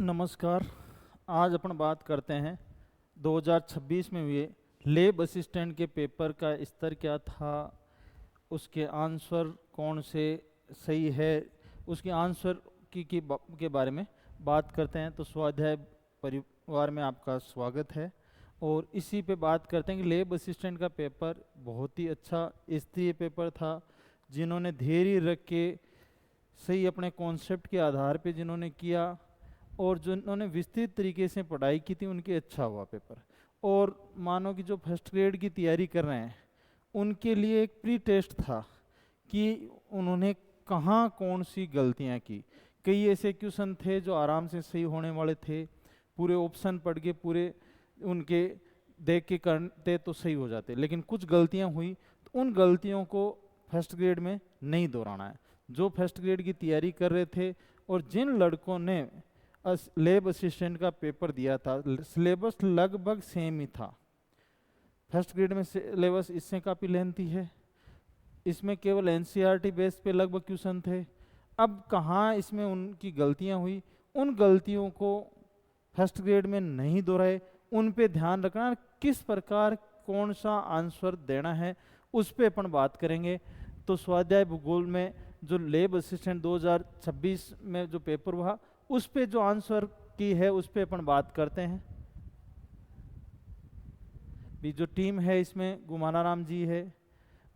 नमस्कार। आज अपन बात करते हैं 2026 में हुए लैब असिस्टेंट के पेपर का स्तर क्या था, उसके आंसर कौन से सही है, उसके आंसर के बारे में बात करते हैं। तो स्वाध्याय परिवार में आपका स्वागत है और इसी पे बात करते हैं कि लैब असिस्टेंट का पेपर बहुत ही अच्छा स्तरीय पेपर था। जिन्होंने धैर्य रख के सही अपने कॉन्सेप्ट के आधार पे जिन्होंने किया और जिन्होंने विस्तृत तरीके से पढ़ाई की थी उनके अच्छा हुआ पेपर। और मानो कि जो फर्स्ट ग्रेड की तैयारी कर रहे हैं उनके लिए एक प्री टेस्ट था कि उन्होंने कहाँ कौन सी गलतियाँ की। कई ऐसे क्वेश्चन थे जो आराम से सही होने वाले थे, पूरे ऑप्शन पढ़ के पूरे उनके देख के करते तो सही हो जाते, लेकिन कुछ गलतियाँ हुई तो उन गलतियों को फर्स्ट ग्रेड में नहीं दोहराना है। जो फर्स्ट ग्रेड की तैयारी कर रहे थे और जिन लड़कों ने लैब असिस्टेंट का पेपर दिया था, सिलेबस लगभग सेम ही था। फर्स्ट ग्रेड में सिलेबस इससे काफ़ी लेंथी है, इसमें केवल एनसीईआरटी बेस पे लगभग क्वेश्चन थे। अब कहाँ इसमें उनकी गलतियाँ हुई, उन गलतियों को फर्स्ट ग्रेड में नहीं दोहराए, उन पे ध्यान रखना, किस प्रकार कौन सा आंसर देना है उस पे अपन बात करेंगे। तो स्वाध्याय भूगोल में जो लैब असिस्टेंट 2026 में जो पेपर हुआ उस पे जो आंसर की है उस पे अपन बात करते हैं। भी जो टीम है इसमें गुमानाराम जी है,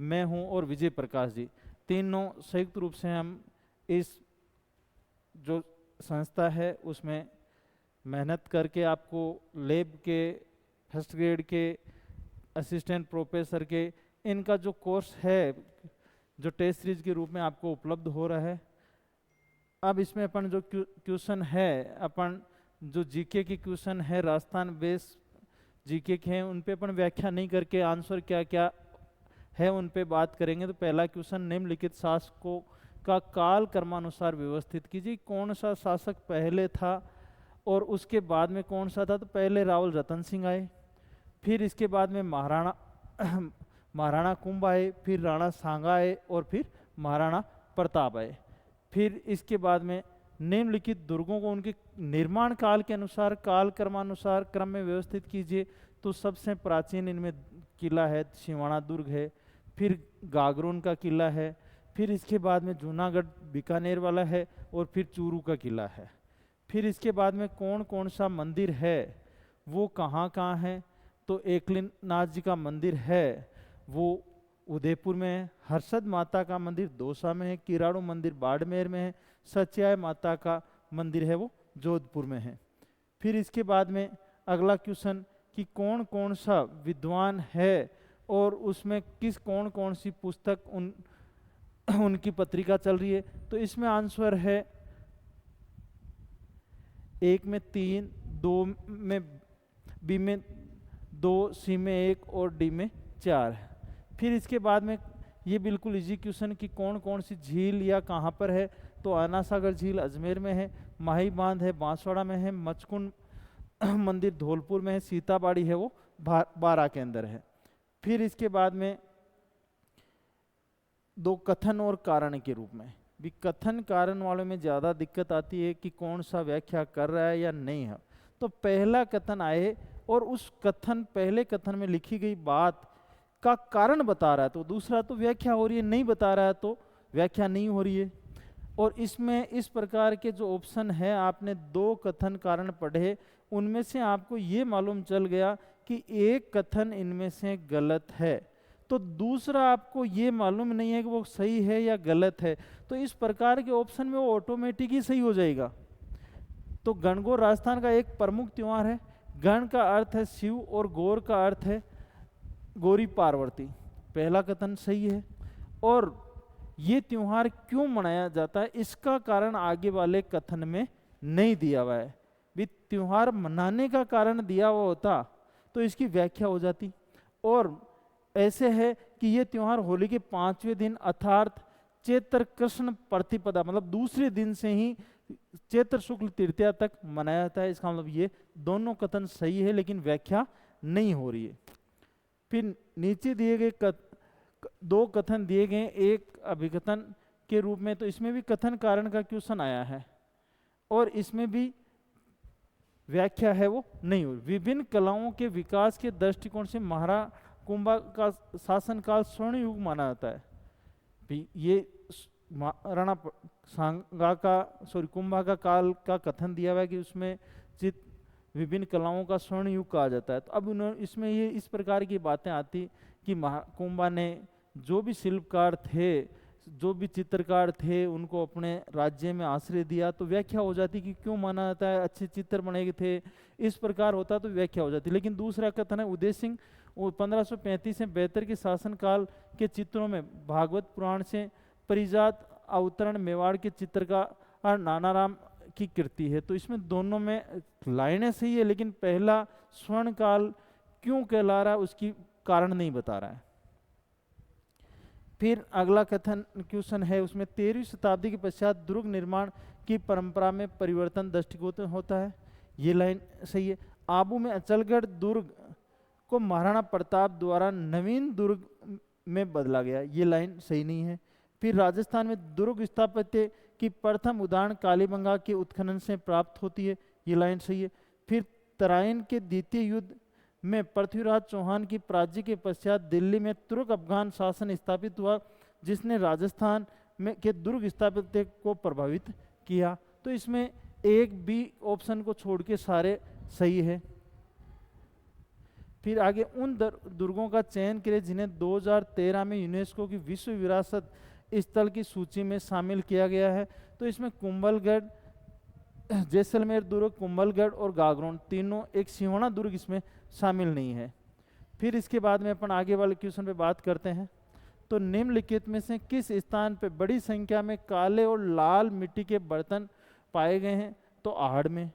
मैं हूं और विजय प्रकाश जी, तीनों संयुक्त रूप से हम इस जो संस्था है उसमें मेहनत करके आपको लैब के फर्स्ट ग्रेड के असिस्टेंट प्रोफेसर के इनका जो कोर्स है जो टेस्ट सीरीज के रूप में आपको उपलब्ध हो रहा है। अब इसमें अपन जो क्वेश्चन है, अपन जो जीके के क्वेश्चन है राजस्थान बेस जीके के हैं, उन पे अपन व्याख्या नहीं करके आंसर क्या क्या है उन पे बात करेंगे। तो पहला क्वेश्चन, निम्नलिखित शासकों का काल क्रमानुसार व्यवस्थित कीजिए। कौन सा शासक पहले था और उसके बाद में कौन सा था। तो पहले रावल रतन सिंह आए, फिर इसके बाद में महाराणा कुंभ आए, फिर राणा सांगा आए और फिर महाराणा प्रताप आए। फिर इसके बाद में निम्नलिखित दुर्गों को उनके निर्माण काल के अनुसार काल क्रमानुसार क्रम में व्यवस्थित कीजिए। तो सबसे प्राचीन इनमें किला है सिवाना दुर्ग है, फिर गागरोन का किला है, फिर इसके बाद में जूनागढ़ बीकानेर वाला है और फिर चूरू का किला है। फिर इसके बाद में कौन कौन सा मंदिर है वो कहाँ कहाँ है। तो एकलिंगनाथ जी का मंदिर है वो उदयपुर में है, हर्षद माता का मंदिर दौसा में है, किराड़ू मंदिर बाड़मेर में है, सच्याय माता का मंदिर है वो जोधपुर में है। फिर इसके बाद में अगला क्वेश्चन कि कौन कौन सा विद्वान है और उसमें किस कौन कौन सी पुस्तक उनकी पत्रिका चल रही है। तो इसमें आंसर है एक में 3, 2 में, बी में 2, सी में 1 और डी में 4 है। फिर इसके बाद में ये बिल्कुल इजी क्वेश्चन कि कौन कौन सी झील या कहाँ पर है। तो आना सागर झील अजमेर में है, माही बांध है बांसवाड़ा में है, मचकुंड मंदिर धौलपुर में है, सीताबाड़ी है वो बारा के अंदर है। फिर इसके बाद में 2 कथन और कारण के रूप में भी, कथन कारण वालों में ज़्यादा दिक्कत आती है कि कौन सा व्याख्या कर रहा है या नहीं है। तो पहला कथन आए और उस कथन पहले कथन में लिखी गई बात का कारण बता रहा है, तो दूसरा तो व्याख्या हो रही है, नहीं बता रहा है तो व्याख्या नहीं हो रही है। और इसमें इस प्रकार के जो ऑप्शन है, आपने 2 कथन कारण पढ़े, उनमें से आपको ये मालूम चल गया कि एक कथन इनमें से गलत है, तो दूसरा आपको ये मालूम नहीं है कि वो सही है या गलत है। तो इस प्रकार के ऑप्शन में वो ऑटोमेटिक ही सही हो जाएगा। तो गणगौर राजस्थान का एक प्रमुख त्योहार है। गण का अर्थ है शिव और गौर का अर्थ है गौरी पार्वती, पहला कथन सही है। और ये त्योहार क्यों मनाया जाता है इसका कारण आगे वाले कथन में नहीं दिया हुआ है। भी त्योहार मनाने का कारण दिया हुआ होता तो इसकी व्याख्या हो जाती। और ऐसे है कि ये त्योहार होली के 5वें दिन अर्थात चैत्र कृष्ण प्रतिपदा मतलब दूसरे दिन से ही चैत्र शुक्ल तृतीया तक मनाया जाता है। इसका मतलब ये दोनों कथन सही है लेकिन व्याख्या नहीं हो रही है। फिर नीचे दिए गए 2 कथन दिए गए एक अभिकथन के रूप में, तो इसमें भी कथन कारण का क्वेश्चन आया है और इसमें भी व्याख्या है वो नहीं हुई। विभिन्न कलाओं के विकास के दृष्टिकोण से महाकुंभा का शासनकाल स्वर्ण युग माना जाता है। ये महाराणा कुंभा का काल का कथन दिया हुआ है कि उसमें चित विभिन्न कलाओं का स्वर्ण युग कहा जाता है। तो अब उन्होंने इसमें ये इस प्रकार की बातें आती कि महाकुंभा ने जो भी शिल्पकार थे, जो भी चित्रकार थे, उनको अपने राज्य में आश्रय दिया, तो व्याख्या हो जाती कि क्यों माना जाता है, अच्छे चित्र बने थे, इस प्रकार होता तो व्याख्या हो जाती। लेकिन दूसरा कथन है उदय सिंह 1535 से 72 के शासनकाल के चित्रों में भागवत पुराण से परिजात अवतरण मेवाड़ के चित्रकार नानाराम की कृति है। तो इसमें दोनों में लाइनें सही है, लेकिन पहला स्वर्ण काल क्यों कहला रहा है उसकी कारण नहीं बता रहा है। फिर अगला कथन क्वेश्चन है उसमें 13वीं शताब्दी के पश्चात दुर्ग निर्माण की परंपरा में परिवर्तन दृष्टिकोण होता है, ये लाइन सही है। आबू में अचलगढ़ दुर्ग को महाराणा प्रताप द्वारा नवीन दुर्ग में बदला गया, ये लाइन सही नहीं है। फिर राजस्थान में दुर्ग स्थापत्य की प्रथम उदाहरण कालीबंगा के उत्खनन से प्राप्त होती है, ये लाइन सही है। फिर तराइन के द्वितीय युद्ध में पृथ्वीराज चौहान की पराजय के पश्चात दिल्ली में तुर्क अफगान शासन स्थापित हुआ, जिसने राजस्थान में के दुर्ग स्थापत्य को प्रभावित किया। तो इसमें एक बी ऑप्शन को छोड़ के सारे सही है। फिर आगे उन दुर्गों का चयन करें जिन्हें 2013 में यूनेस्को की विश्व विरासत स्थल की सूची में शामिल किया गया है। तो इसमें कुंभलगढ़, जैसलमेर दुर्ग, कुंभलगढ़ और गागरोन तीनों, एक सिवाना दुर्ग इसमें शामिल नहीं है। फिर इसके बाद में अपन आगे वाले क्वेश्चन पे बात करते हैं। तो निम्नलिखित में से किस स्थान पे बड़ी संख्या में काले और लाल मिट्टी के बर्तन पाए गए हैं? तो आहड़ में।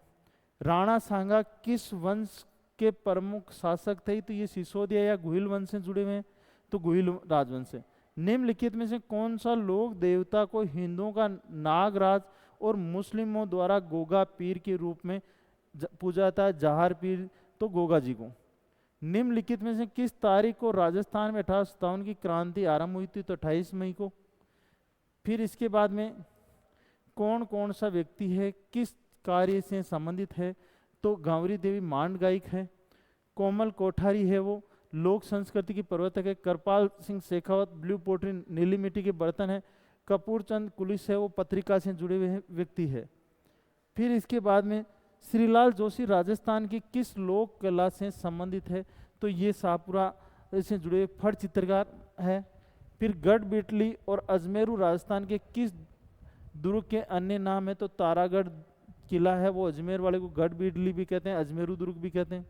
राणा सांगा किस वंश के प्रमुख शासक थे? तो ये सिसोदिया या गुहिल वंश से जुड़े हुए हैं, तो गुहिल राजवंश से। निम्नलिखित में से कौन सा लोक देवता को हिंदुओं का नागराज और मुस्लिमों द्वारा गोगा पीर के रूप में पूजा जाता है? जहार पीर, तो गोगा जी को। निम्नलिखित में से किस तारीख को राजस्थान में 1857 की क्रांति आरंभ हुई थी? तो 28 मई को। फिर इसके बाद में कौन कौन सा व्यक्ति है, किस कार्य से संबंधित है? तो गांवरी देवी मांड गायक है। कोमल कोठारी है वो लोक संस्कृति की प्रवर्तक है। कृपाल सिंह शेखावत ब्लू पोटरी नीली मिट्टी के बर्तन है। कपूर चंद कुलिस है वो पत्रिका से जुड़े हुए व्यक्ति है। फिर इसके बाद में श्रीलाल जोशी राजस्थान की किस लोक कला से संबंधित है? तो ये शाहपुरा से जुड़े फट चित्रकार है। फिर गढ़ बिटली और अजमेरू राजस्थान के किस दुर्ग के अन्य नाम है? तो तारागढ़ किला है वो अजमेर वाले को गढ़ बिटली भी कहते हैं, अजमेरू दुर्ग भी कहते हैं।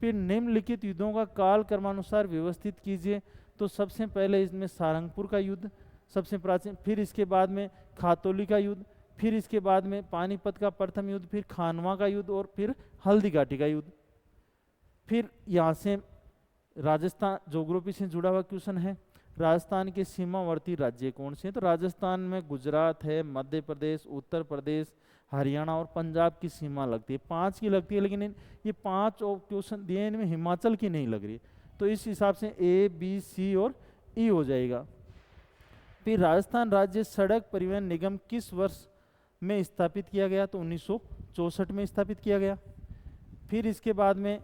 फिर निम्नलिखित युद्धों का काल क्रमानुसार व्यवस्थित कीजिए। तो सबसे पहले इसमें सारंगपुर का युद्ध सबसे प्राचीन, फिर इसके बाद में खातौली का युद्ध, फिर इसके बाद में पानीपत का प्रथम युद्ध, फिर खानवा का युद्ध और फिर हल्दी घाटी का युद्ध। फिर यहाँ से राजस्थान ज्योग्राफी से जुड़ा हुआ क्वेश्चन है, राजस्थान के सीमावर्ती राज्य कौन से हैं? तो राजस्थान में गुजरात है, मध्य प्रदेश, उत्तर प्रदेश, हरियाणा और पंजाब की सीमा लगती है। 5 की लगती है, लेकिन ये 5 क्वेश्चन दिए इनमें हिमाचल की नहीं लग रही, तो इस हिसाब से ए बी सी और ई हो जाएगा। फिर राजस्थान राज्य सड़क परिवहन निगम किस वर्ष में स्थापित किया गया? तो 1964 में स्थापित किया गया। फिर इसके बाद में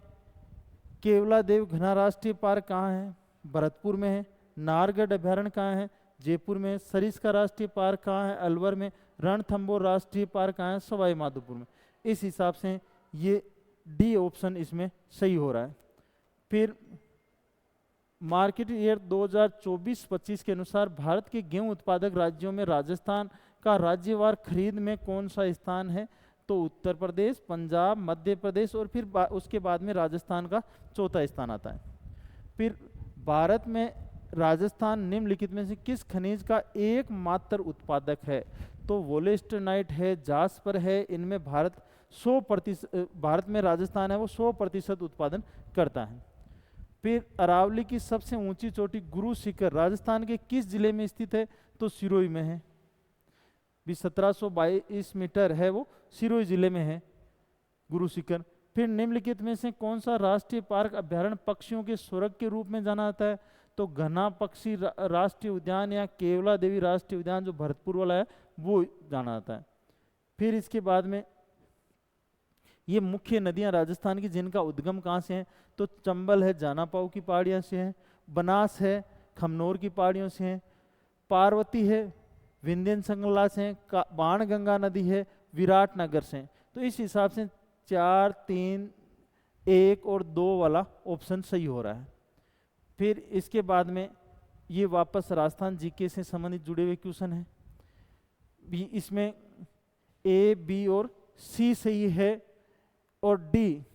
केवलादेव घना राष्ट्रीय पार्क कहाँ है? भरतपुर में है। नाहरगढ़ अभ्यारण्य कहाँ है? जयपुर में। सरिस्का राष्ट्रीय पार्क कहाँ है? अलवर में। रणथंबोर राष्ट्रीय पार्क कहाँ है? सवाई माधोपुर में। इस हिसाब से ये डी ऑप्शन इसमें सही हो रहा है। फिर मार्केट ईयर 2024-25 के अनुसार भारत के गेहूं उत्पादक राज्यों में राजस्थान का राज्यवार खरीद में कौन सा स्थान है? तो उत्तर प्रदेश, पंजाब, मध्य प्रदेश और फिर उसके बाद में राजस्थान का चौथा स्थान आता है। फिर भारत में राजस्थान निम्नलिखित में से किस खनिज का एकमात्र उत्पादक है? तो वोलेस्टनाइट है, जास्पर है। इनमें भारत में राजस्थान है वो 100% उत्पादन करता है। फिर अरावली की सबसे ऊंची चोटी गुरु शिखर राजस्थान के किस जिले में स्थित है? तो सिरोही में है। 1722 मीटर है वो सिरोही जिले में है गुरु शिखर। फिर निम्नलिखित में से कौन सा राष्ट्रीय पार्क अभ्यारण्य पक्षियों के स्वर्ग के रूप में जाना जाता है? तो घना पक्षी राष्ट्रीय उद्यान या केवला देवी राष्ट्रीय उद्यान जो भरतपुर वाला है वो जाना जाता है। फिर इसके बाद में ये मुख्य नदियां राजस्थान की जिनका उद्गम कहाँ से है, तो चंबल है, जानापाऊ की पहाड़ियाँ से है, बनास है, खमनोर की पहाड़ियों से है, पार्वती है, विंध्यन संगला से है, बाणगंगा नदी है, विराटनगर से है। तो इस हिसाब से 4, 3, 1 और 2 वाला ऑप्शन सही हो रहा है। फिर इसके बाद में ये वापस राजस्थान जीके से संबंधित जुड़े हुए क्वेश्चन है। इसमें ए, बी और सी सही है और डी,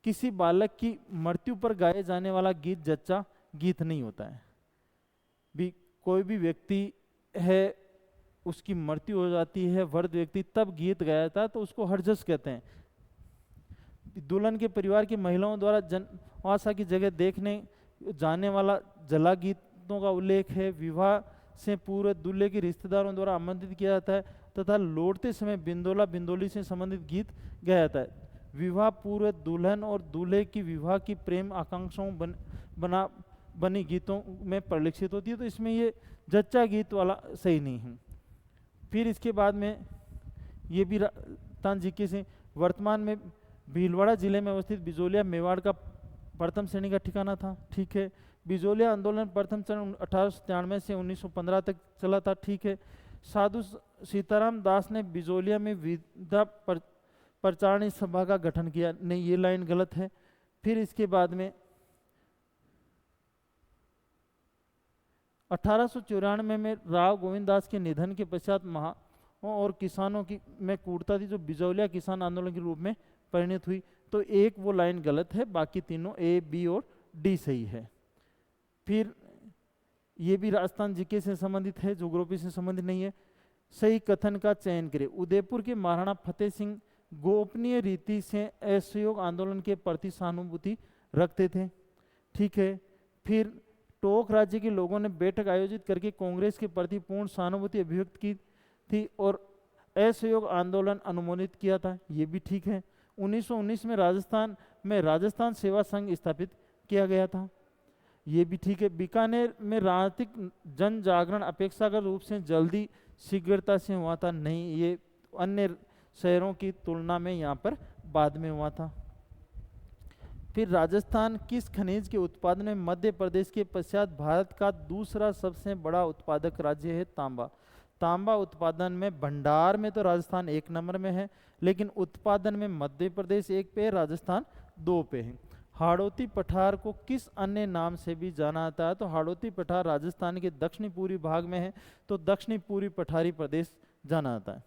किसी बालक की मृत्यु पर गाए जाने वाला गीत जच्चा गीत नहीं होता है। भी कोई भी व्यक्ति है, उसकी मृत्यु हो जाती है, वृद्ध व्यक्ति, तब गीत गाया जाता है तो उसको हरजस कहते हैं। दुल्हन के परिवार की महिलाओं द्वारा जनवासा की जगह देखने जाने वाला जला गीतों का उल्लेख है। विवाह से पूर्व दूल्हे के रिश्तेदारों द्वारा आमंत्रित किया जाता है तथा लौटते समय बिंदोला बिंदोली से संबंधित गीत गाया जाता है। विवाह पूर्व दुल्हन और दूल्हे की विवाह की प्रेम आकांक्षाओं बनी गीतों में परिलक्षित होती है। तो इसमें ये जच्चा गीत वाला सही नहीं है। फिर इसके बाद में ये भी राजस्थान जीके से, वर्तमान में भीलवाड़ा जिले में अवस्थित बिजोलिया मेवाड़ का प्रथम श्रेणी का ठिकाना था, ठीक है। बिजोलिया आंदोलन प्रथम चरण 1893 से 1915 तक चला था, ठीक है। साधु सीताराम दास ने बिजोलिया में विद्या प्रचारणी सभा का गठन किया, नहीं ये लाइन गलत है। फिर इसके बाद में 1894 में राव गोविंद दास के निधन के पश्चात और किसानों की में कूटता थी, जो बिजौलिया किसान आंदोलन के रूप में परिणत हुई। तो एक वो लाइन गलत है, बाकी तीनों ए, बी और डी सही है। फिर ये भी राजस्थान जीके से संबंधित है, ज्योग्राफी से संबंधित नहीं है। सही कथन का चयन करें। उदयपुर के महाराणा फतेह सिंह गोपनीय रीति से असहयोग आंदोलन के प्रति सहानुभूति रखते थे, ठीक है। फिर टोक राज्य के लोगों ने बैठक आयोजित करके कांग्रेस के प्रति पूर्ण सहानुभूति अभिव्यक्त की थी और असहयोग आंदोलन अनुमोदित किया था, ये भी ठीक है। 1919 में राजस्थान में राजस्थान सेवा संघ स्थापित किया गया था, ये भी ठीक है। बीकानेर में राजनीतिक जन जागरण अपेक्षाकृत रूप से जल्दी शीघ्रता से हुआ था, नहीं ये अन्य शहरों की तुलना में यहाँ पर बाद में हुआ था। फिर राजस्थान किस खनिज के उत्पादन में मध्य प्रदेश के पश्चात भारत का दूसरा सबसे बड़ा उत्पादक राज्य है? तांबा। तांबा उत्पादन में भंडार में तो राजस्थान 1 नंबर में है, लेकिन उत्पादन में मध्य प्रदेश 1 पे है, राजस्थान 2 पे है। हाड़ौती पठार को किस अन्य नाम से भी जाना जाता है? तो हाड़ौती पठार राजस्थान के दक्षिणी पूर्वी भाग में है, तो दक्षिणी पूर्वी पठारी प्रदेश जाना जाता है।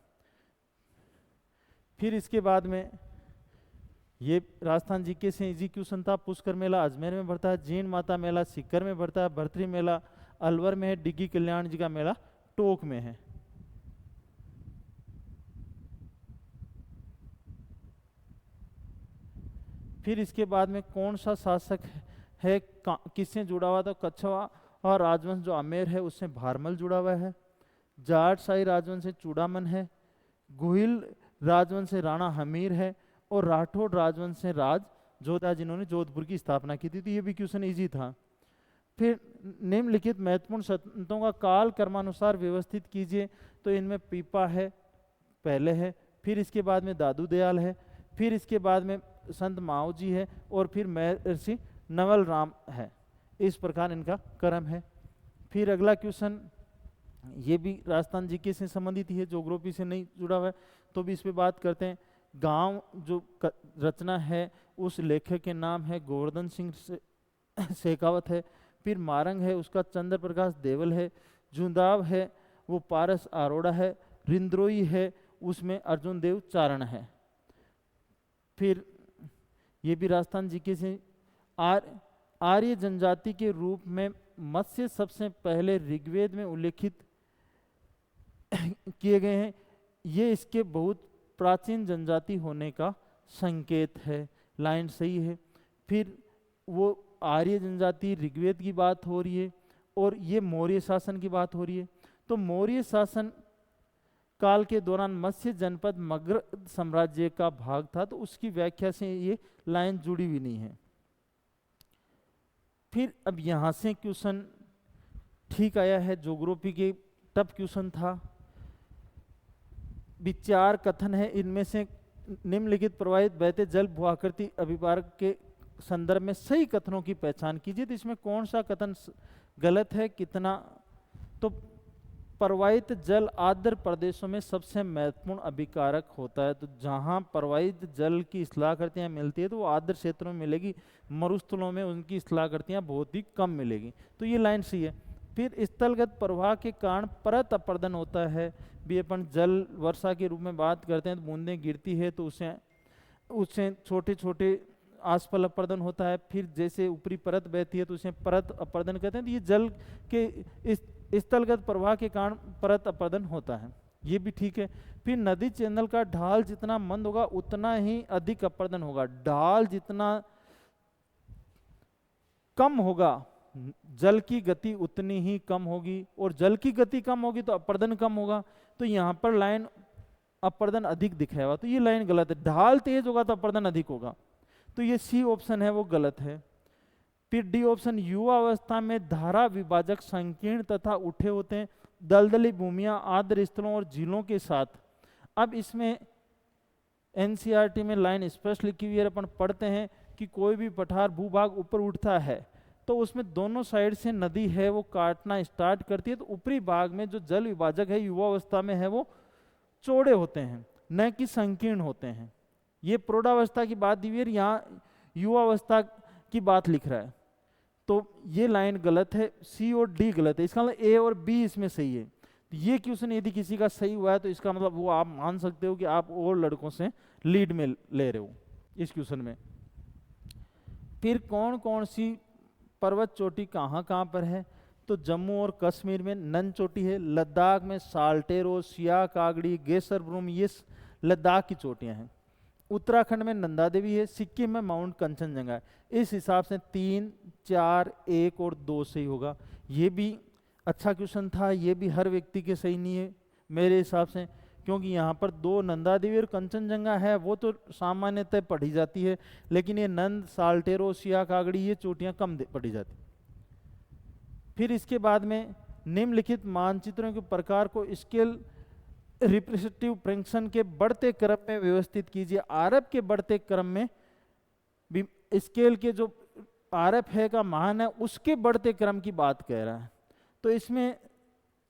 फिर इसके बाद में ये राजस्थान जीके से इजी क्वेश्चन था। पुष्कर मेला अजमेर में भरता है, जीन माता मेला सीकर में भरता है, भरतरी मेला अलवर में है, डिग्गी कल्याण जी का मेला टोक में है। फिर इसके बाद में कौन सा शासक है किससे जुड़ा हुआ? तो कच्छवा और राजवंश जो आमेर है उससे भारमल जुड़ा हुआ है, जाट शाही राजवंश से चूड़ामन है, गुहिल राजवंश से राणा हमीर है और राठौड़ राजवंश से राज जोधा जिन्होंने जोधपुर की स्थापना की थी। तो ये भी क्वेश्चन इजी था। फिर निम्नलिखित महत्वपूर्ण संतों का काल क्रमानुसार व्यवस्थित कीजिए। तो इनमें पीपा है पहले है, फिर इसके बाद में दादू दयाल है, फिर इसके बाद में संत माओ जी है और फिर महर्षि नवल राम है। इस प्रकार इनका क्रम है। फिर अगला क्वेश्चन ये भी राजस्थान जीके से संबंधित ही है, ज्योग्राफी से नहीं जुड़ा हुआ है, तो भी इस पे बात करते हैं। गांव जो रचना है उस लेखक के नाम है गोवर्धन सिंह शेखावत है। फिर मारंग है उसका चंद्र प्रकाश देवल है, जुंदाव है वो पारस अरोड़ा है, रिंद्रोई है उसमें अर्जुन देव चारण है। फिर ये भी राजस्थान जीके से आर्य जनजाति के रूप में मत्स्य सबसे पहले ऋग्वेद में उल्लेखित किए गए हैं। ये इसके बहुत प्राचीन जनजाति होने का संकेत है, लाइन सही है। फिर वो आर्य जनजाति ऋग्वेद की बात हो रही है और ये मौर्य शासन की बात हो रही है। तो मौर्य शासन काल के दौरान मत्स्य जनपद मगध साम्राज्य का भाग था, तो उसकी व्याख्या से ये लाइन जुड़ी हुई नहीं है। फिर अब यहाँ से क्वेश्चन ठीक आया है, ज्योग्राफी के टफ क्वेश्चन था। विचार कथन है, इनमें से निम्नलिखित प्रवाहित बहते जल भूआकृति अभिवार्क के संदर्भ में सही कथनों की पहचान कीजिए। तो इसमें कौन सा कथन गलत है, कितना? तो प्रवाहित जल आर्द्र प्रदेशों में सबसे महत्वपूर्ण अभिकारक होता है। तो जहाँ प्रवाहित जल की स्थलाकृतियाँ मिलती है तो वो आर्द्र क्षेत्रों में मिलेगी, मरुस्थलों में उनकी स्थलाकृतियाँ बहुत ही कम मिलेगी। तो ये लाइन सही है। फिर स्थलगत प्रवाह के कारण परत अपर्दन होता है। भी अपन जल वर्षा के रूप में बात करते हैं तो बूंदें गिरती है तो उससे छोटे छोटे आसफल अपर्दन होता है। फिर जैसे ऊपरी परत बहती है तो उसे परत अपर्दन कहते हैं। तो ये जल के इस स्थलगत प्रवाह के कारण परत अपर्दन होता है, ये भी ठीक है। फिर नदी चैनल का ढाल जितना मंद होगा उतना ही अधिक अपर्दन होगा। ढाल जितना कम होगा जल की गति उतनी ही कम होगी, और जल की गति कम होगी तो अपर्दन कम होगा। तो यहाँ पर लाइन अपर्दन अधिक दिखाएगा, तो ये लाइन गलत है। ढाल तेज होगा तो अपर्दन अधिक होगा, तो ये सी ऑप्शन है वो गलत है। फिर डी ऑप्शन, युवा अवस्था में धारा विभाजक संकीर्ण तथा उठे होते हैं, दलदली भूमियां आर्द्र स्थलों और झीलों के साथ। अब इसमें एनसीईआरटी में लाइन स्पष्ट लिखी हुई है, अपन पढ़ते हैं कि कोई भी पठार भूभाग ऊपर उठता है तो उसमें दोनों साइड से नदी है वो काटना स्टार्ट करती है। तो ऊपरी भाग में जो जल विभाजक है युवा अवस्था में है वो चौड़े होते हैं, न कि संकीर्ण होते हैं। ये प्रौढ़ावस्था की बात दी हुई है, यहाँ युवा अवस्था की बात लिख रहा है। तो ये लाइन गलत है, सी और डी गलत है। इसका मतलब ए और बी इसमें सही है। ये क्वेश्चन यदि किसी का सही हुआ है तो इसका मतलब वो आप मान सकते हो कि आप और लड़कों से लीड में ले रहे हो इस क्वेश्चन में। फिर कौन कौन सी पर्वत चोटी कहाँ कहाँ पर है? तो जम्मू और कश्मीर में नन चोटी है, लद्दाख में साल्टेरो, सिया कागड़ी, गेसर ब्रूम, ये लद्दाख की चोटियाँ हैं। उत्तराखंड में नंदा देवी है, सिक्किम में माउंट कंचनजंगा है। इस हिसाब से 3, 4, 1 और 2 सही होगा। ये भी अच्छा क्वेश्चन था, ये भी हर व्यक्ति के सही नहीं है मेरे हिसाब से, क्योंकि यहाँ पर 2 नंदा देवी और कंचनजंगा है वो तो सामान्यतः पढ़ी जाती है, लेकिन ये नंद, साल्टेरो, सिया कागड़ी ये चोटियाँ कम पढ़ी जाती। फिर इसके बाद में निम्नलिखित मानचित्रों के प्रकार को स्केल रिप्रेजेंटेटिव फंक्शन के बढ़ते क्रम में व्यवस्थित कीजिए। आरएफ के बढ़ते क्रम में स्केल के जो आरएफ है का मान है उसके बढ़ते क्रम की बात कह रहा है। तो इसमें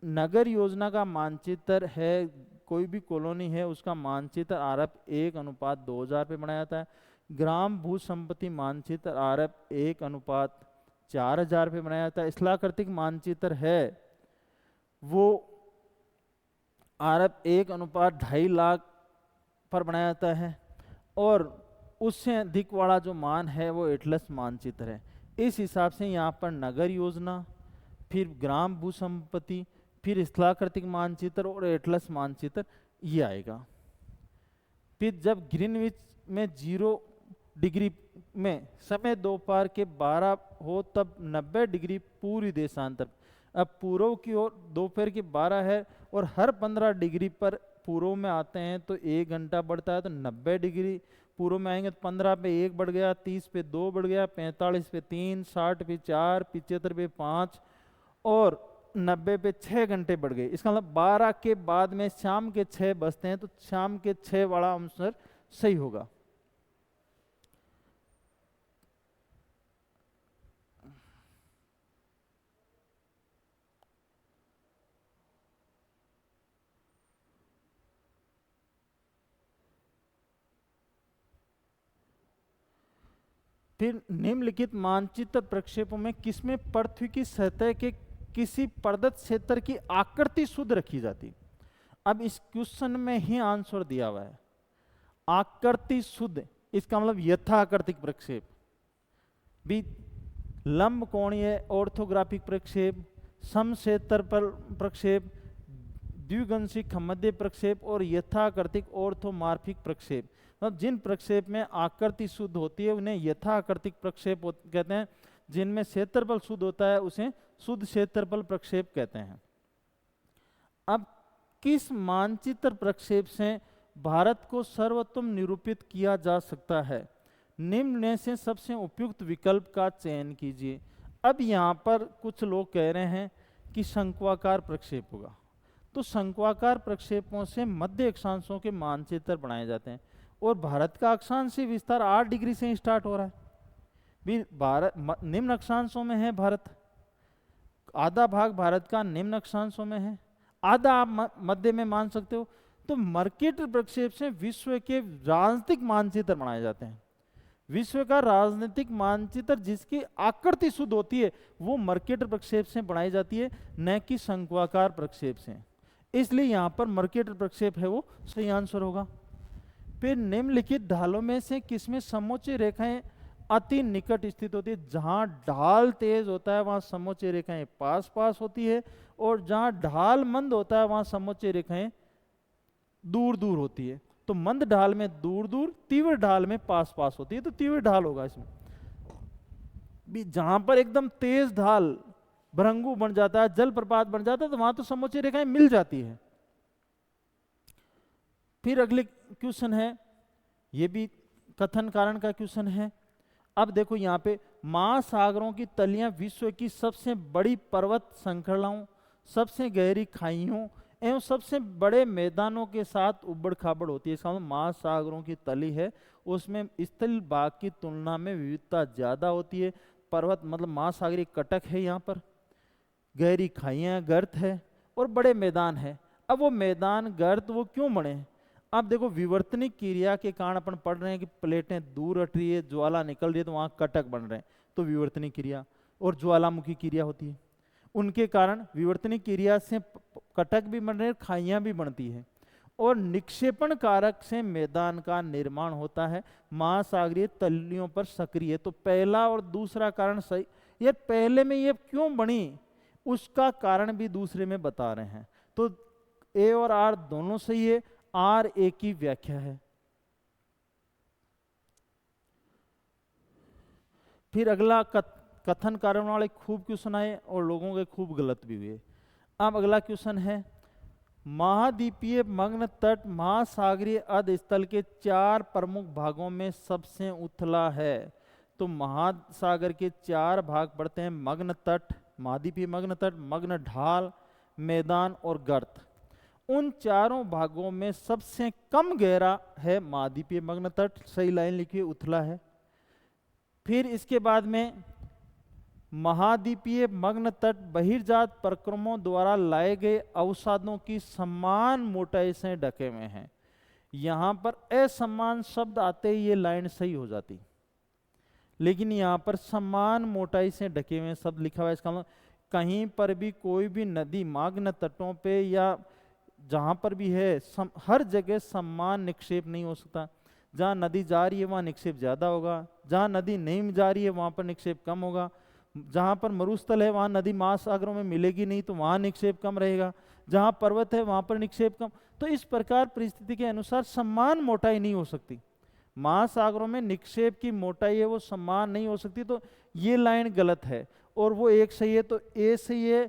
नगर योजना का मानचित्र है, कोई भी कॉलोनी है उसका मानचित्र आरएफ 1:2000 पे बनाया जाता है। ग्राम भू संपत्ति मानचित्र आरएफ 1:4000 पे बनाया जाता है। स्थलाकृतिक मानचित्र है वो आरएफ 1:2.5 लाख पर बनाया जाता है, और उससे अधिक वाला जो मान है वो एटलस मानचित्र है। इस हिसाब से यहाँ पर नगर योजना, फिर ग्राम भू संपत्ति, फिर स्थलाकृतिक मानचित्र और एटलस मानचित्र ये आएगा। फिर जब ग्रीनविच में 0 डिग्री में समय दोपहर के 12 हो तब 90 डिग्री पूर्वी देशांतर। अब पूर्व की ओर दोपहर के 12 है और हर 15 डिग्री पर पूर्व में आते हैं तो 1 घंटा बढ़ता है। तो 90 डिग्री पूर्व में आएंगे तो 15 पे 1 बढ़ गया, 30 पे 2 बढ़ गया, 45 पे 3, 60 पे 4, 75 पे 5 और 90 पे 6 घंटे बढ़ गए। इसका मतलब 12 के बाद में शाम के 6 बजते हैं, तो शाम के 6 वाला आंसर सही होगा। फिर निम्नलिखित मानचित्र प्रक्षेपों में किसमें पृथ्वी की सतह के किसी प्रदत्त क्षेत्र की आकृति शुद्ध रखी जाती? अब इस क्वेश्चन में ही आंसर दिया हुआ है आकृति शुद्ध, इसका मतलब यथाकृतिक प्रक्षेप भी, लंब कोणीय ऑर्थोग्राफिक प्रक्षेप, समक्षेत्रफल प्रक्षेप, द्विगंशिक मध्य प्रक्षेप और यथाकृतिक ऑर्थोमार्फिक प्रक्षेप। मतलब जिन प्रक्षेप में आकृति शुद्ध होती है उन्हें यथाकृतिक प्रक्षेप कहते हैं, जिनमें क्षेत्रफल शुद्ध होता है उसे शुद्ध क्षेत्रफल प्रक्षेप कहते हैं। अब किस मानचित्र प्रक्षेप से भारत को सर्वोत्तम निरूपित किया जा सकता है? निम्न में से सबसे उपयुक्त विकल्प का चयन कीजिए। अब यहाँ पर कुछ लोग कह रहे हैं कि शंक्वाकार प्रक्षेप होगा, तो शंक्वाकार प्रक्षेपों से मध्य अक्षांशों के मानचित्र बनाए जाते हैं और भारत का अक्षांशीय विस्तार 8 डिग्री से स्टार्ट हो रहा है। भी भारत निम्न अक्षांशों में है भारत, आधा भाग भारत का निम्न अक्षांशों में है, आधा आप मध्य में मान सकते हो। तो मर्केटर प्रक्षेप से विश्व के राजनीतिक मानचित्र बनाए जाते हैं। विश्व का राजनीतिक मानचित्र जिसकी आकृति शुद्ध होती है वो मर्केटर प्रक्षेप से बनाई जाती है, न कि शंक्वाकार प्रक्षेप से। इसलिए यहाँ पर मर्केटर प्रक्षेप है वो सही आंसर होगा। फिर निम्नलिखित ढालों में से किसमें समोच्च रेखाएं अति निकट स्थित होती है? जहां ढाल तेज होता है वहां समोच्च रेखाएं पास पास होती है, और जहां ढाल मंद होता है वहां समोच्च रेखाएं दूर दूर होती है। तो मंद ढाल में दूर दूर, तीव्र ढाल में पास पास होती है, तो तीव्र ढाल होगा इसमें भी। जहां पर एकदम तेज ढाल भृंगु बन जाता है, जलप्रपात बन जाता है, तो वहां तो समोच्च रेखाएं मिल जाती है। फिर अगले क्वेश्चन है, ये भी कथन कारण का क्वेश्चन है। अब देखो यहाँ पे महासागरों की तलियां विश्व की सबसे बड़ी पर्वत श्रृंखलाओं, सबसे गहरी खाइयों एवं सबसे बड़े मैदानों के साथ उबड़ खाबड़ होती है। इसका मतलब महासागरों की तली है उसमें स्थल भाग की तुलना में विविधता ज्यादा होती है। पर्वत मतलब महासागरीय कटक है, यहाँ पर गहरी खाइयां, गर्त है और बड़े मैदान है। अब वो मैदान गर्त वो क्यों बने? अब देखो विवर्तनिक क्रिया के कारण अपन पढ़ रहे हैं कि प्लेटें दूर हट रही है, ज्वाला निकल रही है, तो वहां कटक बन रहे हैं, तो विवर्तनिक क्रिया और ज्वालामुखी क्रिया होती है, उनके कारण विवर्तनिक क्रिया से कटक भी बन रहे हैं, खाइयां भी बनती है। और निक्षेपण कारक से मैदान का निर्माण होता है महासागरीय तलियों पर सक्रिय। तो पहला और दूसरा कारण सही, ये पहले में ये क्यों बनी उसका कारण भी दूसरे में बता रहे हैं। तो ए और आर दोनों सही है, आर ए की व्याख्या है। फिर अगला कथन कारण वाले खूब क्वेश्चन आए और लोगों के खूब गलत भी हुए। अब अगला क्वेश्चन है, महाद्वीपीय मग्न तट महासागरीय अधस्थल के 4 प्रमुख भागों में सबसे उथला है। तो महासागर के 4 भाग पड़ते हैं, मग्न तट, महाद्वीपीय मग्न तट, मग्न ढाल, मैदान और गर्त। उन चारों भागों में सबसे कम गहरा है महाद्वीपीय मग्न तट, सही लाइन लिखिए, उथला है। फिर इसके बाद में महाद्वीपीय मग्न तट बहिर्जात प्रक्रमों द्वारा लाए गए अवसादों की समान मोटाई से ढके हुए हैं। यहां पर असमान शब्द आते ही ये लाइन सही हो जाती, लेकिन यहां पर समान मोटाई से ढके हुए शब्द लिखा हुआ है। इसका मतलब कहीं पर भी कोई भी नदी मग्न तटों पे या जहां पर भी है हर जगह समान निक्षेप नहीं हो सकता। जहां नदी जा रही है वहां निक्षेप ज्यादा होगा, जहां नदी नहीं जा रही है वहां पर निक्षेप कम होगा, जहां पर मरुस्थल है वहां नदी महासागरों में मिलेगी नहीं तो वहां निक्षेप कम रहेगा, जहां पर्वत है वहां पर निक्षेप कम। तो इस प्रकार परिस्थिति के अनुसार समान मोटाई नहीं हो सकती, महासागरों में निक्षेप की मोटाई है वो समान नहीं हो सकती। तो ये लाइन गलत है और वो एक सही है, तो ए सही है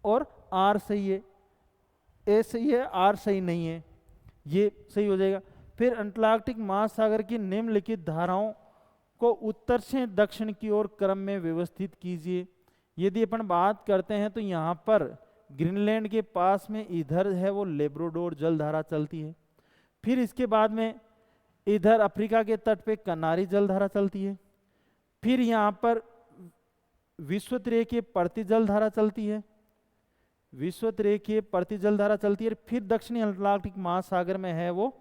और आर सही है, ए सही है आर सही नहीं है, ये सही हो जाएगा। फिर अंटार्कटिक महासागर की निम्नलिखित धाराओं को उत्तर से दक्षिण की ओर क्रम में व्यवस्थित कीजिए। यदि अपन बात करते हैं तो यहाँ पर ग्रीनलैंड के पास में इधर है वो लेब्राडोर जलधारा चलती है। फिर इसके बाद में इधर अफ्रीका के तट पे कनारी जलधारा चलती है। फिर यहाँ पर विश्वतरेखीय प्रति जलधारा चलती है, विश्वतरेखीय प्रति जलधारा चलती है। फिर दक्षिणी अंटार्कटिक महासागर में है वो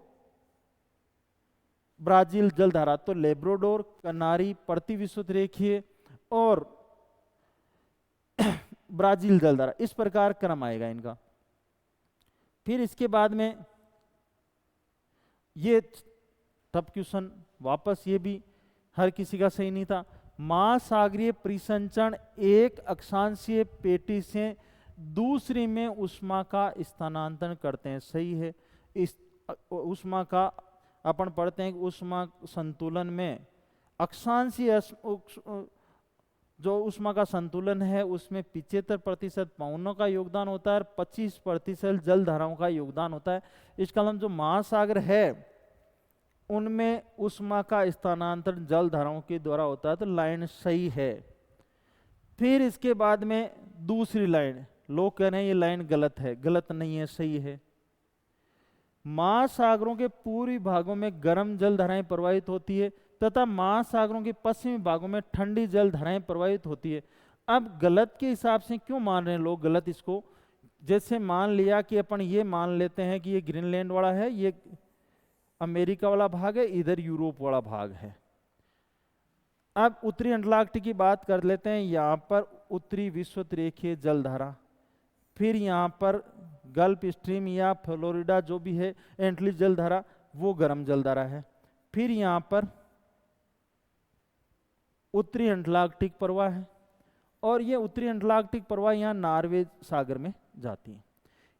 ब्राजील जलधारा। तो लेब्राडोर, कनारी, प्रति विश्वतरेखीय और ब्राजील जलधारा, इस प्रकार क्रम आएगा इनका। फिर इसके बाद में ये टफ क्वेश्चन वापस, ये भी हर किसी का सही नहीं था। महासागरीय परिसंचरण एक अक्षांशीय पेटी से दूसरी में उष्मा का स्थानांतरण करते हैं, सही है। इस उष्मा का अपन पढ़ते हैं कि उष्मा संतुलन में अक्षांशीय जो उष्मा का संतुलन है उसमें 75% पवनों का योगदान होता है और 25% जल धाराओं का योगदान होता है। इसका मतलब जो महासागर है उनमें उष्मा का स्थानांतरण जल धाराओं के द्वारा होता है, तो लाइन सही है। फिर इसके बाद में दूसरी लाइन, लोग कह रहे हैं ये लाइन गलत है, गलत नहीं है, सही है। महासागरों के पूर्वी भागों में गर्म जल धाराएं प्रवाहित होती है तथा महासागरों के पश्चिमी भागों में ठंडी जल धाराएं प्रवाहित होती है। अब गलत के हिसाब से क्यों मान रहे हैं लोग गलत इसको? जैसे मान लिया कि अपन ये मान लेते हैं कि ये ग्रीनलैंड वाला है, ये अमेरिका वाला भाग है, इधर यूरोप वाला भाग है। अब उत्तरी अंटार्कटिक की बात कर लेते हैं। यहाँ पर उत्तरी विषुवत-रेखीय जलधारा, फिर यहाँ पर गल्फ स्ट्रीम या फ्लोरिडा जो भी है एंटलिस जलधारा, वो गर्म जलधारा है। फिर यहाँ पर उत्तरी अंटार्कटिक प्रवाह है और ये उत्तरी अंटार्कटिक प्रवाह यहाँ नॉर्वे सागर में जाती है।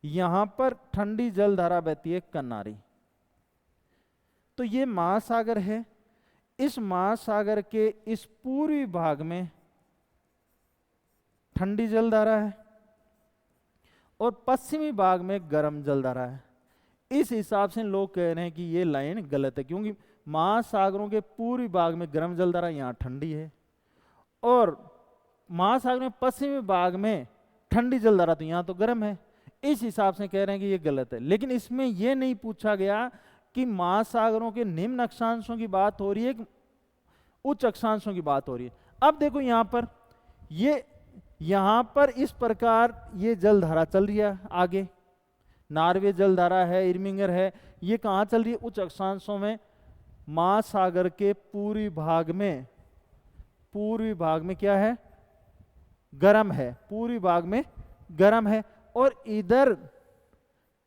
यहाँ पर ठंडी जलधारा बहती है कन्नारी। तो ये महासागर है, इस महासागर के इस पूर्वी भाग में ठंडी जलधारा है और पश्चिमी भाग में गर्म जलधारा है। इस हिसाब से लोग कह रहे हैं कि ये लाइन गलत है, क्योंकि महासागरों के पूर्वी भाग में गर्म जलधारा, यहाँ ठंडी है, और महासागर में पश्चिमी भाग में ठंडी जलधारा, तो यहाँ तो गर्म है। इस हिसाब से कह रहे हैं कि ये गलत है। लेकिन इसमें ये नहीं पूछा गया कि महासागरों के निम्न अक्षांशों की बात हो रही है कि उच्च अक्षांशों की बात हो रही है। अब देखो यहाँ पर यहाँ पर इस प्रकार ये जलधारा चल रही है आगे, नॉर्वे जलधारा है, इर्मिंगर है, ये कहाँ चल रही है? उच्च अक्षांशों में, महासागर के पूर्वी भाग में। पूर्वी भाग में क्या है? गर्म है, पूर्वी भाग में गर्म है, और इधर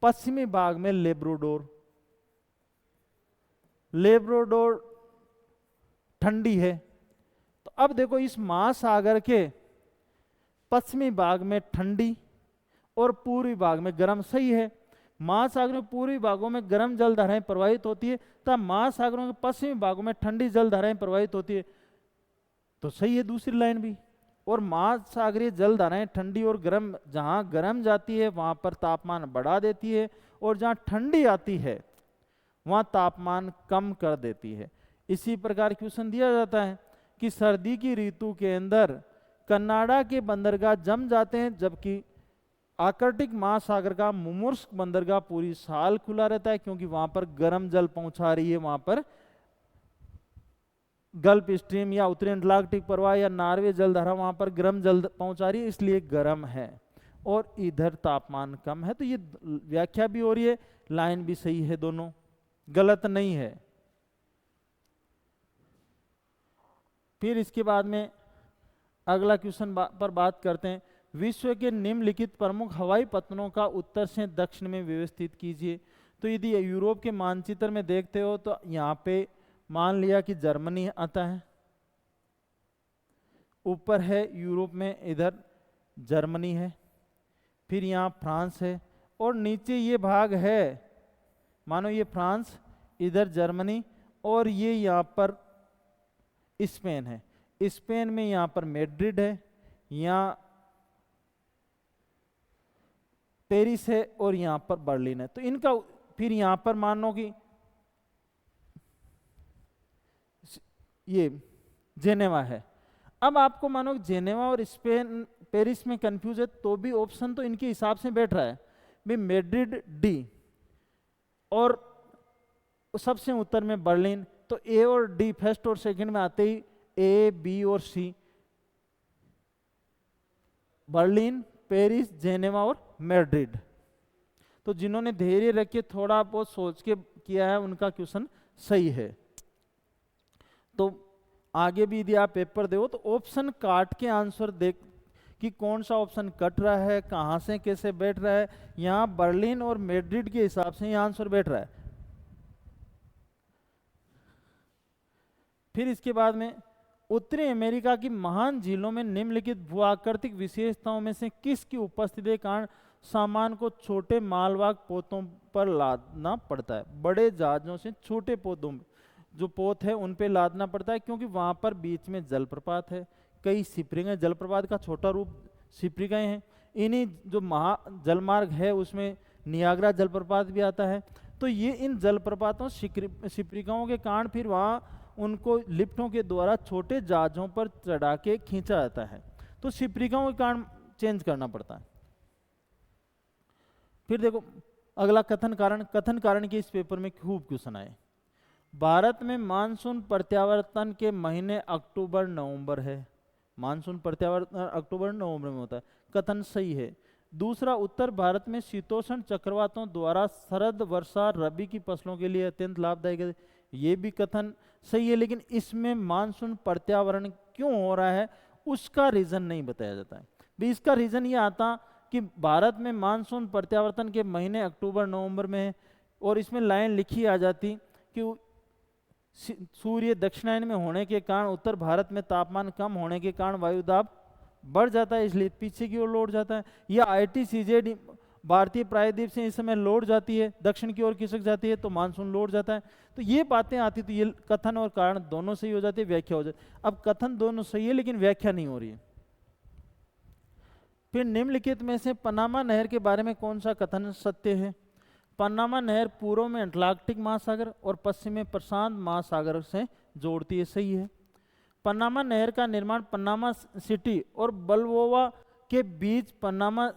पश्चिमी भाग में लेब्राडोर ठंडी है। तो अब देखो इस महासागर के पश्चिमी भाग में ठंडी और पूर्वी भाग में गर्म, सही है। महासागर में पूर्वी भागों में गर्म जलधाराएं प्रवाहित होती है तब महासागरों के पश्चिमी भागों में ठंडी जलधाराएं प्रवाहित होती है, तो सही है दूसरी लाइन भी। और महासागरीय जलधाराएं ठंडी और गर्म, जहां गर्म जाती है वहां पर तापमान बढ़ा देती है और जहां ठंडी आती है वहां तापमान कम कर देती है। इसी प्रकार क्वेश्चन दिया जाता है कि सर्दी की ऋतु के अंदर कनाडा के बंदरगाह जम जाते हैं, जबकि आर्कटिक महासागर का मुर्मंस्क बंदरगाह पूरी साल खुला रहता है, क्योंकि वहां पर गर्म जल पहुंचा रही है, वहां पर गल्फ स्ट्रीम या उत्तरी अंटार्कटिक प्रवाह या नॉर्वे जलधारा वहां पर गर्म जल पहुंचा रही है, इसलिए गर्म है, और इधर तापमान कम है। तो ये व्याख्या भी हो रही है, लाइन भी सही है, दोनों गलत नहीं है। फिर इसके बाद में अगला क्वेश्चन पर बात करते हैं। विश्व के निम्नलिखित प्रमुख हवाई पत्तनों का उत्तर से दक्षिण में व्यवस्थित कीजिए। तो यदि यूरोप के मानचित्र में देखते हो तो यहाँ पे मान लिया कि जर्मनी आता है, ऊपर है यूरोप में, इधर जर्मनी है, फिर यहाँ फ्रांस है, और नीचे ये भाग है, मानो ये फ्रांस, इधर जर्मनी, और ये यहाँ पर स्पेन है। स्पेन में यहाँ पर मैड्रिड है, यहाँ पेरिस है, और यहाँ पर बर्लिन है। तो इनका फिर यहाँ पर मानो कि ये जेनेवा है। अब आपको मानो जेनेवा और स्पेन पेरिस में कंफ्यूज है, तो भी ऑप्शन तो इनके हिसाब से बैठ रहा है भी मैड्रिड डी, और सबसे उत्तर में बर्लिन। तो ए और डी फर्स्ट और सेकंड में आते ही ए, बी और सी, बर्लिन, पेरिस, जेनेवा और मैड्रिड। तो जिन्होंने धैर्य रख के थोड़ा बहुत सोच के किया है उनका क्वेश्चन सही है। तो आगे भी यदि आप पेपर दो तो ऑप्शन काट के आंसर देख कि कौन सा ऑप्शन कट रहा है, कहां से कैसे बैठ रहा है। यहाँ बर्लिन और मैड्रिड के हिसाब से यह आंसर बैठ रहा है। फिर इसके बाद में उत्तरी अमेरिका की महान झीलों में निम्नलिखित भूआकृतिक विशेषताओं में से किसकी उपस्थिति के कारण सामान को छोटे मालवाहक पोतों पर लादना पड़ता है? बड़े जहाजों से छोटे पोतों जो पोत है उन पे लादना पड़ता है, क्योंकि वहां पर बीच में जलप्रपात है, कई शिप्रिंग, जलप्रपात का छोटा रूप शिप्रिकाएं हैं। इन्हीं जो जलमार्ग है उसमें नियाग्रा जलप्रपात भी आता है। तो ये इन जलप्रपातों शिप्रिकाओं के कारण फिर वहाँ उनको लिफ्टों के द्वारा छोटे जहाजों पर चढ़ा के खींचा जाता है। तो शिप्रिकाओं के कारण चेंज करना पड़ता है। फिर देखो अगला कथन कारण के इस पेपर में खूब क्वेश्चन आए। भारत में मानसून प्रत्यावर्तन के महीने अक्टूबर नवंबर है। मानसून प्रत्यावर्तन अक्टूबर नवंबर में होता है, कथन सही है। दूसरा, उत्तर भारत में शीतोष्ण चक्रवातों द्वारा शरद वर्षा रबी की फसलों के लिए अत्यंत लाभदायक है, ये भी कथन सही है। लेकिन इसमें मानसून प्रत्यावर्तन क्यों हो रहा है उसका रीजन नहीं बताया जाता है। भी इसका रीजन ये आता कि भारत में मानसून प्रत्यावर्तन के महीने अक्टूबर नवंबर में है, और इसमें लाइन लिखी आ जाती कि सूर्य दक्षिणायन में होने के कारण उत्तर भारत में तापमान कम होने के कारण वायुदाब बढ़ जाता है, इसलिए पीछे की ओर लौट जाता है। या ITCZ भारतीय प्रायद्वीप से इस समय लौट जाती है, दक्षिण की ओर खिसक जाती है, तो मानसून लौट जाता है। तो ये बातें आती, तो ये कथन और कारण दोनों सही हो जाते हैं, व्याख्या हो जाती है। अब कथन दोनों सही है लेकिन व्याख्या नहीं हो रही है। फिर निम्नलिखित में से पनामा नहर के बारे में कौन सा कथन सत्य है? पनामा नहर पूर्व में अटलांटिक महासागर और पश्चिम में प्रशांत महासागर से जोड़ती है, सही है। पनामा नहर का निर्माण पनामा सिटी और बल्बोआ के बीच पनामा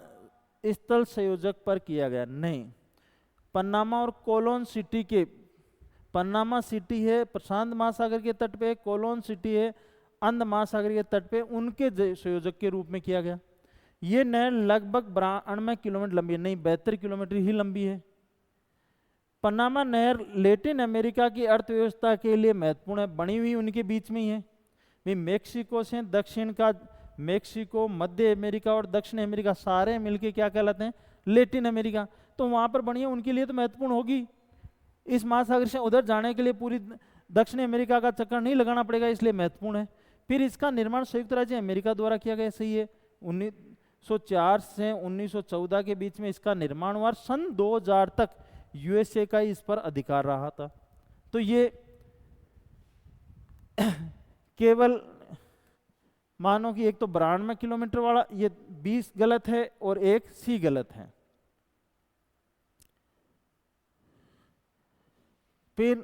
स्थल संयोजक पर किया गया, नहीं। पनामा और कोलोन सिटी के, पनामा सिटी है प्रशांत महासागर के तट पे, कोलोन सिटी है अंध महासागर के तट पे, उनके संयोजक के रूप में किया गया। ये नहर लगभग 92 किलोमीटर लंबी है, नहीं 72 किलोमीटर ही लंबी है। पनामा नहर लैटिन अमेरिका की अर्थव्यवस्था के लिए महत्वपूर्ण है, बनी हुई उनके बीच में ही है। भी मेक्सिको से दक्षिण का, मेक्सिको, मध्य अमेरिका और दक्षिण अमेरिका सारे मिलके क्या कहलाते हैं? Latin America. तो वहां पर बनी है, उनके लिए तो महत्वपूर्ण होगी। इस महासागर से उधर जाने के लिए पूरी दक्षिण अमेरिका का चक्कर नहीं लगाना पड़ेगा, इसलिए महत्वपूर्ण है। फिर इसका निर्माण संयुक्त राज्य अमेरिका द्वारा किया गया, सही है। 1904 से 1914 के बीच में इसका निर्माण हुआ, सन 2000 तक USA का इस पर अधिकार रहा था। तो ये केवल मानो कि एक तो 92 किलोमीटर वाला, ये 20 गलत है और एक C गलत है। फिर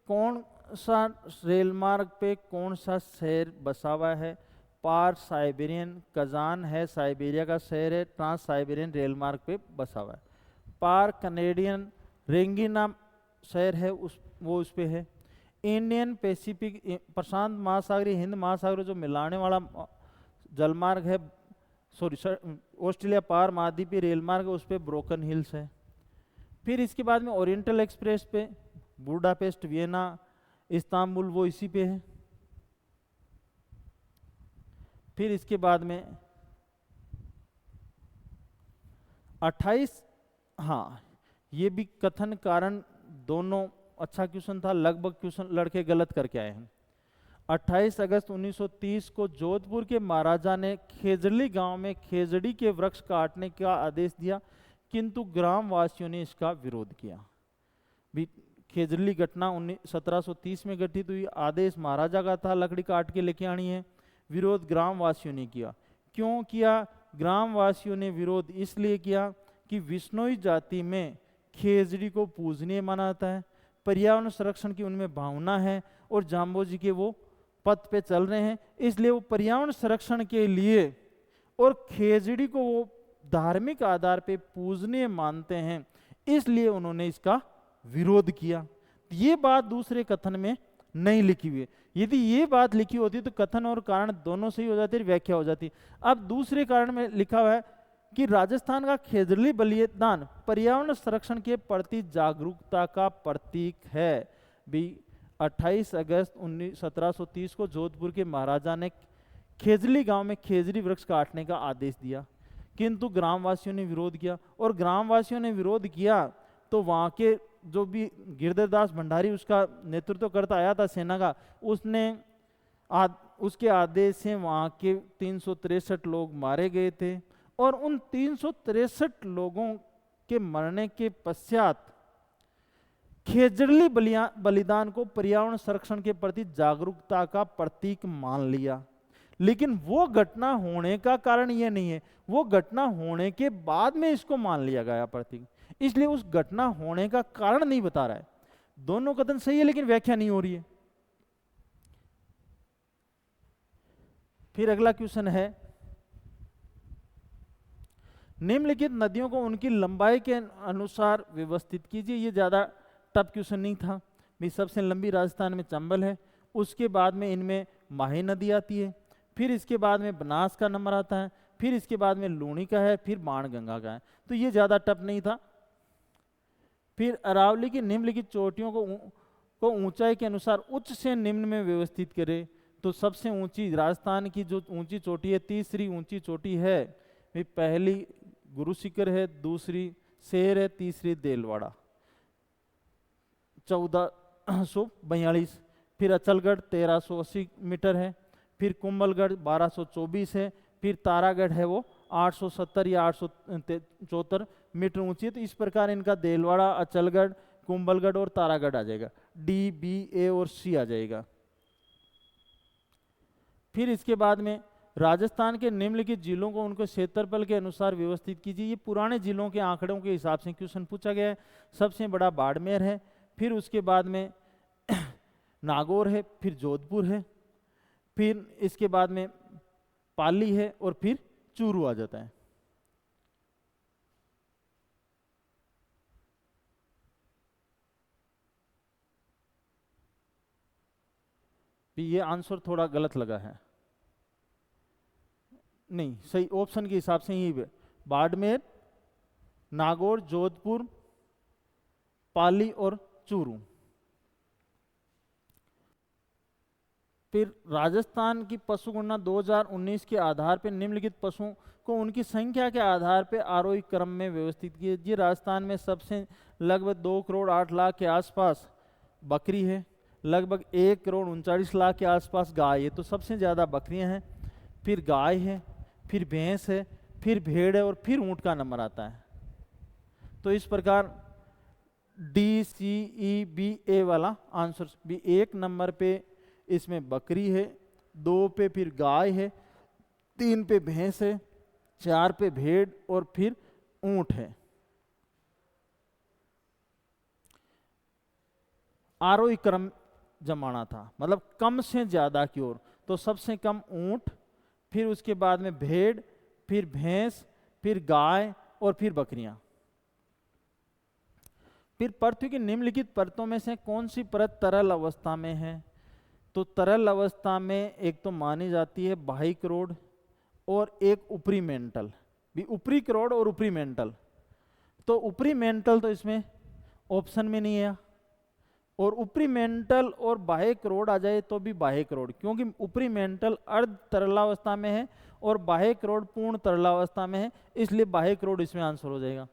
कौन सा रेल मार्ग पे कौन सा शहर बसा हुआ है? पार साइबेरियन, कजान है साइबेरिया का शहर है, ट्रांस साइबेरियन रेल मार्ग पे बसा हुआ है। पार कनेडियन रेंगिना शहर है, वो उस पे है। इंडियन पैसिफिक प्रशांत महासागरीय हिंद महासागर जो मिलाने वाला जलमार्ग है, सॉरी ऑस्ट्रेलिया पार महाद्वीपीय रेल मार्ग है, उस पे ब्रोकन हिल्स है। फिर इसके बाद में ओरिएंटल एक्सप्रेस पे बुडापेस्ट, वियना, इस्तांबुल, वो इसी पे है। फिर इसके बाद में 28, हाँ ये भी कथन कारण दोनों अच्छा क्वेश्चन था, लगभग क्वेश्चन लड़के गलत करके आए हैं। 28 अगस्त 1930 को जोधपुर के महाराजा ने खेजड़ी गांव में खेजड़ी के वृक्ष काटने का आदेश दिया, किंतु ग्राम वासियों ने इसका विरोध किया। भी खेजड़ी घटना 1730 में घटित हुई, आदेश महाराजा का था लकड़ी काट के लेके आनी है, विरोध ग्राम वासियों ने किया। क्यों किया? ग्राम वासियों ने विरोध इसलिए किया कि विष्णोई जाति में खेजड़ी को पूजनीय माना जाता है, पर्यावरण संरक्षण की उनमें भावना है, और जाम्बो जी के वो पथ पे चल रहे हैं, इसलिए वो पर्यावरण संरक्षण के लिए और खेजड़ी को वो धार्मिक आधार पे पूजनीय मानते हैं, इसलिए उन्होंने इसका विरोध किया। ये बात दूसरे कथन में नहीं लिखी हुई है। यदि ये बात लिखी होती तो कथन और कारण दोनों सही हो जाते, व्याख्या हो जाती। अब दूसरे कारण में लिखा हुआ है कि राजस्थान का खेजड़ी बलिदान पर्यावरण संरक्षण के प्रति जागरूकता का प्रतीक है। भी 28 अगस्त 1730 को जोधपुर के महाराजा ने खेजड़ी गांव में खेजड़ी वृक्ष काटने का आदेश दिया, किंतु ग्रामवासियों ने विरोध किया, और ग्रामवासियों ने विरोध किया तो वहां के जो भी गिरधरदास भंडारी उसका नेतृत्व करता आया था सेना का, उसने उसके आदेश से वहां के 363 लोग मारे गए थे, और उन 363 लोगों के मरने के पश्चात खेजड़ी बलिदान को पर्यावरण संरक्षण के प्रति जागरूकता का प्रतीक मान लिया। लेकिन वो घटना होने का कारण ये नहीं है, वो घटना होने के बाद में इसको मान लिया गया प्रतीक, इसलिए उस घटना होने का कारण नहीं बता रहा है। दोनों कथन सही है लेकिन व्याख्या नहीं हो रही है। फिर अगला क्वेश्चन है, निम्नलिखित नदियों को उनकी लंबाई के अनुसार व्यवस्थित कीजिए। ये ज़्यादा टफ क्वेश्चन नहीं था भी। सबसे लंबी राजस्थान में चंबल है, उसके बाद में इनमें माही नदी आती है, फिर इसके बाद में बनास का नंबर आता है, फिर इसके बाद में लूणी का है, फिर बाणगंगा का है। तो ये ज़्यादा टफ नहीं था। फिर अरावली की निम्नलिखित चोटियों को ऊंचाई के अनुसार उच्च से निम्न में व्यवस्थित करें। तो सबसे ऊंची राजस्थान की जो ऊंची चोटी है, तीसरी ऊंची चोटी है, भी पहली गुरु शिखर है, दूसरी शेर है, तीसरी देलवाड़ा 1442। फिर अचलगढ़ 1380 मीटर है, फिर कुंभलगढ़ 1224 है, फिर तारागढ़ है वो 870 या 874 मीटर ऊंची है। तो इस प्रकार इनका देलवाड़ा, अचलगढ़, कुंभलगढ़ और तारागढ़ आ जाएगा, डी, बी, ए और सी आ जाएगा। फिर इसके बाद में राजस्थान के निम्नलिखित जिलों को उनको क्षेत्रफल के अनुसार व्यवस्थित कीजिए। ये पुराने जिलों के आंकड़ों के हिसाब से क्वेश्चन पूछा गया है। सबसे बड़ा बाड़मेर है, फिर उसके बाद में नागौर है, फिर जोधपुर है, फिर इसके बाद में पाली है और फिर चूरू आ जाता है। ये आंसर थोड़ा गलत लगा है, नहीं सही ऑप्शन के हिसाब से ही बाड़मेर, नागौर, जोधपुर, पाली और चूरू। फिर राजस्थान की पशु गणना 2019 के आधार पर निम्नलिखित पशुओं को उनकी संख्या के आधार पर आरोही क्रम में व्यवस्थित कीजिए। राजस्थान में सबसे लगभग 2 करोड़ 8 लाख के आसपास बकरी है, लगभग 1 करोड़ 39 लाख के आसपास गाय है। तो सबसे ज़्यादा बकरियां हैं, फिर गाय है, फिर भैंस है, फिर भेड़ है और फिर ऊंट का नंबर आता है। तो इस प्रकार डी, सी, ई, बी, ए वाला आंसर भी। 1 नंबर पे इसमें बकरी है, 2 पे फिर गाय है, 3 पे भैंस है, 4 पे भेड़ और फिर ऊंट है। आरोही क्रम जमाना था, मतलब कम से ज्यादा की ओर। तो सबसे कम ऊंट, फिर उसके बाद में भेड़, फिर भैंस, फिर गाय और फिर बकरियां। फिर पृथ्वी की निम्नलिखित परतों में से कौन सी परत तरल अवस्था में है? तो तरल अवस्था में एक तो मानी जाती है बाह्य करोड़ और एक ऊपरी मेंटल, भी ऊपरी करोड़ और ऊपरी मेंटल। तो ऊपरी मेंटल तो इसमें ऑप्शन में नहीं है, और ऊपरी मेंटल और बाह्य करोड़ आ जाए तो भी बाह्य करोड़, क्योंकि ऊपरी मेंटल अर्ध तरलावस्था में है और बाह्य करोड़ पूर्ण तरलावस्था में है, इसलिए बाह्य करोड़ इसमें आंसर हो जाएगा।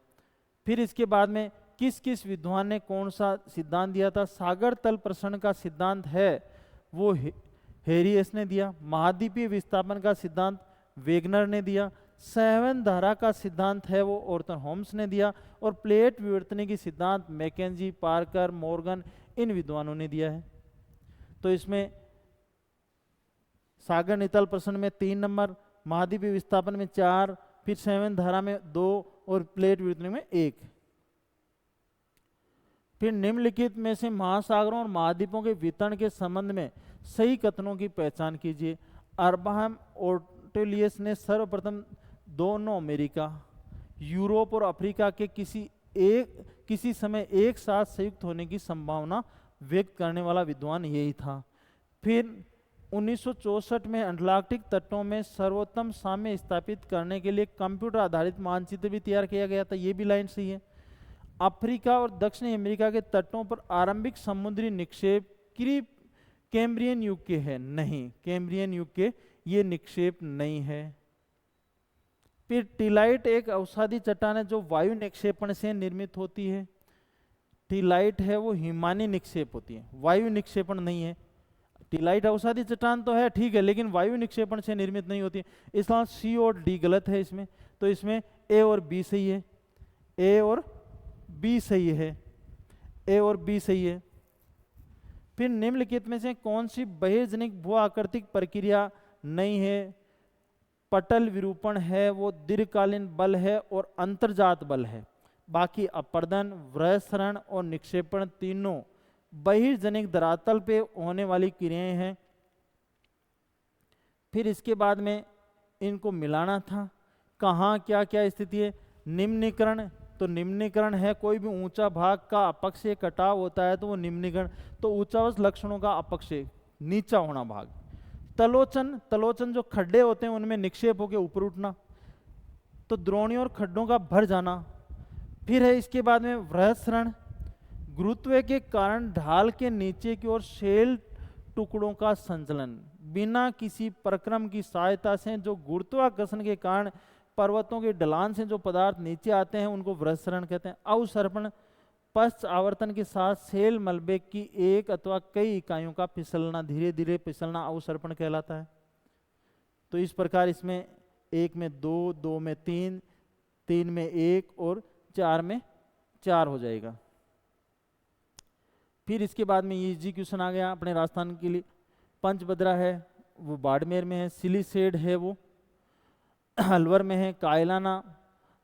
फिर इसके बाद में किस किस विद्वान ने कौन सा सिद्धांत दिया था? सागर तल प्रसरण का सिद्धांत है वो हेरियस ने दिया, महाद्वीपीय विस्थापन का सिद्धांत वेगनर ने दिया, सहवन धारा का सिद्धांत है वो ऑर्थर होम्स ने दिया, और प्लेट विवर्तनी की सिद्धांत मैकेंजी, पार्कर, मॉर्गन इन विद्वानों ने दिया है। तो इसमें सागर नितल प्रश्न में 3 नंबर, महाद्वीपीय विस्थापन में 4, फिर सहवन धारा में 2 और प्लेट विवर्तनी में 1। फिर निम्नलिखित में से महासागरों और महाद्वीपों के वितरण के संबंध में सही कथनों की पहचान कीजिए। अब्राहम ओर्टेलियस ने सर्वप्रथम दोनों अमेरिका, यूरोप और अफ्रीका के किसी समय एक साथ संयुक्त होने की संभावना व्यक्त करने वाला विद्वान यही था। फिर 1964 में अंटार्कटिक तटों में सर्वोत्तम साम्य स्थापित करने के लिए कंप्यूटर आधारित मानचित्र भी तैयार किया गया था, ये भी लाइन सही है। अफ्रीका और दक्षिणी अमेरिका के तटों पर आरंभिक समुद्री निक्षेप कैम्ब्रियन युग के हैं? नहीं, कैम्ब्रियन युग के ये निक्षेप नहीं है। फिर टीलाइट एक औषधि चट्टान है जो वायु निक्षेपण से निर्मित होती है। टीलाइट है वो हिमानी निक्षेप होती है, वायु निक्षेपण नहीं है। टीलाइट औषधि चट्टान तो है, ठीक है, लेकिन वायु निक्षेपण से निर्मित नहीं होती। इसलिए सी और डी गलत है इसमें। तो इसमें ए और बी सही है, ए और बी सही है, ए और बी सही है। फिर निम्नलिखित में से कौन सी बहिर्जनिक भू आकृतिक प्रक्रिया नहीं है? पटल विरूपण है वो दीर्घकालीन बल है और अंतर्जात बल है। बाकी अपर्दन, व्रयसरण और निक्षेपण तीनों बहिर्जनिक धरातल पे होने वाली क्रियाएं हैं। फिर इसके बाद में इनको मिलाना था कहाँ क्या क्या स्थिति है। निम्नीकरण, तो निम्नीकरण है कोई भी ऊंचा भाग का अपक्षय कटाव होता है तो वो निम्नीकरण, तो ऊंचावच लक्षणों का अपक्षय नीचा होना भाग। तलोचन, तलोचन जो खड्डे होते हैं उनमें निक्षेप होकर ऊपर उठना, तो द्रोणियों और खड्डों का भर जाना। फिर है इसके बाद में वृहस्रण, गुरुत्व के कारण ढाल के नीचे की ओर शेल टुकड़ों का संचलन बिना किसी परक्रम की सहायता से, जो गुरुत्वाकर्षण के कारण पर्वतों के ढलान से जो पदार्थ नीचे आते हैं उनको वृहस्रण कहते हैं। अवसर्पण, पश्च आवर्तन के साथ सेल मलबे की एक अथवा कई इकाइयों का फिसलना, धीरे धीरे फिसलना अवसर्पण कहलाता है। तो इस प्रकार इसमें 1 में 2, 2 में 3, 3 में 1 और 4 में 4 हो जाएगा। फिर इसके बाद में ये इजी क्वेश्चन आ गया अपने राजस्थान के लिए। पंचभद्रा है वो बाड़मेर में है, सिलीसेड है वो अलवर में है, कायलाना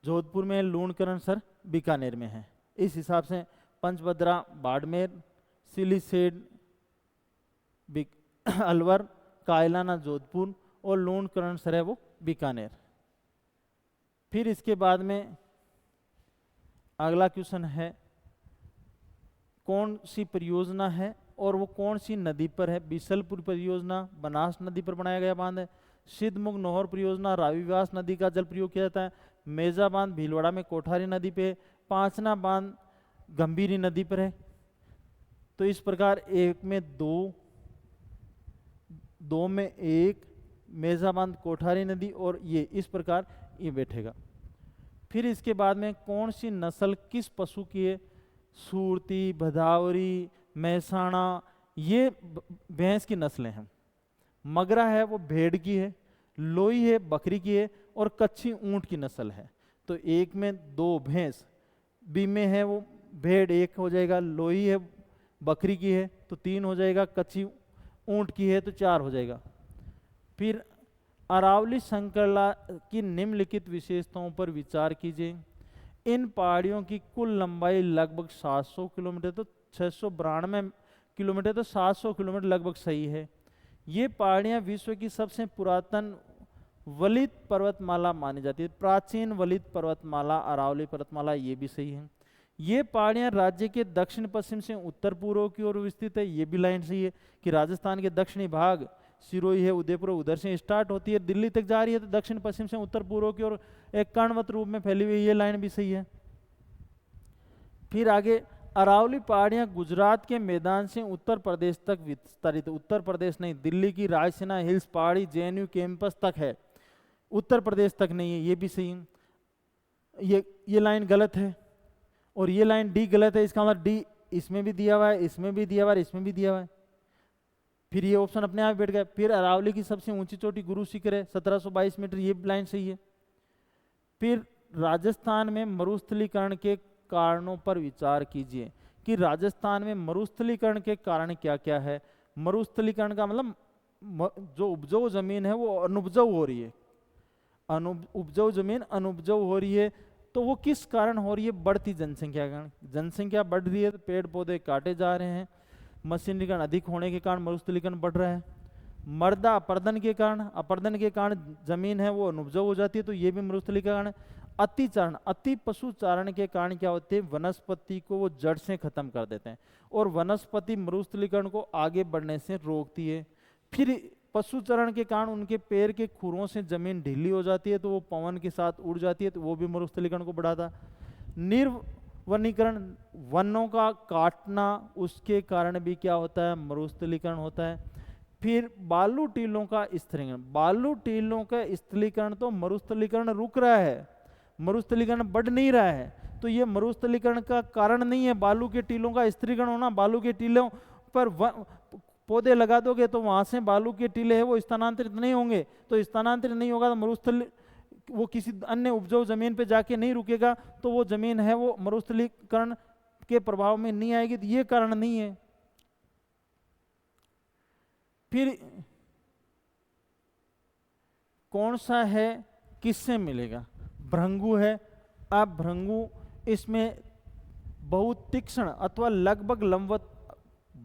जोधपुर में है, लूणकरण सर बीकानेर में है। इस हिसाब से पंचभद्रा बाड़मेर, सिलीसेड अलवर, कायलाना जोधपुर और लूणकरण सर है वो बीकानेर। फिर इसके बाद में अगला क्वेश्चन है कौन सी परियोजना है और वो कौन सी नदी पर है। बिसलपुर परियोजना बनास नदी पर बनाया गया बांध है। सिद्धमुख नौहर परियोजना राविव्यास नदी का जल प्रयोग किया जाता है। मेजा बांध भीलवाड़ा में कोठारी नदी पे। पांचना बांध गंभीरी नदी पर है। तो इस प्रकार 1 में 2, 2 में 1, मेजा बांध कोठारी नदी और ये इस प्रकार ये बैठेगा। फिर इसके बाद में कौन सी नस्ल किस पशु की है। सूरती, भदावरी, महसाणा, ये भैंस की नस्लें हैं। मगरा है वो भेड़ की है, लोई है बकरी की है और कच्छी ऊंट की नस्ल है। तो 1 में 2 भैंस, बी में है वो भेड़ 1 हो जाएगा, लोई है बकरी की है तो 3 हो जाएगा, कच्छी ऊंट की है तो 4 हो जाएगा। फिर अरावली श्रृंखला की निम्नलिखित विशेषताओं पर विचार कीजिए। इन पहाड़ियों की कुल लंबाई लगभग 700 किलोमीटर, तो 692 किलोमीटर, तो 700 किलोमीटर लगभग सही है। ये पहाड़ियाँ विश्व की सबसे पुरातन वलित पर्वतमाला मानी जाती है। प्राचीन वलित पर्वतमाला अरावली पर्वतमाला, ये भी सही है। ये पहाड़ियाँ राज्य के दक्षिण पश्चिम से उत्तर पूर्व की ओर विस्तृत है, ये भी लाइन सही है कि राजस्थान के दक्षिणी भाग सिरोही है, उदयपुर, उधर से स्टार्ट होती है दिल्ली तक जा रही है, तो दक्षिण पश्चिम से उत्तर पूर्व की ओर एक कर्णवत रूप में फैली हुई, ये लाइन भी सही है। फिर आगे अरावली पहाड़ियां गुजरात के मैदान से उत्तर प्रदेश तक विस्तारित, उत्तर प्रदेश नहीं, दिल्ली की रायसीना हिल्स पहाड़ी जेएनयू कैंपस तक है, उत्तर प्रदेश तक नहीं है, ये भी सही है। ये लाइन गलत है और ये लाइन डी गलत है। इसका मतलब डी इसमें भी दिया हुआ है, इसमें भी दिया हुआ है, इसमें भी दिया हुआ है। फिर ये ऑप्शन अपने आप बैठ गया। फिर अरावली की सबसे ऊंची चोटी गुरु शिखर है 1722 मीटर, ये लाइन सही है। फिर राजस्थान में मरुस्थलीकरण के कारणों पर विचार कीजिए कि राजस्थान में मरुस्थलीकरण के कारण क्या क्या है। मरुस्थलीकरण का मतलब जो उपजाऊ जमीन है वो अनुपजाऊ हो रही है, उपजाऊ जमीन अनुपजाऊ हो रही है। तो वो किस कारण हो रही है, बढ़ती जनसंख्या के कारण। जनसंख्या बढ़ रही है तो पेड़ पौधे काटे जा रहे हैं, मशीनीकरण अधिक होने के कारण मरुस्थलीकरण बढ़ रहा है। मृदा अपर्दन के कारण जमीन है वो अनुपजाऊ हो जाती है, तो ये भी मरुस्थलीकरण। अतिचारण, अति पशु चारण के कारण क्या होते हैं, वनस्पति को वो जड़ से खत्म कर देते हैं और वनस्पति मरुस्थलीकरण को आगे बढ़ने से रोकती है। फिर पशुचरण के कारण उनके पैर के खुरों से जमीन ढीली हो जाती है तो वो पवन के साथ उड़ जाती है, तो वो भी मरुस्थलीकरण को बढ़ाता। निर्वनीकरण, वनों का काटना, उसके कारण भी क्या होता है, मरुस्थलीकरण होता है। फिर बालू टीलों का स्थिरीकरण, बालू टीलों का स्थिरीकरण, तो मरुस्थलीकरण रुक रहा है, मरुस्थलीकरण बढ़ नहीं रहा है, तो ये मरुस्थलीकरण का कारण नहीं है बालू के टीलों का स्थिरीकरण होना। बालू के टीलों पर पौधे लगा दोगे तो वहां से बालू के टीले है वो स्थानांतरित नहीं होंगे, तो स्थानांतरित नहीं होगा तो मरुस्थली वो किसी अन्य उपजाऊ जमीन पे जाके नहीं रुकेगा, तो वो जमीन है वो मरुस्थलीकरण के प्रभाव में नहीं आएगी, तो ये कारण नहीं है। फिर कौन सा है, किससे मिलेगा, भृंगु है। अब भृंगु इसमें बहुत तीक्ष्ण अथवा लगभग लंबवत,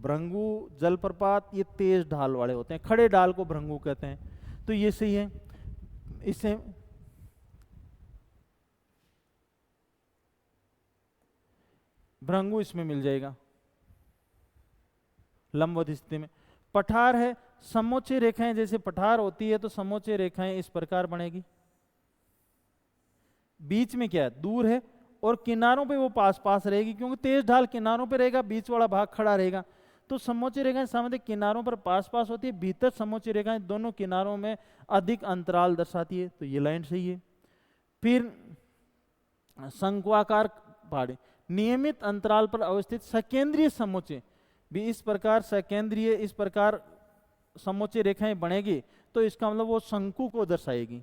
भृंगु जलप्रपात ये तेज ढाल वाले होते हैं, खड़े ढाल को भृंगु कहते हैं, तो ये सही है। इससे भृंगु इसमें मिल जाएगा लंबवत स्थिति में। पठार है, समोच्च रेखाएं जैसे पठार होती है तो समोच्च रेखाएं इस प्रकार बनेगी। बीच में क्या है, दूर है, और किनारों पे वो पास पास रहेगी क्योंकि तेज ढाल किनारों पे रहेगा, बीच वाला भाग खड़ा रहेगा। तो समोच्च रेखाएं सामान्य किनारों पर पास पास होती है, भीतर समोच्च रेखाएं दोनों किनारों में अधिक अंतराल दर्शाती है, तो ये लाइन सही है। फिर शंक्वाकार पहाड़ी, नियमित अंतराल पर अवस्थित सकेंद्रीय समोच्च भी इस प्रकार सकेंद्रीय इस प्रकार समोच्च रेखाएं बनेगी तो इसका मतलब वो शंकु को दर्शाएगी।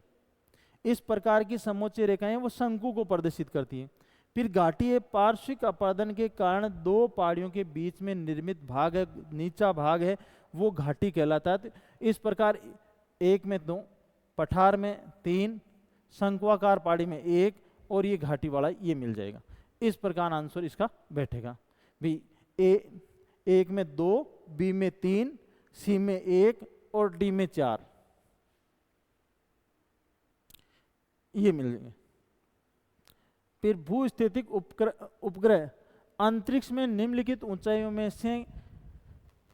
इस प्रकार की समोच्च रेखाएं वो शंकु को प्रदर्शित करती है। फिर घाटी पार्श्विक अपादन के कारण दो पहाड़ियों के बीच में निर्मित भाग है, नीचा भाग है, वो घाटी कहलाता है। इस प्रकार एक में दो, पठार में तीन, शंक्वाकार पहाड़ी में एक, और ये घाटी वाला ये मिल जाएगा। इस प्रकार आंसर इसका बैठेगा भी एक में दो, बी में तीन, सी में एक और डी में चार, ये मिल जाएंगे। फिर भूस्थितिक उपग्रह अंतरिक्ष में निम्नलिखित ऊंचाइयों में से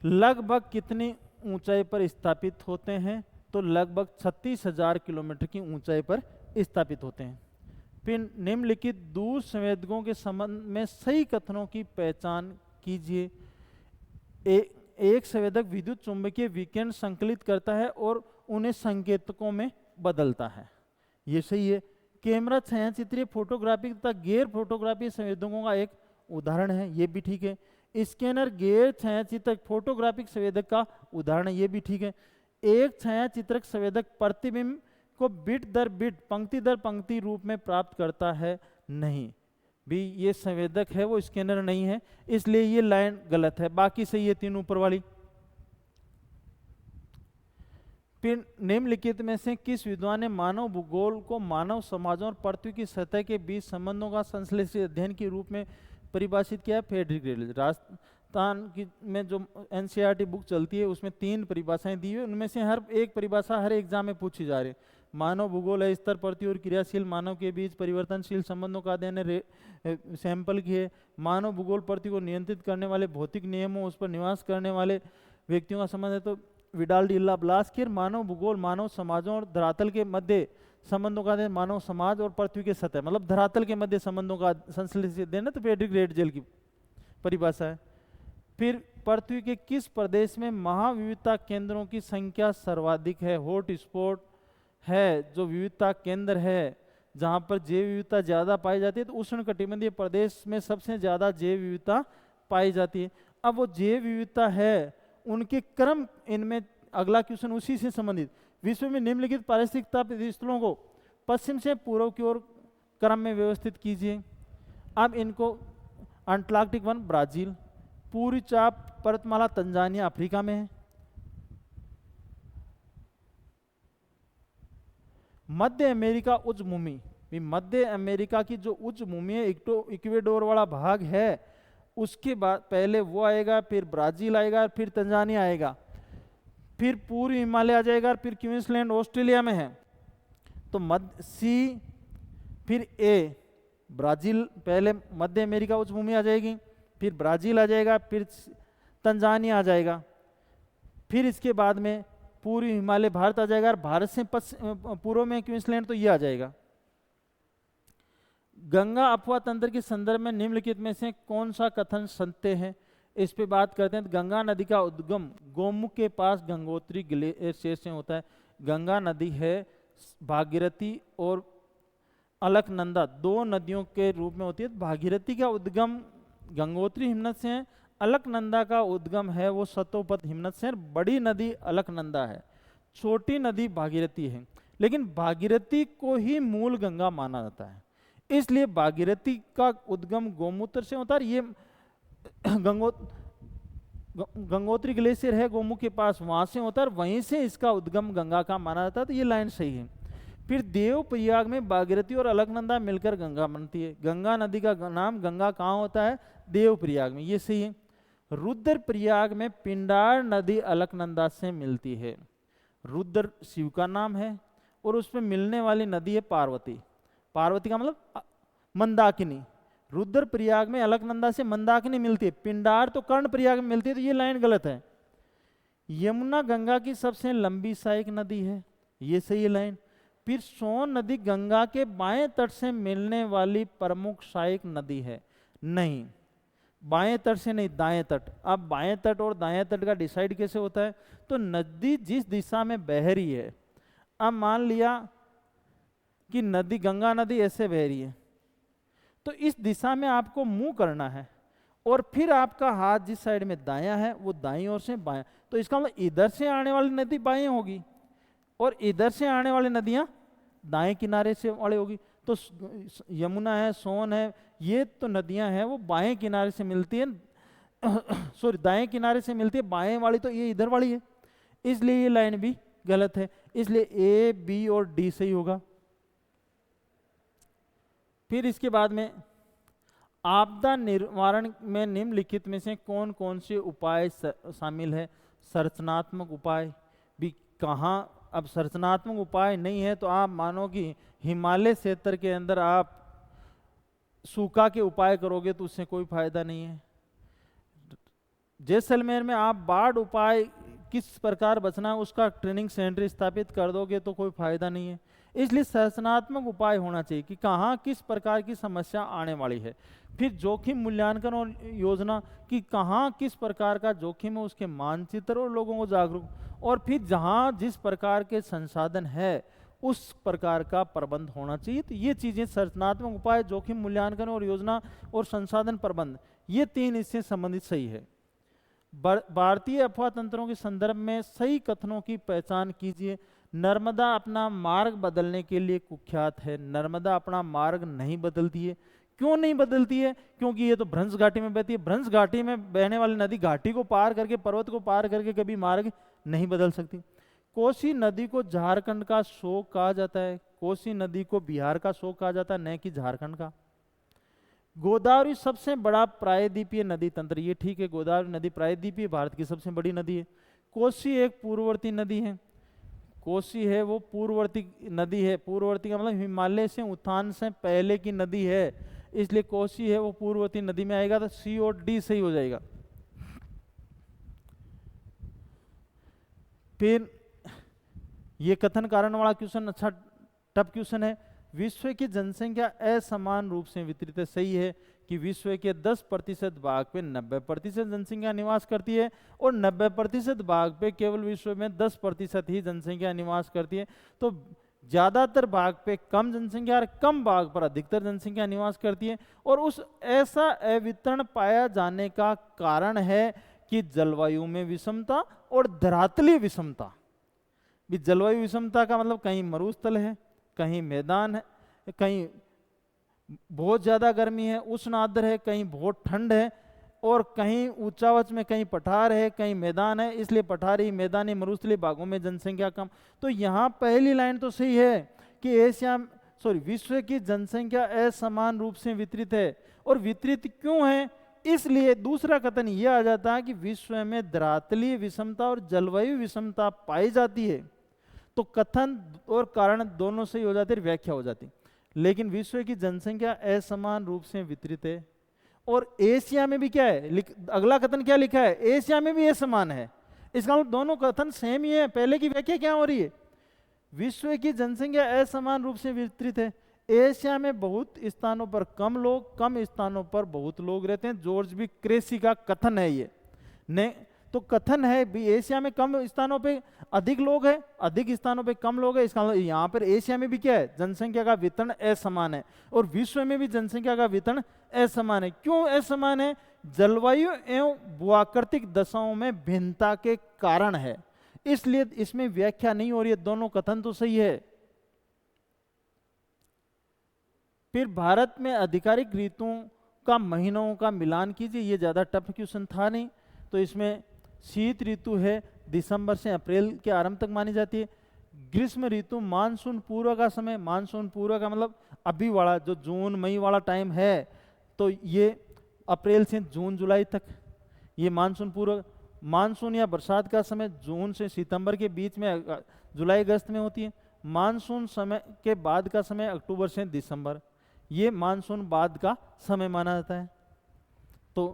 लगभग कितनी ऊंचाई पर स्थापित होते हैं, तो लगभग 36,000 किलोमीटर की ऊंचाई पर स्थापित होते हैं। फिर निम्नलिखित दूर संवेदकों के संबंध में सही कथनों की पहचान कीजिए। एक संवेदक विद्युत चुंबकीय विकिरण संकलित करता है और उन्हें संकेतकों में बदलता है, ये सही है। कैमरा छायाचित्रीय फोटोग्राफी तथा गैर फोटोग्राफी संवेदकों का एक उदाहरण है, ये भी ठीक है। स्कैनर गैर छायाचित्रक फोटोग्राफिक संवेदक का उदाहरण है, ये भी ठीक है। एक छायाचित्रक संवेदक प्रतिबिंब को बिट दर बिट, पंक्ति दर पंक्ति रूप में प्राप्त करता है, नहीं भी ये संवेदक है, वो स्कैनर नहीं है, इसलिए ये लाइन गलत है। बाकी सही है तीन ऊपर वाली। फिर निम्नलिखित में से किस विद्वान ने मानव भूगोल को मानव समाजों और पृथ्वी की सतह के बीच संबंधों का संश्लेषित अध्ययन के रूप में परिभाषित किया? Frederick ridley. राजस्थान की में जो एनसीईआरटी बुक चलती है उसमें 3 परिभाषाएं दी हुई, उनमें से हर एक परिभाषा हर एग्जाम में पूछी जा रही है। मानव भूगोल है स्तर पृथ्वी और क्रियाशील मानव के बीच परिवर्तनशील संबंधों का अध्ययन सैंपल की है। मानव भूगोल पृथ्वी को नियंत्रित करने वाले भौतिक नियमों, उस पर निवास करने वाले व्यक्तियों का संबंध है तो विडाल डी ला ब्लास्किर। मानव भूगोल मानव समाजों और धरातल के मध्य संबंधों का अध्ययन, मानव समाज और पृथ्वी के सतह मतलब धरातल के मध्य संबंधों का संश्लेषित अध्ययन, तो फ्रेडरिक रेडजेल की परिभाषा है। फिर पृथ्वी के किस प्रदेश में महाविविधता केंद्रों की संख्या सर्वाधिक है? हॉट स्पॉट है जो विविधता केंद्र है जहाँ पर जैव विविधता ज़्यादा पाई जाती है, तो उष्णकटिबंधीय प्रदेश में सबसे ज़्यादा जैव विविधता पाई जाती है। अब वो जैव विविधता है उनके क्रम, इनमें अगला क्वेश्चन उसी से संबंधित। विश्व में निम्नलिखित पारिस्थितिक ताप स्थलों को पश्चिम से पूर्व की ओर क्रम में व्यवस्थित कीजिए। अब इनको अंटार्कटिक वन ब्राजील, पूर्वी चाप पर्वतमाला तंजानिया अफ्रीका में है, मध्य अमेरिका उच्च भूमि, मध्य अमेरिका की जो उच्च भूमि है इक्वेडोर वाला भाग है, उसके बाद पहले वो आएगा, फिर ब्राजील आएगा, फिर तंजानिया आएगा, फिर पूर्वी हिमालय आ जाएगा, फिर क्वींसलैंड ऑस्ट्रेलिया में है। तो मध्य सी, फिर ए ब्राजील, पहले मध्य अमेरिका उच्च भूमि आ जाएगी, फिर ब्राजील आ जाएगा, फिर तंजानिया आ जाएगा, फिर इसके बाद में पूर्वी हिमालय भारत आ जाएगा, और भारत से पूर्व में क्वींसलैंड, तो ये आ जाएगा। गंगा अफवाह तंत्र के संदर्भ में निम्नलिखित में से कौन सा कथन सत्य है? इस पे बात करते हैं। गंगा नदी का उद्गम गोमुख के पास गंगोत्री ग्लेशियर से होता है। गंगा नदी है भागीरथी और अलकनंदा दो नदियों के रूप में होती है। भागीरथी का उद्गम गंगोत्री हिमनद से है, अलकनंदा का उद्गम है वो सतोपत हिमनद से। बड़ी नदी अलकनंदा है, छोटी नदी भागीरथी है, लेकिन भागीरथी को ही मूल गंगा माना जाता है, इसलिए भागीरथी का उद्गम गोमूत्र से होता है। ये गंगोत्री ग्लेशियर है गोमुख के पास, वहां से होता है, वहीं से इसका उद्गम गंगा का माना जाता है, तो ये लाइन सही है। फिर देवप्रयाग में भागीरथी और अलकनंदा मिलकर गंगा बनती है। गंगा नदी का नाम गंगा कहाँ होता है? देवप्रयाग में, ये सही है। रुद्रप्रयाग में पिंडार नदी अलकनंदा से मिलती है। रुद्र शिव का नाम है और उसमें मिलने वाली नदी है पार्वती। पार्वती का मतलब मंदाकिनी, रुद्रप्रयाग में अलकनंदा से मंदाकिनी मिलती है, पिंडार तो कर्णप्रयाग में मिलती है, तो ये लाइन गलत है। यमुना गंगा की सबसे लंबी सहायक नदी है, ये सही है लाइन। फिर सोन नदी गंगा के बाएं तट से मिलने वाली प्रमुख सहायक नदी है, नहीं, बाएं तट से नहीं, दाएं तट। अब बाएं तट और दाएं तट का डिसाइड कैसे होता है? तो नदी जिस दिशा में बह रही है, अब मान लिया कि नदी, गंगा नदी ऐसे बह रही है, तो इस दिशा में आपको मुंह करना है, और फिर आपका हाथ जिस साइड में दायां है वो दाईं ओर से बायां, तो इसका मतलब इधर से आने वाली नदी बाएं होगी और इधर से आने वाली नदियां दाएं किनारे से वाले होगी। तो यमुना है, सोन है, ये तो नदियां हैं वो बाएं किनारे से मिलती है, सॉरी दाएं किनारे से मिलती है, बाएं वाली तो ये इधर वाली है, इसलिए ये लाइन भी गलत है, इसलिए ए बी और डी सही होगा। फिर इसके बाद में आपदा निवारण में निम्नलिखित में से कौन कौन से उपाय शामिल है? संरचनात्मक उपाय भी कहाँ? अब संरचनात्मक उपाय नहीं है तो आप मानो कि हिमालय क्षेत्र के अंदर आप सूखा के उपाय करोगे तो उससे कोई फायदा नहीं है। जैसलमेर में आप बाढ़ उपाय किस प्रकार बचना है उसका ट्रेनिंग सेंटर स्थापित कर दोगे तो कोई फायदा नहीं है। इसलिए संरचनात्मक उपाय होना चाहिए कि कहाँ किस प्रकार की समस्या आने वाली है। फिर जोखिम मूल्यांकन और योजना कि कहाँ किस प्रकार का जोखिम है, उसके मानचित्र और लोगों को जागरूक, और फिर जहाँ जिस प्रकार के संसाधन है उस प्रकार का प्रबंध होना चाहिए। तो ये चीज़ें संरचनात्मक उपाय, जोखिम मूल्यांकन और योजना और संसाधन प्रबंध, ये तीन इससे संबंधित सही है। भारतीय अफवाह तंत्रों के संदर्भ में सही कथनों की पहचान कीजिए। नर्मदा अपना मार्ग बदलने के लिए कुख्यात है। नर्मदा अपना मार्ग नहीं बदलती है। क्यों नहीं बदलती है? क्योंकि ये तो भ्रंश घाटी में बहती है। भ्रंश घाटी में बहने वाली नदी घाटी को पार करके, पर्वत को पार करके कभी मार्ग नहीं बदल सकती। कोसी नदी को झारखंड का शोक कहा जाता है, कोसी नदी को बिहार का शोक कहा जाता है, न कि झारखंड का। गोदावरी सबसे बड़ा प्रायद्वीपीय नदी तंत्र, ये ठीक है, गोदावरी नदी प्रायद्वीपीय भारत की सबसे बड़ी नदी है। कोसी एक पूर्ववर्ती नदी है, कोसी है वो पूर्ववर्ती नदी है। पूर्ववर्ती का मतलब हिमालय से उत्थान से पहले की नदी है, इसलिए कोसी है वो पूर्ववर्ती नदी में आएगा, तो सी और डी सही हो जाएगा। फिर ये कथन कारण वाला क्वेश्चन अच्छा टफ क्वेश्चन है। विश्व की जनसंख्या असमान रूप से वितरित है। सही है कि विश्व के 10% भाग पे 90% जनसंख्या निवास करती है, और 90% भाग पे केवल विश्व में 10% ही जनसंख्या निवास करती है। तो ज्यादातर भाग पे कम जनसंख्या और कम भाग पर अधिकतर जनसंख्या निवास करती है। और उस ऐसा अवितरण पाया जाने का कारण है कि जलवायु में विषमता और धरातलीय विषमता। भी जलवायु विषमता का मतलब कहीं मरुस्थल है, कहीं मैदान है, कहीं बहुत ज्यादा गर्मी है, उष्ण आर्द्र है, कहीं बहुत ठंड है, और कहीं ऊंचावच में कहीं पठार है, कहीं मैदान है, इसलिए पठारी, मैदानी, मरुस्थलीय भागों में जनसंख्या कम। तो यहाँ पहली लाइन तो सही है कि विश्व की जनसंख्या असमान रूप से वितरित है। और वितरित क्यों है? इसलिए दूसरा कथन यह आ जाता है कि विश्व में धरातलीय विषमता और जलवायु विषमता पाई जाती है। तो कथन और कारण दोनों सही हो जाते, व्याख्या हो जाती। लेकिन विश्व की जनसंख्या असमान रूप से वितरित है। और एशिया में भी क्या है, अगला कथन क्या लिखा है? एशिया में भी असमान है। इसका मतलब दोनों कथन सेम ही है। पहले की व्याख्या क्या हो रही है? विश्व की जनसंख्या असमान रूप से वितरित है। एशिया में बहुत स्थानों पर कम लोग, कम स्थानों पर बहुत लोग रहते हैं। जॉर्ज बी क्रेसी का कथन है ये। ने तो कथन है भी एशिया में कम स्थानों पे अधिक लोग हैं, अधिक स्थानों पे कम लोग हैं। इसका मतलब यहाँ पर एशिया में भी क्या है? जनसंख्या का वितरण असमान है, और विश्व में भी जनसंख्या का वितरण असमान है। क्यों असमान है? जलवायु एवं भूआकृतिक दशाओं में भिन्नता के कारण है, इसलिए इसमें व्याख्या नहीं हो रही है। दोनों कथन तो सही है। फिर भारत में आधिकारिक ऋतुओं का महीनों का मिलान कीजिए। ये ज्यादा टफ क्वेश्चन था नहीं। तो इसमें शीत ऋतु है, दिसंबर से अप्रैल के आरंभ तक मानी जाती है। ग्रीष्म ऋतु मानसून पूर्व का समय, मानसून पूर्व का मतलब अभी वाला जो जून मई वाला टाइम है, तो ये अप्रैल से जून जुलाई तक ये मानसून पूर्व। मानसून या बरसात का समय जून से सितंबर के बीच में, जुलाई अगस्त में होती है। मानसून समय के बाद का समय अक्टूबर से दिसंबर। ये मानसून बाद का समय माना जाता है। तो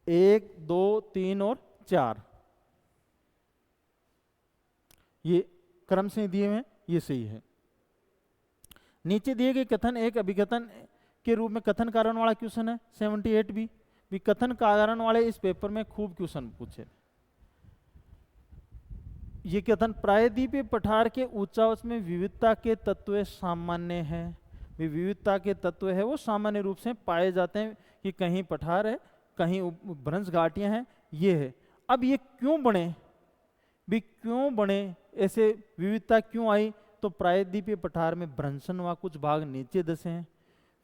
1, 2, 3 और 4 ये क्रम से दिए हुए हैं, ये सही है। नीचे दिए गए कथन एक अभिकथन के रूप में कथन कारण वाला क्वेश्चन है 78 भी कथन कारण वाले इस पेपर में खूब क्वेश्चन पूछे। ये कथन प्रायद्वीपीय पठार के उच्चावच में विविधता के तत्व सामान्य है। विविधता के तत्व है वो सामान्य रूप से पाए जाते हैं कि कहीं पठार है, कहीं भ्रंश घाटियां हैं, ये है। अब ये क्यों बने भी, क्यों बने, ऐसे विविधता क्यों आई? तो प्रायद्वीपीय पठार में भ्रंशन व कुछ भाग नीचे दसे हैं,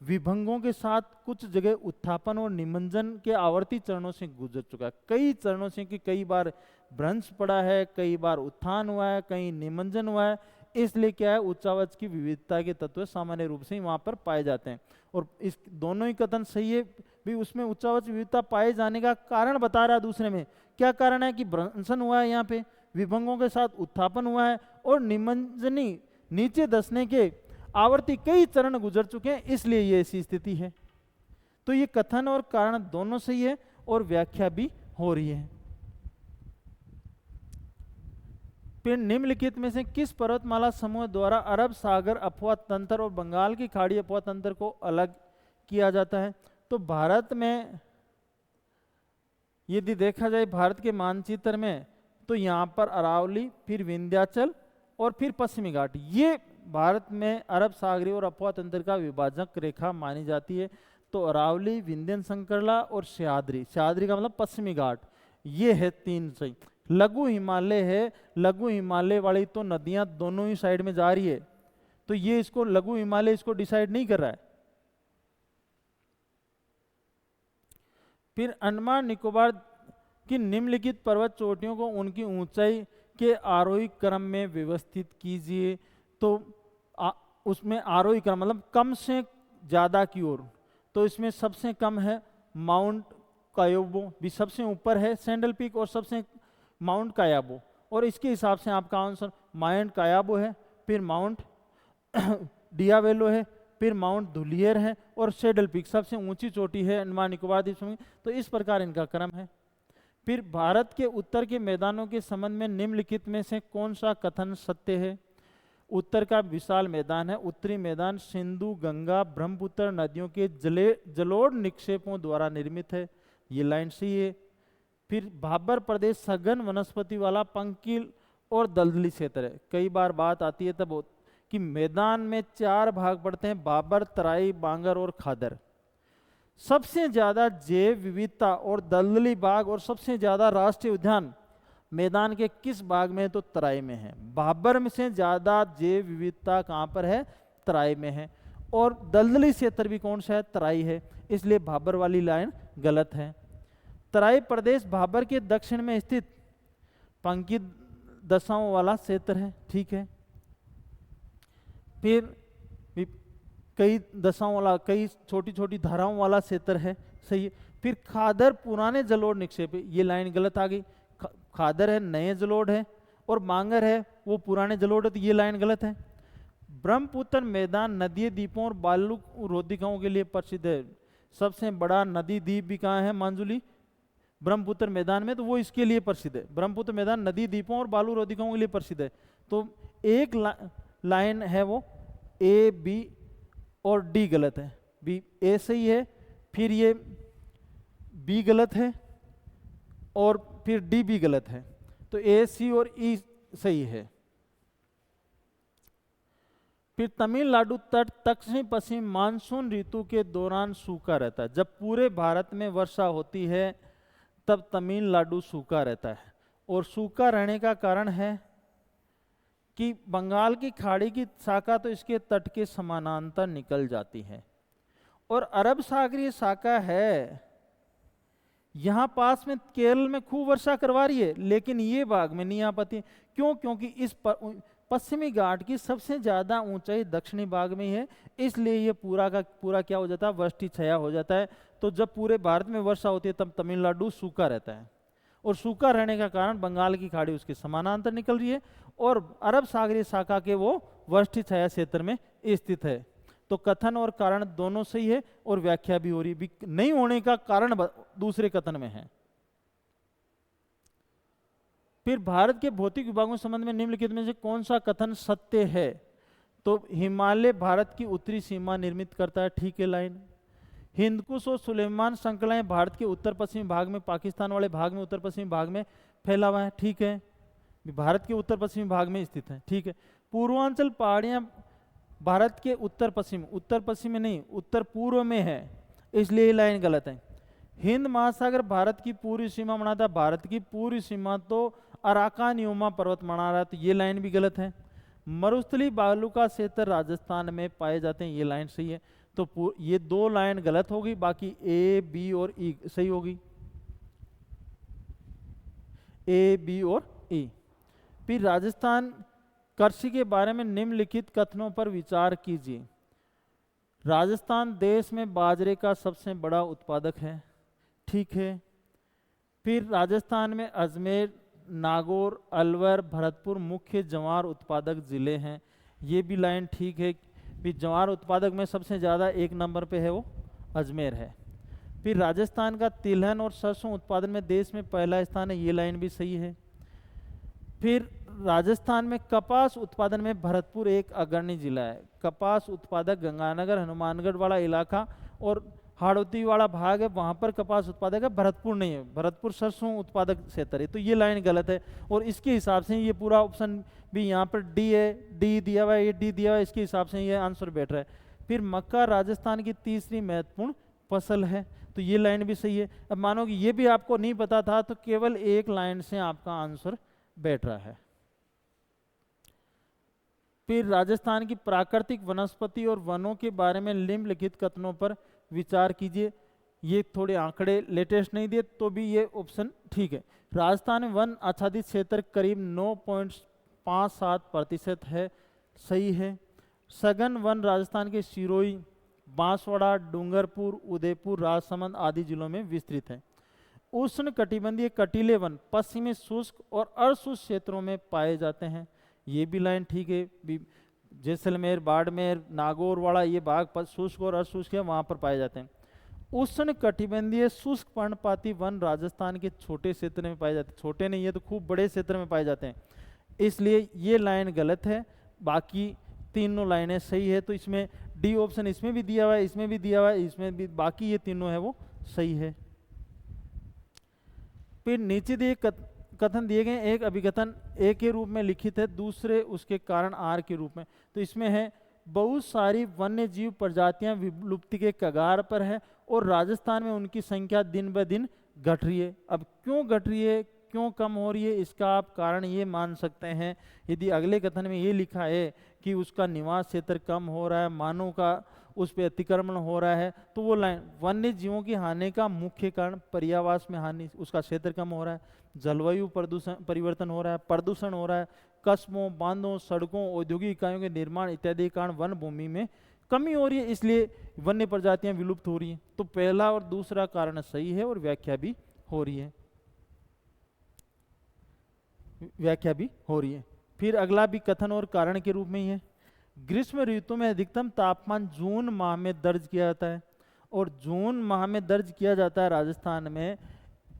विभंगों के साथ कुछ जगह उत्थापन और निमंजन के आवर्ती चरणों से गुजर चुका है। कई चरणों से कि कई बार भ्रंश पड़ा है, कई बार उत्थान हुआ है, कहीं निमंजन हुआ है। इसलिए क्या है, उच्चावच की विविधता के तत्व सामान्य रूप से ही वहां पर पाए जाते हैं। और इस दोनों ही कथन सही है भी, उसमें उच्चावच विविधता पाए जाने का कारण बता रहा है। दूसरे में क्या कारण है कि भ्रंशन हुआ है, यहाँ पे विभंगों के साथ उत्थापन हुआ है और निमंजनी नीचे दसने के आवर्ती कई चरण गुजर चुके हैं, इसलिए ये ऐसी स्थिति है। तो ये कथन और कारण दोनों सही है और व्याख्या भी हो रही है। फिर निम्नलिखित में से किस पर्वतमाला समूह द्वारा अरब सागर अफवाह तंत्र और बंगाल की खाड़ी अफवाह तंत्र को अलग किया जाता है? तो भारत में यदि देखा जाए भारत के मानचित्र में, तो यहाँ पर अरावली, फिर विंध्याचल और फिर पश्चिमी घाट, ये भारत में अरब सागरीय और अफवाह तंत्र का विभाजक रेखा मानी जाती है। तो अरावली, विंध्यन संकरला और सह्याद्री, सह्याद्री का मतलब पश्चिमी घाट, ये है 3 सही। लघु हिमालय है, लघु हिमालय वाली तो नदियां दोनों ही साइड में जा रही है, तो ये इसको लघु हिमालय इसको डिसाइड नहीं कर रहा है। फिर अंडमान निकोबार की निम्नलिखित पर्वत चोटियों को उनकी ऊंचाई के आरोही क्रम में व्यवस्थित कीजिए। तो उसमें आरोही क्रम मतलब कम से ज्यादा की ओर, तो इसमें सबसे कम है माउंट कायाबो, भी सबसे ऊपर है सैंडल पीक और सबसे माउंट कायाबो, और इसके हिसाब से आपका आंसर माउंट कायाबो है, फिर माउंट डियावेलो है, फिर माउंट धुलियर है और सैडल पीक सबसे ऊंची चोटी है अंडमान निकोबार द्वीप समूह। तो इस प्रकार इनका क्रम है। फिर भारत के उत्तर के मैदानों के संबंध में निम्नलिखित में से कौन सा कथन सत्य है? उत्तर का विशाल मैदान है, उत्तरी मैदान सिंधु, गंगा, ब्रह्मपुत्र नदियों के जलोढ़ निक्षेपों द्वारा निर्मित है, ये लाइन सही है। फिर भाबर प्रदेश सघन वनस्पति वाला पंकील और दलदली क्षेत्र है। कई बार बात आती है तब कि मैदान में 4 भाग पड़ते हैं, भाबर, तराई, बांगर और खादर। सबसे ज्यादा जैव विविधता और दलदली बाग और सबसे ज्यादा राष्ट्रीय उद्यान मैदान के किस भाग में है? तो तराई में है। भाबर में से ज्यादा जैव विविधता कहाँ पर है? तराई में है। और दलदली क्षेत्र भी कौन सा है? तराई है, इसलिए भाबर वाली लाइन गलत है। तराई प्रदेश भाबर के दक्षिण में स्थित पंक्ति दशाओं वाला क्षेत्र है, ठीक है। फिर कई दशाओं वाला, कई छोटी छोटी धाराओं वाला क्षेत्र है, सही है। फिर खादर पुराने जलोढ़ निक्षेप है, ये लाइन गलत आ गई। खादर है नए जलोढ़ है और बांगर है वो पुराने जलोढ़ है, तो ये लाइन गलत है। ब्रह्मपुत्र मैदान नदी द्वीपों और बालू रोधिकाओं के लिए प्रसिद्ध है। सबसे बड़ा नदी द्वीप भी कहाँ है? मांजुली, ब्रह्मपुत्र मैदान में, तो वो इसके लिए प्रसिद्ध है। ब्रह्मपुत्र मैदान नदी द्वीपों और बालू रोधिकाओं के लिए प्रसिद्ध है। तो एक लाइन है वो ए, बी और डी गलत है। बी, ए सही है, फिर ये बी गलत है और फिर डी भी गलत है, तो ए, सी और ई सही है। फिर तमिलनाडु तट दक्षिण पश्चिम मानसून ऋतु के दौरान सूखा रहता है। जब पूरे भारत में वर्षा होती है तब तमिलनाडु सूखा रहता है, और सूखा रहने का कारण है कि बंगाल की खाड़ी की शाखा तो इसके तट के समानांतर निकल जाती है, और अरब सागरीय शाखा है यहाँ पास में केरल में खूब वर्षा करवा रही है, लेकिन ये भाग में नहीं आ पाती। क्यों? क्योंकि इस पश्चिमी घाट की सबसे ज्यादा ऊंचाई दक्षिणी भाग में ही है, इसलिए ये पूरा का पूरा क्या हो जाता है? वृष्टि छाया हो जाता है। तो जब पूरे भारत में वर्षा होती है तब तमिलनाडु सूखा रहता है, और सूखा रहने का कारण बंगाल की खाड़ी उसके समानांतर निकल रही है और अरब सागरीय शाखा के वो वृष्टि छाया क्षेत्र में स्थित है। तो कथन और कारण दोनों सही है और व्याख्या भी हो रही है। नहीं होने का कारण दूसरे कथन में है। फिर भारत के भौतिक विभागों के संबंध में निम्नलिखित में से कौन सा कथन सत्य है? तो हिमालय भारत की उत्तरी सीमा निर्मित करता है, ठीक है लाइन। हिंदकुश और सुलेमान श्रृंखलाएं भारत के उत्तर पश्चिमी भाग में, पाकिस्तान वाले भाग में, उत्तर पश्चिमी भाग में फैला हुआ है, ठीक है। भारत के उत्तर पश्चिमी भाग में स्थित है, ठीक है। पूर्वांचल पहाड़ियां भारत के उत्तर पश्चिम में नहीं, उत्तर पूर्व में है, इसलिए ये लाइन गलत है। हिंद महासागर भारत की पूर्वी सीमा बनाता है, भारत की पूर्वी सीमा तो अराकानियोमा पर्वत बना रहा है, तो ये लाइन भी गलत है। मरुस्थली बालू का क्षेत्र राजस्थान में पाए जाते हैं, ये लाइन सही है। तो ये दो लाइन गलत होगी, बाकी ए बी और ई सही होगी, ए बी और ई। फिर राजस्थान कृषि के बारे में निम्नलिखित कथनों पर विचार कीजिए। राजस्थान देश में बाजरे का सबसे बड़ा उत्पादक है, ठीक है। फिर राजस्थान में अजमेर, नागौर, अलवर, भरतपुर मुख्य ज्वार उत्पादक जिले हैं, ये भी लाइन ठीक है। फिर ज्वार उत्पादक में सबसे ज़्यादा 1 नंबर पे है वो अजमेर है। फिर राजस्थान का तिलहन और सरसों उत्पादन में देश में पहला स्थान है, ये लाइन भी सही है। फिर राजस्थान में कपास उत्पादन में भरतपुर एक अग्रणी जिला है। कपास उत्पादक गंगानगर, हनुमानगढ़ वाला इलाका और हाड़ौती वाला भाग है, वहाँ पर कपास उत्पादक है, भरतपुर नहीं है। भरतपुर सरसों उत्पादक क्षेत्र है, तो ये लाइन गलत है। और इसके हिसाब से ये पूरा ऑप्शन भी यहाँ पर डी है, डी दिया हुआ है, ये डी दिया हुआ है, इसके हिसाब से ये आंसर बैठ रहा है। फिर मक्का राजस्थान की तीसरी महत्वपूर्ण फसल है, तो ये लाइन भी सही है। अब मानो कि ये भी आपको नहीं पता था, तो केवल एक लाइन से आपका आंसर बैठ रहा है। फिर राजस्थान की प्राकृतिक वनस्पति और वनों के बारे में निम्नलिखित कथनों पर विचार कीजिए। ये थोड़े आंकड़े लेटेस्ट नहीं दिए तो भी ये ऑप्शन ठीक है। राजस्थान में वन आच्छादित क्षेत्र करीब 9.57% है, सही है। सघन वन राजस्थान के सिरोही, बांसवाड़ा, डूंगरपुर, उदयपुर, राजसमंद आदि जिलों में विस्तृत है। उष्ण कटिबंधीय कटीले वन पश्चिमी शुष्क और अर्धशुष्क क्षेत्रों में पाए जाते हैं, ये भी लाइन ठीक है। जैसलमेर, बाड़मेर, नागौर वाला ये भाग शुष्क और अर्धशुष्क है, वहाँ पर पाए जाते हैं। उष्ण कटिबंधीय शुष्क पर्णपाती वन राजस्थान के छोटे क्षेत्र में पाए जाते हैं, छोटे नहीं है तो खूब बड़े क्षेत्र में पाए जाते हैं, इसलिए ये लाइन गलत है। बाकी तीनों लाइनें सही है, तो इसमें डी ऑप्शन इसमें भी दिया हुआ है, इसमें भी दिया हुआ है, इसमें भी, बाकी ये तीनों है वो सही है। फिर नीचे दिए कथन दिए गए, एक अभिकथन ए के रूप में लिखित है, दूसरे उसके कारण आर के रूप में। तो इसमें है बहुत सारी वन्य जीव प्रजातियां विलुप्ति के कगार पर है और राजस्थान में उनकी संख्या दिन ब दिन घट रही है। अब क्यों घट रही है, क्यों कम हो रही है, इसका आप कारण ये मान सकते हैं, यदि अगले कथन में ये लिखा है कि उसका निवास क्षेत्र कम हो रहा है, मानव का उस पर अतिक्रमण हो रहा है, तो वो लाइन वन्य जीवों की हानि का मुख्य कारण पर्यावास में हानि, उसका क्षेत्र कम हो रहा है, जलवायु परिवर्तन हो रहा है, प्रदूषण हो रहा है, कस्बों, बांधों, सड़कों, औद्योगिक इकाइयों के निर्माण इत्यादि कारण वन भूमि में कमी हो रही है, इसलिए वन्य प्रजातियां विलुप्त हो रही हैं। तो पहला और दूसरा कारण सही है और व्याख्या भी हो रही है, व्याख्या भी हो रही है। फिर अगला भी कथन और कारण के रूप में ही है। ग्रीष्म ऋतु में अधिकतम तापमान जून माह में दर्ज किया जाता है, और जून माह में दर्ज किया जाता है राजस्थान में,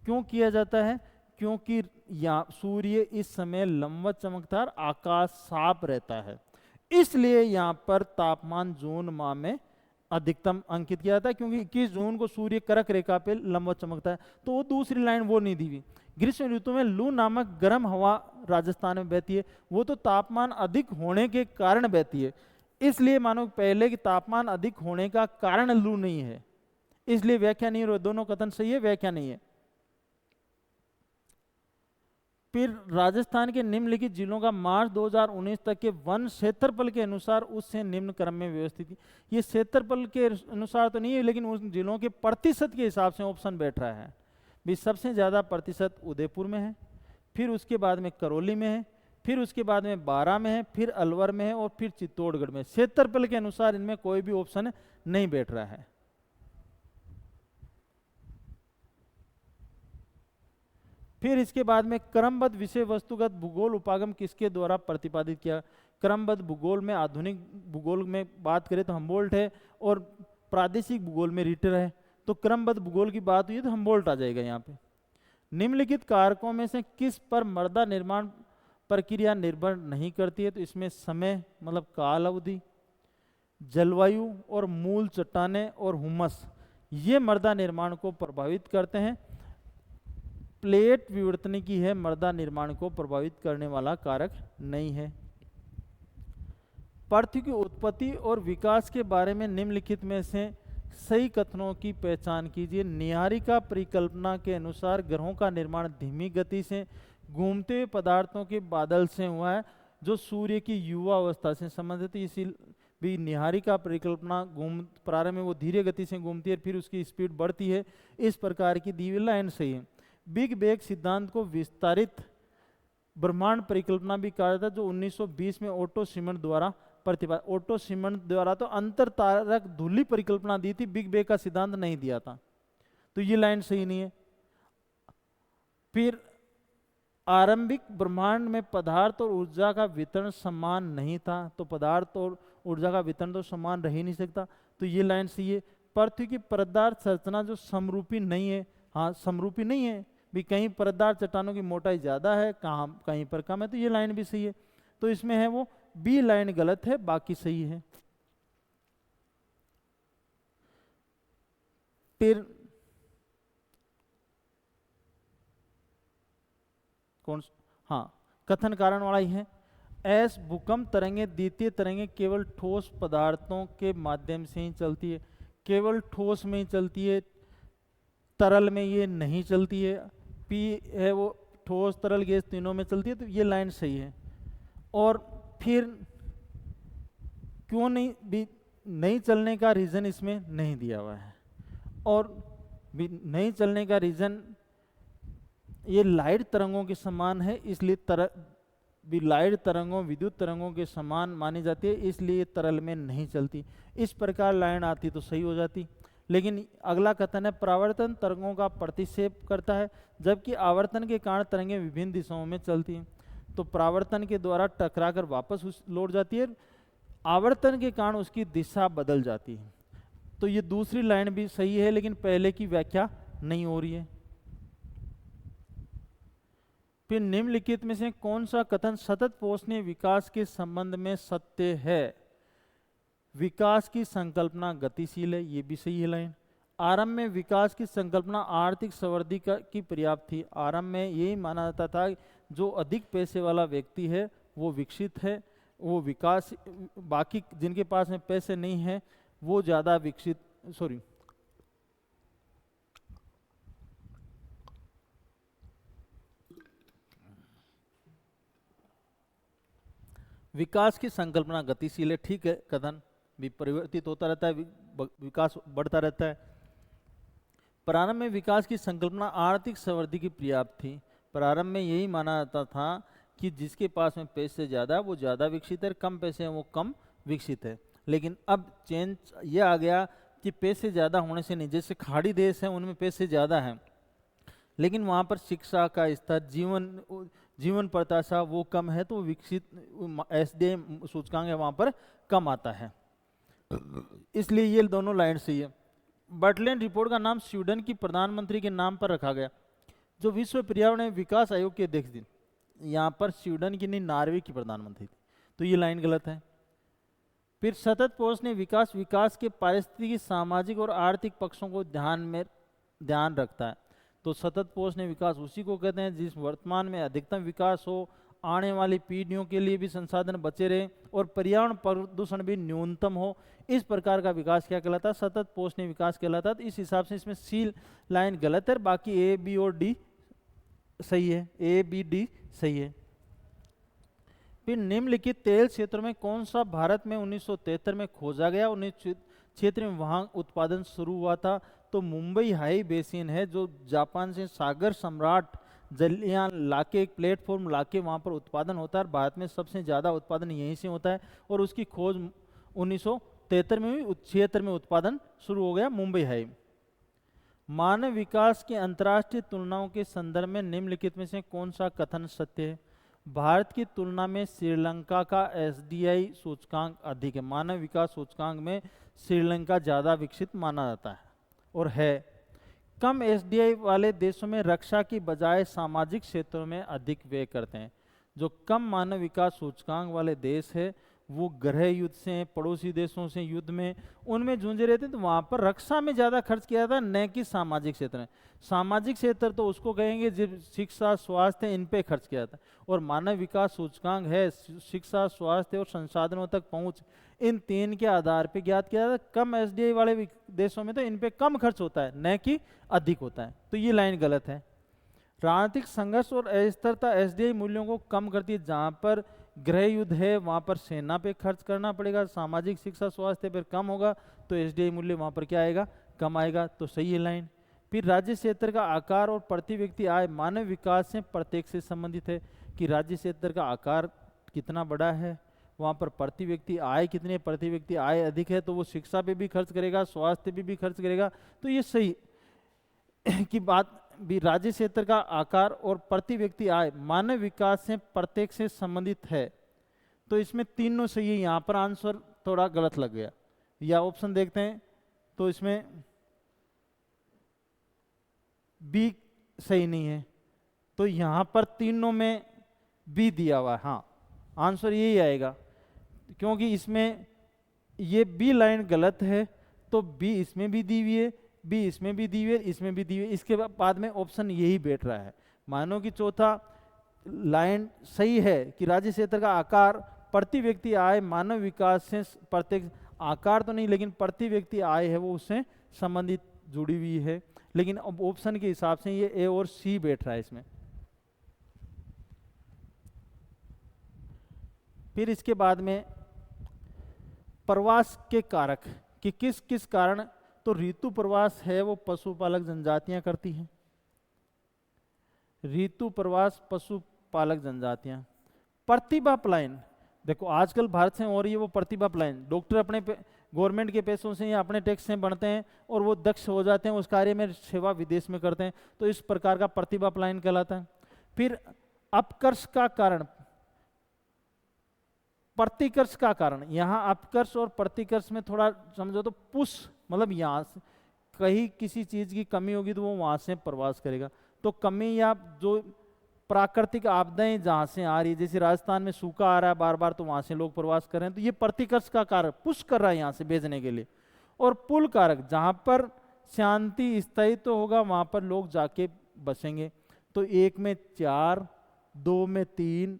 क्यों किया जाता है, क्योंकि यहाँ सूर्य इस समय लंबवत चमकता है, आकाश साफ रहता है, इसलिए यहाँ पर तापमान जून माह में अधिकतम अंकित किया जाता है, क्योंकि 21 जून को सूर्य कर्क रेखा पे लंबवत चमकता है। तो वो दूसरी लाइन वो नहीं दी हुई। ग्रीष्म ऋतु में लू नामक गर्म हवा राजस्थान में बहती है, वो तो तापमान अधिक होने के कारण बहती है, इसलिए मानो पहले कि तापमान अधिक होने का कारण लू नहीं है, इसलिए व्याख्या नहीं हो। दोनों कथन सही है, व्याख्या नहीं है। फिर राजस्थान के निम्नलिखित जिलों का मार्च 2019 तक के वन क्षेत्रफल के अनुसार उससे निम्न क्रम में व्यवस्थित है। ये क्षेत्रफल के अनुसार तो नहीं है, लेकिन उन जिलों के प्रतिशत के हिसाब से ऑप्शन बैठ रहा है। भी सबसे ज़्यादा प्रतिशत उदयपुर में है, फिर उसके बाद में करौली में है, फिर उसके बाद में बारां में है, फिर अलवर में है और फिर चित्तौड़गढ़ में। क्षेत्रफल के अनुसार इनमें कोई भी ऑप्शन नहीं बैठ रहा है। फिर इसके बाद में क्रमबद्ध विषय वस्तुगत भूगोल उपागम किसके द्वारा प्रतिपादित किया। क्रमबद्ध भूगोल में, आधुनिक भूगोल में बात करें तो हम्बोल्ट है, और प्रादेशिक भूगोल में रिटर है। तो क्रमबद्ध भूगोल की बात हुई तो हम्बोल्ट आ जाएगा यहाँ पे। निम्नलिखित कारकों में से किस पर मृदा निर्माण प्रक्रिया निर्भर नहीं करती है? तो इसमें समय मतलब काल अवधि, जलवायु और मूल चट्टानें और हुमस, ये मृदा निर्माण को प्रभावित करते हैं। प्लेट विवर्तनिकी है मृदा निर्माण को प्रभावित करने वाला कारक नहीं है। पृथ्वी की उत्पत्ति और विकास के बारे में निम्नलिखित में से सही कथनों की पहचान कीजिए। निहारिका परिकल्पना के अनुसार ग्रहों का निर्माण धीमी गति से घूमते हुए पदार्थों के बादल से हुआ है, जो सूर्य की युवा अवस्था से संबंधित है। इसी भी निहारिका परिकल्पना प्रारंभ में वो धीरे गति से घूमती है, फिर उसकी स्पीड बढ़ती है, इस प्रकार की दी हुई लाइन सही है। बिग बैंग सिद्धांत को विस्तारित ब्रह्मांड परिकल्पना भी कहा जाता है, जो 1920 में ओटो सिमन द्वारा ओटो सिमन द्वारा तो अंतर तारक धुली परिकल्पना दी थी, बिग बैंग का सिद्धांत नहीं दिया था, तो ये लाइन सही नहीं है। फिर आरंभिक ब्रह्मांड में पदार्थ और ऊर्जा का वितरण समान नहीं था, तो पदार्थ और ऊर्जा का वितरण तो समान रह ही नहीं सकता, तो ये लाइन सही है। पृथ्वी की पदार्थ संरचना जो समरूपी नहीं है, हाँ समरूपी नहीं है भी, कहीं पदार्थ चट्टानों की मोटाई ज्यादा है, कहीं पर कम है, तो ये लाइन भी सही है। तो इसमें है वो बी लाइन गलत है, बाकी सही है। फिर कौन, हाँ कथन कारण वाला ही है। एस भूकंप तरंगे द्वितीय तरंगे केवल ठोस पदार्थों के माध्यम से ही चलती है, केवल ठोस में ही चलती है, तरल में ये नहीं चलती है। पी है वो ठोस तरल गैस तीनों में चलती है, तो ये लाइन सही है। और फिर क्यों नहीं चलने का रीजन इसमें नहीं दिया हुआ है, और नहीं चलने का रीजन ये लाइट तरंगों के समान है, इसलिए लाइट तरंगों विद्युत तरंगों के समान मानी जाती है, इसलिए तरल में नहीं चलती। इस प्रकार लाइन आती तो सही हो जाती। लेकिन अगला कथन है परावर्तन तरंगों का प्रतिक्षेप करता है, जबकि आवर्तन के कारण तरंगें विभिन्न दिशाओं में चलती हैं। तो परावर्तन के द्वारा टकराकर वापस लौट जाती है, आवर्तन के कारण उसकी दिशा बदल जाती है। तो ये दूसरी लाइन भी सही है, लेकिन पहले की व्याख्या नहीं हो रही है। फिर निम्नलिखित में से कौन सा कथन सतत पोषणीय विकास के संबंध में सत्य है? विकास की संकल्पना गतिशील है, ये भी सही है लाइन। आरंभ में विकास की संकल्पना आर्थिक समृद्धि की पर्याप्त थी। आरंभ में यही माना जाता था जो अधिक पैसे वाला व्यक्ति है वो विकसित है, वो विकास, बाकी जिनके पास में पैसे नहीं है वो ज़्यादा विकसित, विकास की संकल्पना गतिशील है, ठीक है, कथन भी परिवर्तित होता रहता है, विकास बढ़ता रहता है। प्रारंभ में विकास की संकल्पना आर्थिक समृद्धि की पर्याप्त थी। प्रारंभ में यही माना जाता था कि जिसके पास में पैसे ज़्यादा है वो ज़्यादा विकसित है, कम पैसे हैं वो कम विकसित है। लेकिन अब चेंज ये आ गया कि पैसे ज़्यादा होने से नहीं, जैसे खाड़ी देश हैं उनमें पैसे ज़्यादा हैं, लेकिन वहाँ पर शिक्षा का स्तर, जीवन प्रत्याशा वो कम है, तो विकसित एसडीए सूचकांक है वहाँ पर कम आता है। इसलिए ये दोनों लाइन सही है। बर्टलैंड रिपोर्ट का नाम स्वीडन की प्रधानमंत्री के नाम पर रखा गया, जो विश्व पर्यावरण विकास आयोग के अध्यक्ष थी। यहाँ पर स्वीडन की नहीं, नॉर्वे की प्रधानमंत्री थी, तो ये लाइन गलत है। फिर सतत पोषणीय विकास के पारिस्थितिकी, सामाजिक और आर्थिक पक्षों को ध्यान रखता है। तो सतत पोषणीय विकास उसी को कहते हैं जिस वर्तमान में अधिकतम विकास हो, आने वाली पीढ़ियों के लिए भी संसाधन बचे रहे और पर्यावरण प्रदूषण भी न्यूनतम हो, इस प्रकार का विकास क्या कहलाता है? सतत पोषणीय विकास कहलाता है। तो इस हिसाब से इसमें सी लाइन गलत है, बाकी ए बी और डी सही है, ए बी डी सही है। फिर निम्नलिखित तेल क्षेत्र में कौन सा भारत में 1973 में खोजा गया? 19 क्षेत्र में वहाँ उत्पादन शुरू हुआ था, तो मुंबई हाई बेसिन है, जो जापान से सागर सम्राट जलियां लाके एक प्लेटफॉर्म लाके वहाँ पर उत्पादन होता है। भारत में सबसे ज़्यादा उत्पादन यहीं से होता है, और उसकी खोज 1973 में हुई, 76 में उत्पादन शुरू हो गया मुंबई हाई। मानव विकास के अंतर्राष्ट्रीय तुलनाओं के संदर्भ में निम्नलिखित में से कौन सा कथन सत्य है? भारत की तुलना में श्रीलंका का एसडीआई सूचकांक अधिक है। मानव विकास सूचकांक में श्रीलंका ज़्यादा विकसित माना जाता है और है। कम एसडीआई वाले देशों में रक्षा की बजाय सामाजिक क्षेत्रों में अधिक व्यय करते हैं। जो कम मानव विकास सूचकांक वाले देश है वो गृह युद्ध से, पड़ोसी देशों से युद्ध में, उनमें जूझे रहते हैं, तो वहाँ पर रक्षा में ज़्यादा खर्च किया जाता है, न कि सामाजिक क्षेत्र में। सामाजिक क्षेत्र तो उसको कहेंगे जब शिक्षा, स्वास्थ्य, इन पे खर्च किया जाता है। और मानव विकास सूचकांक है शिक्षा, स्वास्थ्य और संसाधनों तक पहुँच, इन तीन के आधार पर ज्ञात किया जाता है। कम एसडीआई वाले देशों में तो इन पे कम खर्च होता है, न कि अधिक होता है। तो ये लाइन गलत है। राजनीतिक संघर्ष और अस्थिरता एसडीआई मूल्यों को कम करती है। जहाँ पर गृह युद्ध है वहाँ पर सेना पे खर्च करना पड़ेगा, सामाजिक, शिक्षा, स्वास्थ्य पर कम होगा, तो एसडीआई मूल्य वहाँ पर क्या आएगा, कम आएगा। तो सही है लाइन। फिर राज्य क्षेत्र का आकार और प्रति व्यक्ति आय मानव विकास से प्रत्येक से संबंधित है कि राज्य क्षेत्र का आकार कितना बड़ा है, वहाँ पर प्रति व्यक्ति आय कितने, प्रति व्यक्ति आय अधिक है तो वो शिक्षा पे भी खर्च करेगा, स्वास्थ्य पे भी खर्च करेगा। तो ये सही की बात भी, राज्य क्षेत्र का आकार और प्रति व्यक्ति आय मानव विकास से प्रत्येक से संबंधित है। तो इसमें तीनों सही है। यहाँ पर आंसर थोड़ा गलत लग गया, या ऑप्शन देखते हैं तो इसमें बी सही नहीं है। तो यहाँ पर तीनों में बी दिया हुआ है। हाँ, आंसर यही आएगा, क्योंकि इसमें ये बी लाइन गलत है, तो बी इसमें भी दी हुई है, बी इसमें भी दी हुई है, इसमें भी दी हुई है, इसके बाद में ऑप्शन यही बैठ रहा है। मानो कि चौथा लाइन सही है कि राज्य क्षेत्र का आकार, प्रति व्यक्ति आय मानव विकास से प्रत्येक, आकार तो नहीं लेकिन प्रति व्यक्ति आय है वो उससे संबंधित जुड़ी हुई है, लेकिन अब ऑप्शन के हिसाब से ये ए और सी बैठ रहा है इसमें। फिर इसके बाद में प्रवास के कारक कि किस किस कारण, तो ऋतु प्रवास है वो पशुपालक जनजातियां करती हैं। ऋतु प्रवास पशुपालक जनजातियां। प्रतिभा पलायन, देखो आजकल भारत से हो रही है वो प्रतिभा पलायन। डॉक्टर अपने गवर्नमेंट के पैसों से या अपने टैक्स से बढ़ते हैं और वो दक्ष हो जाते हैं, उस कार्य में सेवा विदेश में करते हैं, तो इस प्रकार का प्रतिभा पलायन कहलाता है। फिर अपकर्ष का कारण, प्रतिकर्ष का कारण, यहाँ अपकर्ष और प्रतिकर्ष में थोड़ा समझो तो पुश, मतलब यहाँ से कहीं किसी चीज की कमी होगी तो वो वहां से प्रवास करेगा। तो कमी या जो प्राकृतिक आपदाएं जहां से आ रही है, जैसे राजस्थान में सूखा आ रहा है बार बार, तो वहां से लोग प्रवास कर रहे हैं, तो ये प्रतिकर्ष का कारण पुश कर रहा है यहाँ से भेजने के लिए। और पुल कारक, जहां पर शांति स्थायित्व होगा वहां पर लोग जाके बसेंगे। तो एक में 4, 2 में 3,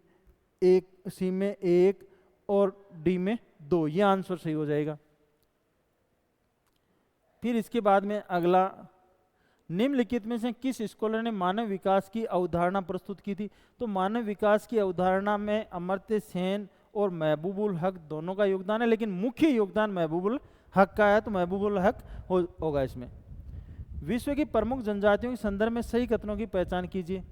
एक सी में 1 और डी में 2, ये आंसर सही हो जाएगा। फिर इसके बाद में अगला, निम्नलिखित में से किस स्कॉलर ने मानव विकास की अवधारणा प्रस्तुत की थी। तो मानव विकास की अवधारणा में अमर्त्य सेन और महबूबुल हक दोनों का योगदान है, लेकिन मुख्य योगदान महबूबुल हक का है, तो महबूबुल हक होगा इसमें। विश्व की प्रमुख जनजातियों के संदर्भ में सही कथनों की पहचान कीजिए।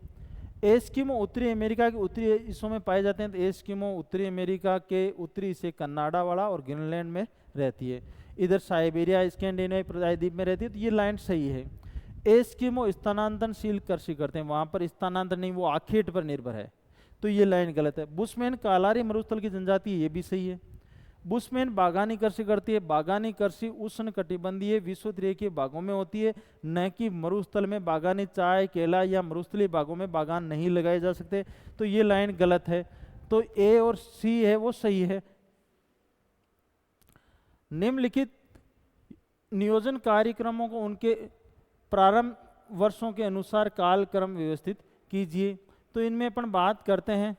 एस्किमो उत्तरी अमेरिका के उत्तरी हिस्सों में पाए जाते हैं, तो एस्किमो उत्तरी अमेरिका के उत्तरी हिस्से कनाडा वाला और ग्रीनलैंड में रहती है। इधर साइबेरिया, स्कैंडिनेविया प्रायद्वीप में रहती है, तो ये लाइन सही है। एस्किमो स्थानांतरणशील कृषि करते हैं, वहां पर स्थानांतरण नहीं, वो आखेट पर निर्भर है, तो ये लाइन गलत है। बुशमैन कालारी मरुस्थल की जनजाति है, ये भी सही है। बुशमैन बागानी कृषि करती है, बागानी कृषि उष्ण कटिबंधीय विषुवत बागों में होती है, न कि मरुस्थल में। बागानी चाय, केला या मरुस्थलीय बागों में बागान नहीं लगाए जा सकते, तो ये लाइन गलत है। तो ए और सी है वो सही है। निम्नलिखित नियोजन कार्यक्रमों को उनके प्रारंभ वर्षों के अनुसार कालक्रम व्यवस्थित कीजिए। तो इनमें अपन बात करते हैं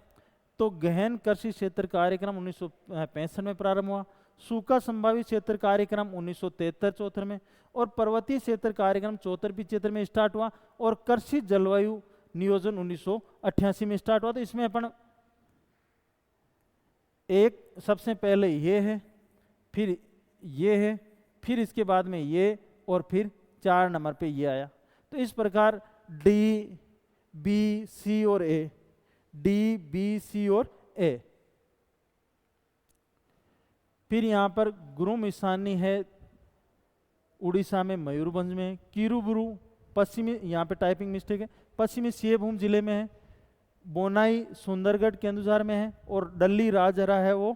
तो गहन कृषि क्षेत्र कार्यक्रम 1965 में प्रारंभ हुआ, सूखा संभावित क्षेत्र कार्यक्रम 1973-74 में, और पर्वतीय क्षेत्र कार्यक्रम 74-75 में स्टार्ट हुआ, और कृषि जलवायु नियोजन 1988 में स्टार्ट हुआ। तो इसमें अपन एक सबसे पहले ये है, फिर ये है, फिर इसके बाद में ये, और फिर 4 नंबर पे ये आया। तो इस प्रकार डी, बी, सी और ए, डी, बी, सी और ए। फिर यहाँ पर गुरुम ईशानी है उड़ीसा में, मयूरभंज में। किरुबुरु पश्चिमी, यहाँ पे टाइपिंग मिस्टेक है, पश्चिमी सिंहभूम जिले में है। बोनाई सुंदरगढ़ केंदुझर में है, और डल्ली राजहरा है वो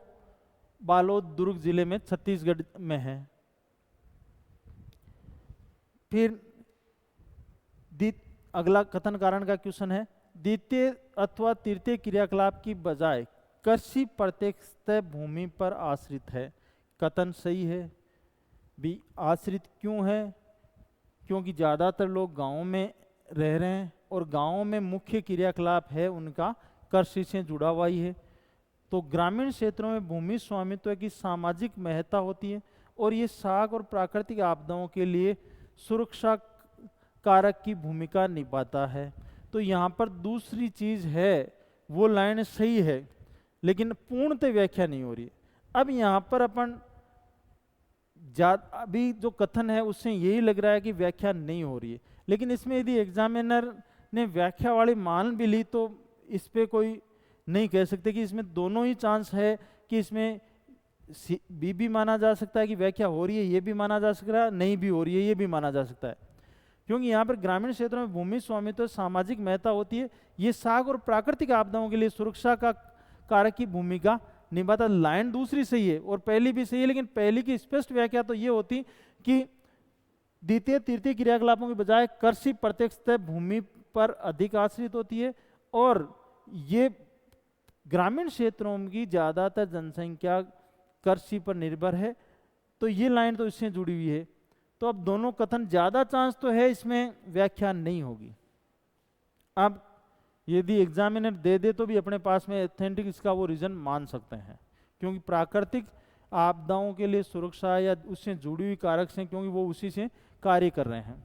बालोद दुर्ग जिले में छत्तीसगढ़ में है। फिर अगला कथन कारण का क्वेश्चन है, द्वितीय अथवा तृतीय क्रियाकलाप की बजाय कृषि प्रत्यक्षतः भूमि पर आश्रित है। कथन सही है। भी आश्रित क्यों है? क्योंकि ज़्यादातर लोग गाँव में रह रहे हैं और गाँव में मुख्य क्रियाकलाप है उनका कृषि से जुड़ा हुआ ही है। तो ग्रामीण क्षेत्रों में भूमि स्वामित्व की सामाजिक महत्ता होती है और ये साख और प्राकृतिक आपदाओं के लिए सुरक्षा कारक की भूमिका निभाता है। तो यहाँ पर दूसरी चीज है, वो लाइन सही है लेकिन पूर्णतः व्याख्या नहीं हो रही है। अब यहाँ पर अपन अभी जो कथन है उससे यही लग रहा है कि व्याख्या नहीं हो रही है, लेकिन इसमें यदि एग्जामिनर ने व्याख्या वाली मान भी ली तो इस पे कोई नहीं कह सकते कि इसमें दोनों ही चांस है कि इसमें बी भी माना जा सकता है कि व्याख्या हो रही है, ये भी माना जा सकता है, नहीं भी हो रही है ये भी माना जा सकता है। क्योंकि यहाँ पर ग्रामीण क्षेत्रों में भूमि स्वामित्व सामाजिक महत्ता होती है, ये साख और प्राकृतिक आपदाओं के लिए सुरक्षा का कारक की भूमिका निभाता। लाइन दूसरी सही है और पहली भी सही है, लेकिन पहली की स्पष्ट व्याख्या तो ये होती कि द्वितीय तृतीय क्रियाकलापों के बजाय कृषि प्रत्यक्षतः भूमि पर अधिक आश्रित होती है और ये ग्रामीण क्षेत्रों की ज्यादातर जनसंख्या कृषि पर निर्भर है। तो ये लाइन तो इससे जुड़ी हुई है। तो अब दोनों कथन ज्यादा चांस तो है इसमें व्याख्या नहीं होगी। अब यदि एग्जामिनर दे दे तो भी अपने पास में ऑथेंटिक इसका वो रीजन मान सकते हैं, क्योंकि प्राकृतिक आपदाओं के लिए सुरक्षा या उससे जुड़ी हुई कारक से, क्योंकि वो उसी से कार्य कर रहे हैं।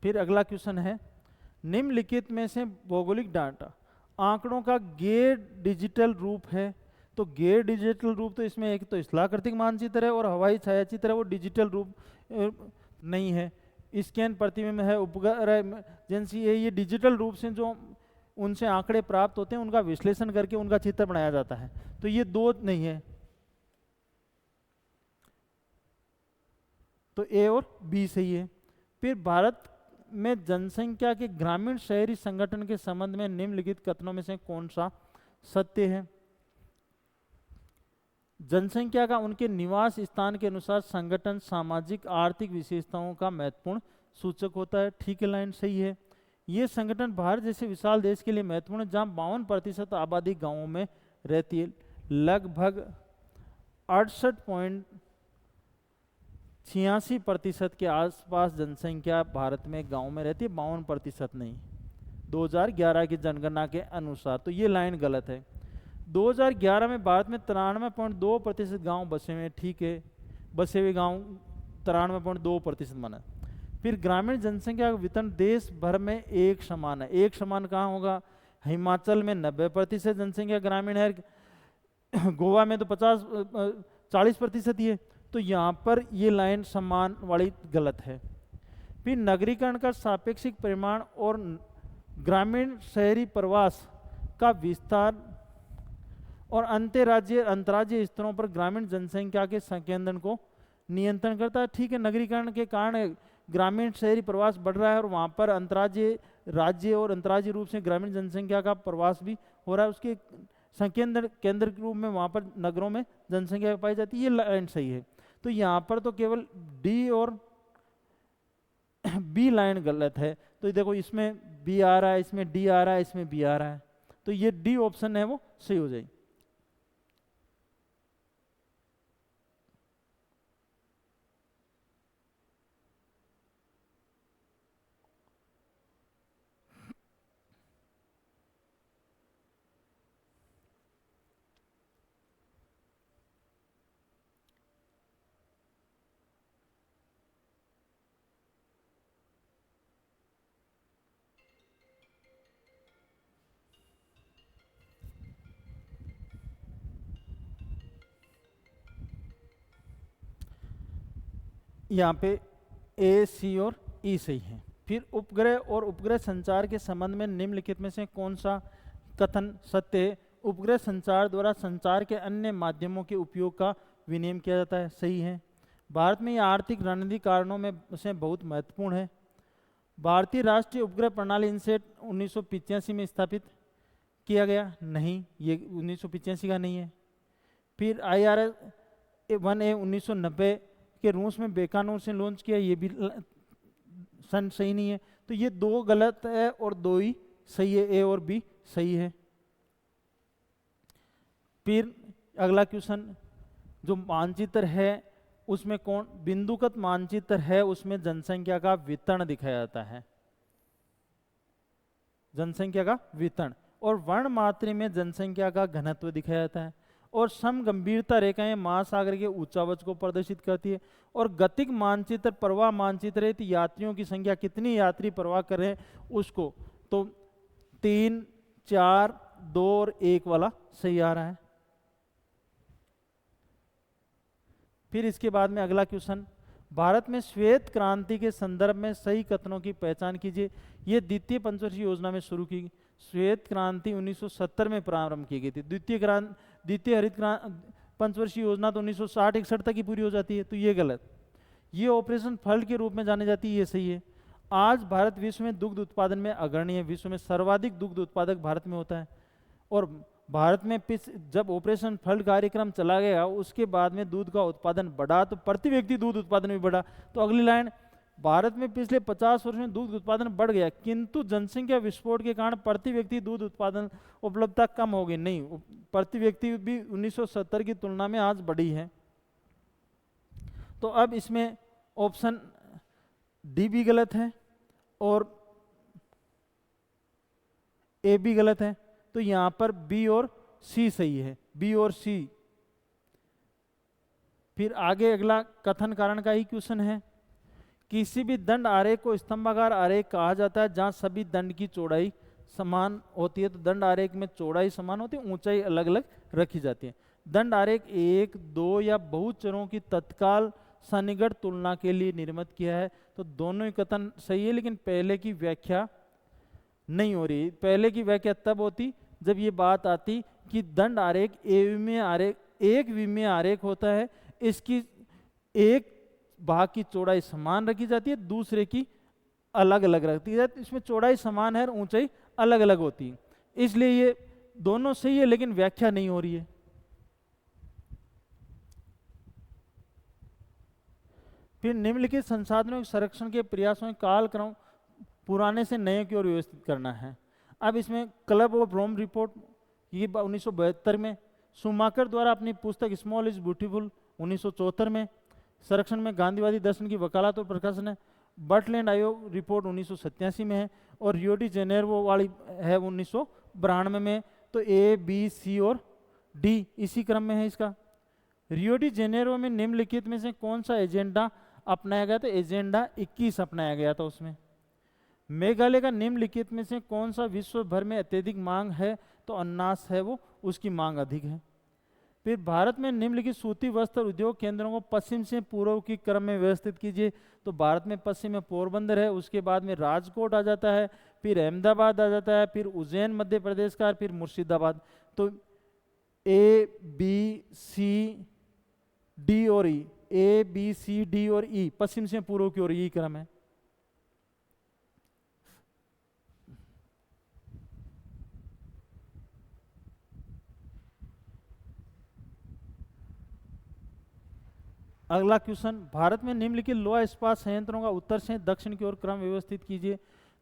फिर अगला क्वेश्चन है, निम्नलिखित में से भौगोलिक डाटा आंकड़ों का गैर डिजिटल रूप है। तो गैर डिजिटल रूप तो इसमें एक तो स्थलाकृतिक मानचित्र है और हवाई छायाचित्र है, वो डिजिटल रूप नहीं है। स्कैन प्रतिबिंब है, उपग्रह एजेंसी है, ये डिजिटल रूप से जो उनसे आंकड़े प्राप्त होते हैं उनका विश्लेषण करके उनका चित्र बनाया जाता है। तो ये दो नहीं है, तो ए और बी सही है। फिर भारत में जनसंख्या के ग्रामीण शहरी संगठन के संबंध में निम्नलिखित कथनों में से कौन सा सत्य है? जनसंख्या का उनके निवास स्थान के अनुसार संगठन सामाजिक आर्थिक विशेषताओं का महत्वपूर्ण सूचक होता है। ठीक है, लाइन सही है। ये संगठन भारत जैसे विशाल देश के लिए महत्वपूर्ण है, जहाँ 52% आबादी गांवों में रहती है। लगभग 68.86% के आसपास जनसंख्या भारत में गांव में रहती है, 52% नहीं, 2011 की जनगणना के अनुसार। तो ये लाइन गलत है। 2011 में भारत में 93.2% गाँव बसे हुए। ठीक है, बसे हुए गाँव 93.2% माना। फिर ग्रामीण जनसंख्या का वितरण देश भर में एक समान है। एक समान कहाँ होगा? हिमाचल में 90% जनसंख्या ग्रामीण है, गोवा में तो 40% ही है। तो यहाँ पर ये लाइन समान वाली गलत है। फिर नगरीकरण का सापेक्षिक परिमाण और ग्रामीण शहरी प्रवास का विस्तार और अंतर्राज्यीय स्तरों पर ग्रामीण जनसंख्या के संकेंद्रण को नियंत्रण करता है। ठीक है, नगरीकरण के कारण ग्रामीण शहरी प्रवास बढ़ रहा है और वहाँ पर राज्य और अंतर्राज्यीय रूप से ग्रामीण जनसंख्या का प्रवास भी हो रहा है। उसके संकेंद्र केंद्र के रूप में वहाँ पर नगरों में जनसंख्या पाई जाती है। ये लाइन सही है। तो यहाँ पर तो केवल डी और बी लाइन गलत है। तो देखो, इसमें बी आ रहा है, इसमें डी आ रहा है, इसमें बी आ रहा है, तो ये डी ऑप्शन है वो सही हो जाएगी। यहाँ पे ए, सी और ई सही है। फिर उपग्रह और उपग्रह संचार के संबंध में निम्नलिखित में से कौन सा कथन सत्य है? उपग्रह संचार द्वारा संचार के अन्य माध्यमों के उपयोग का विनिमय किया जाता है। सही है। भारत में यह आर्थिक रणनीतिक कारणों में से बहुत महत्वपूर्ण है। भारतीय राष्ट्रीय उपग्रह प्रणाली इनसेट 1985 में स्थापित किया गया, नहीं, ये 1985 का नहीं है। फिर IRS-1A 1990 के रूस में बेकानून से लॉन्च किया, ये भी सन सही नहीं है। तो ये 2 गलत है और 2 ही सही है, ए और बी सही है। फिर अगला क्वेश्चन, जो मानचित्र है उसमें कौन, बिंदुगत मानचित्र है उसमें जनसंख्या का वितरण दिखाया जाता है, जनसंख्या का वितरण, और वर्णमात्री में जनसंख्या का घनत्व दिखाया जाता है, और समगंभीरता रेखाएं महासागर के ऊंचावच को प्रदर्शित करती है, और गतिक मानचित्र प्रवाह मानचित्र है, तो यात्रियों की संख्या कितनी यात्री प्रवाह कर रहे हैं उसको, तो 3, 4, 2 और 1 वाला सही आ रहा है। फिर इसके बाद में अगला क्वेश्चन, भारत में श्वेत क्रांति के संदर्भ में सही कथनों की पहचान कीजिए। ये द्वितीय पंचवर्षीय योजना में शुरू की, श्वेत क्रांति 1970 में प्रारंभ की गई थी। द्वितीय हरित पंचवर्षीय योजना तो 1960-61 तक ही पूरी हो जाती है, तो ये गलत। ये ऑपरेशन फ्लड के रूप में जानी जाती है, ये सही है। आज भारत विश्व में दुग्ध उत्पादन में अग्रणी है, विश्व में सर्वाधिक दुग्ध उत्पादक भारत में होता है। और भारत में जब ऑपरेशन फ्लड कार्यक्रम चला गया उसके बाद में दूध का उत्पादन बढ़ा, तो प्रति व्यक्ति दूध उत्पादन भी बढ़ा। तो अगली लाइन, भारत में पिछले 50 वर्ष में दूध उत्पादन बढ़ गया, किंतु जनसंख्या विस्फोट के कारण प्रति व्यक्ति दूध उत्पादन उपलब्धता कम हो गई, नहीं, प्रति व्यक्ति भी 1970 की तुलना में आज बढ़ी है। तो अब इसमें ऑप्शन डी भी गलत है और ए भी गलत है, तो यहां पर बी और सी सही है, बी और सी। फिर आगे अगला कथन कारण का ही क्वेश्चन है, किसी भी दंड आरेख को स्तंभाकार आरेख कहा जाता है जहां सभी दंड की चौड़ाई समान होती है। तो दंड आरेख में चौड़ाई समान होती है, ऊंचाई अलग अलग रखी जाती है। दंड आरेख 1, 2 या बहुत चरों की तत्काल सन्निकट तुलना के लिए निर्मित किया है। तो दोनों ही कथन सही है, लेकिन पहले की व्याख्या नहीं हो रही। पहले की व्याख्या तब होती जब ये बात आती कि दंड आरेख एक विमीय आरेख होता है, इसकी एक भाग की चौड़ाई समान रखी जाती है, दूसरे की अलग अलग रखती है। इसमें चौड़ाई समान है और ऊंचाई अलग अलग होती है, इसलिए ये दोनों सही है, लेकिन व्याख्या नहीं हो रही है। फिर निम्नलिखित संसाधनों के संरक्षण के प्रयासों में कालक्रम पुराने से नए की ओर व्यवस्थित करना है। अब इसमें क्लब ऑफ रोम रिपोर्ट, ये 1972 में, शुमाकर द्वारा अपनी पुस्तक स्मॉल इज ब्यूटीफुल 1974 में, संरक्षण में गांधीवादी दर्शन की वकालत और प्रकाशन है। बर्टलैंड आयोग रिपोर्ट 1987 में है, और रियो डी जेनेरो वाली है 1992 में। तो ए, बी, सी और डी इसी क्रम में है इसका। रियो डी जेनेरो में निम्नलिखित में से कौन सा एजेंडा अपनाया गया? तो एजेंडा 21 अपनाया गया था उसमें। मेघालय का निम्नलिखित में से कौन सा विश्व भर में अत्यधिक मांग है? तो अनाज है वो, उसकी मांग अधिक है। फिर भारत में निम्नलिखित सूती वस्त्र उद्योग केंद्रों को पश्चिम से पूर्व की क्रम में व्यवस्थित कीजिए। तो भारत में पश्चिम में पोरबंदर है, उसके बाद में राजकोट आ जाता है, फिर अहमदाबाद आ जाता है, फिर उज्जैन मध्य प्रदेश का, फिर मुर्शिदाबाद। तो ए, बी, सी, डी और ई, ए, बी, सी, डी और ई पश्चिम से पूर्व की ओर यही क्रम है। अगला क्वेश्चन, भारत में निम्नलिखित लोहा इस्पात संयंत्रों का उत्तर से दक्षिण की ओर क्रम व्यवस्थित कीजिए।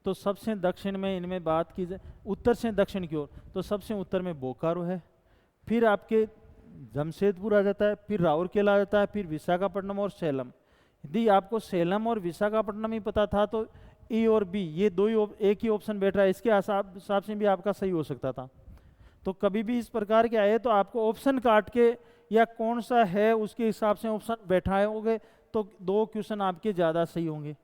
तो सबसे दक्षिण में इनमें बात की जाए, उत्तर से दक्षिण की ओर, तो सबसे उत्तर में बोकारो है, फिर आपके जमशेदपुर आ जाता है, फिर राउरकेला आ जाता है, फिर विशाखापट्टनम और सेलम। यदि आपको सेलम और विशाखापट्टनम ही पता था तो ई और बी ये दो ही एक ही ऑप्शन बैठ रहा है, इसके हिसाब से भी आपका सही हो सकता था। तो कभी भी इस प्रकार के आए तो आपको ऑप्शन काट के या कौन सा है उसके हिसाब से ऑप्शन बैठाओगे तो 2 क्वेश्चन आपके ज़्यादा सही होंगे।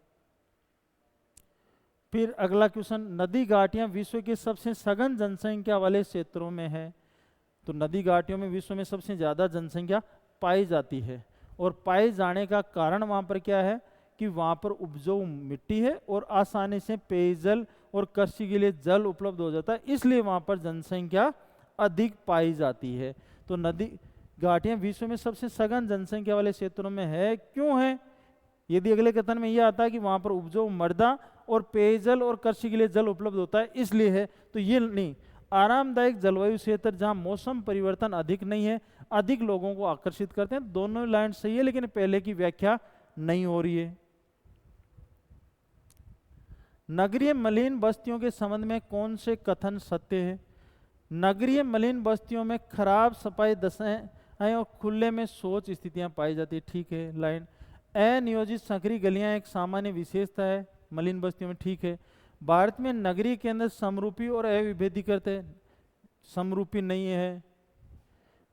फिर अगला क्वेश्चन, नदी घाटियां विश्व के सबसे सघन जनसंख्या वाले क्षेत्रों में है। तो नदी घाटियों में विश्व में सबसे ज़्यादा जनसंख्या पाई जाती है, और पाए जाने का कारण वहाँ पर क्या है कि वहाँ पर उपजाऊ मिट्टी है और आसानी से पेयजल और कृषि के लिए जल उपलब्ध हो जाता है, इसलिए वहाँ पर जनसंख्या अधिक पाई जाती है। तो नदी घाटियां विश्व में सबसे सघन जनसंख्या वाले क्षेत्रों में है। क्यों है? यदि अगले कथन में यह आता है कि वहां पर उपजाऊ मृदा और पेयजल और कृषि के लिए जल उपलब्ध होता है इसलिए है, तो ये नहीं। आरामदायक जलवायु क्षेत्र जहां मौसम परिवर्तन अधिक नहीं है, अधिक लोगों को आकर्षित करते हैं। दोनों लाइन सही है, लेकिन पहले की व्याख्या नहीं हो रही है। नगरीय मलिन बस्तियों के संबंध में कौन से कथन सत्य है? नगरीय मलिन बस्तियों में खराब सफाई दशाएं और खुले में शौच स्थितियां पाई जाती है, ठीक है। लाइन अनियोजित संकरी गलियां एक सामान्य विशेषता है मलिन बस्तियों में, ठीक है। भारत में नगरीय केंद्र समरूपी और अविभेदीकृत है, समरूपी नहीं है।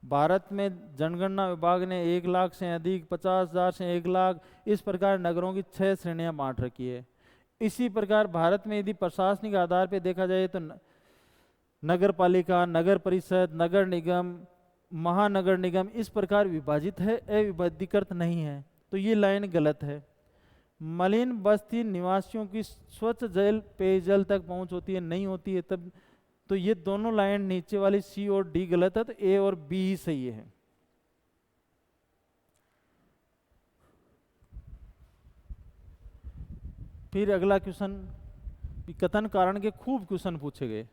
भारत में जनगणना विभाग ने 1 लाख से अधिक, 50,000 से 1 लाख, इस प्रकार नगरों की 6 श्रेणियां बांट रखी है। इसी प्रकार भारत में यदि प्रशासनिक आधार पर देखा जाए तो नगर पालिका, नगर परिषद, नगर निगम, महानगर निगम इस प्रकार विभाजित है, अविभेदीकृत नहीं है। तो ये लाइन गलत है। मलिन बस्ती निवासियों की स्वच्छ जल पेयजल तक पहुंच होती है, नहीं होती है। तब तो ये दोनों लाइन नीचे वाली सी और डी गलत है, तो ए और बी ही सही है। फिर अगला क्वेश्चन, कथन कारण के खूब क्वेश्चन पूछे गए।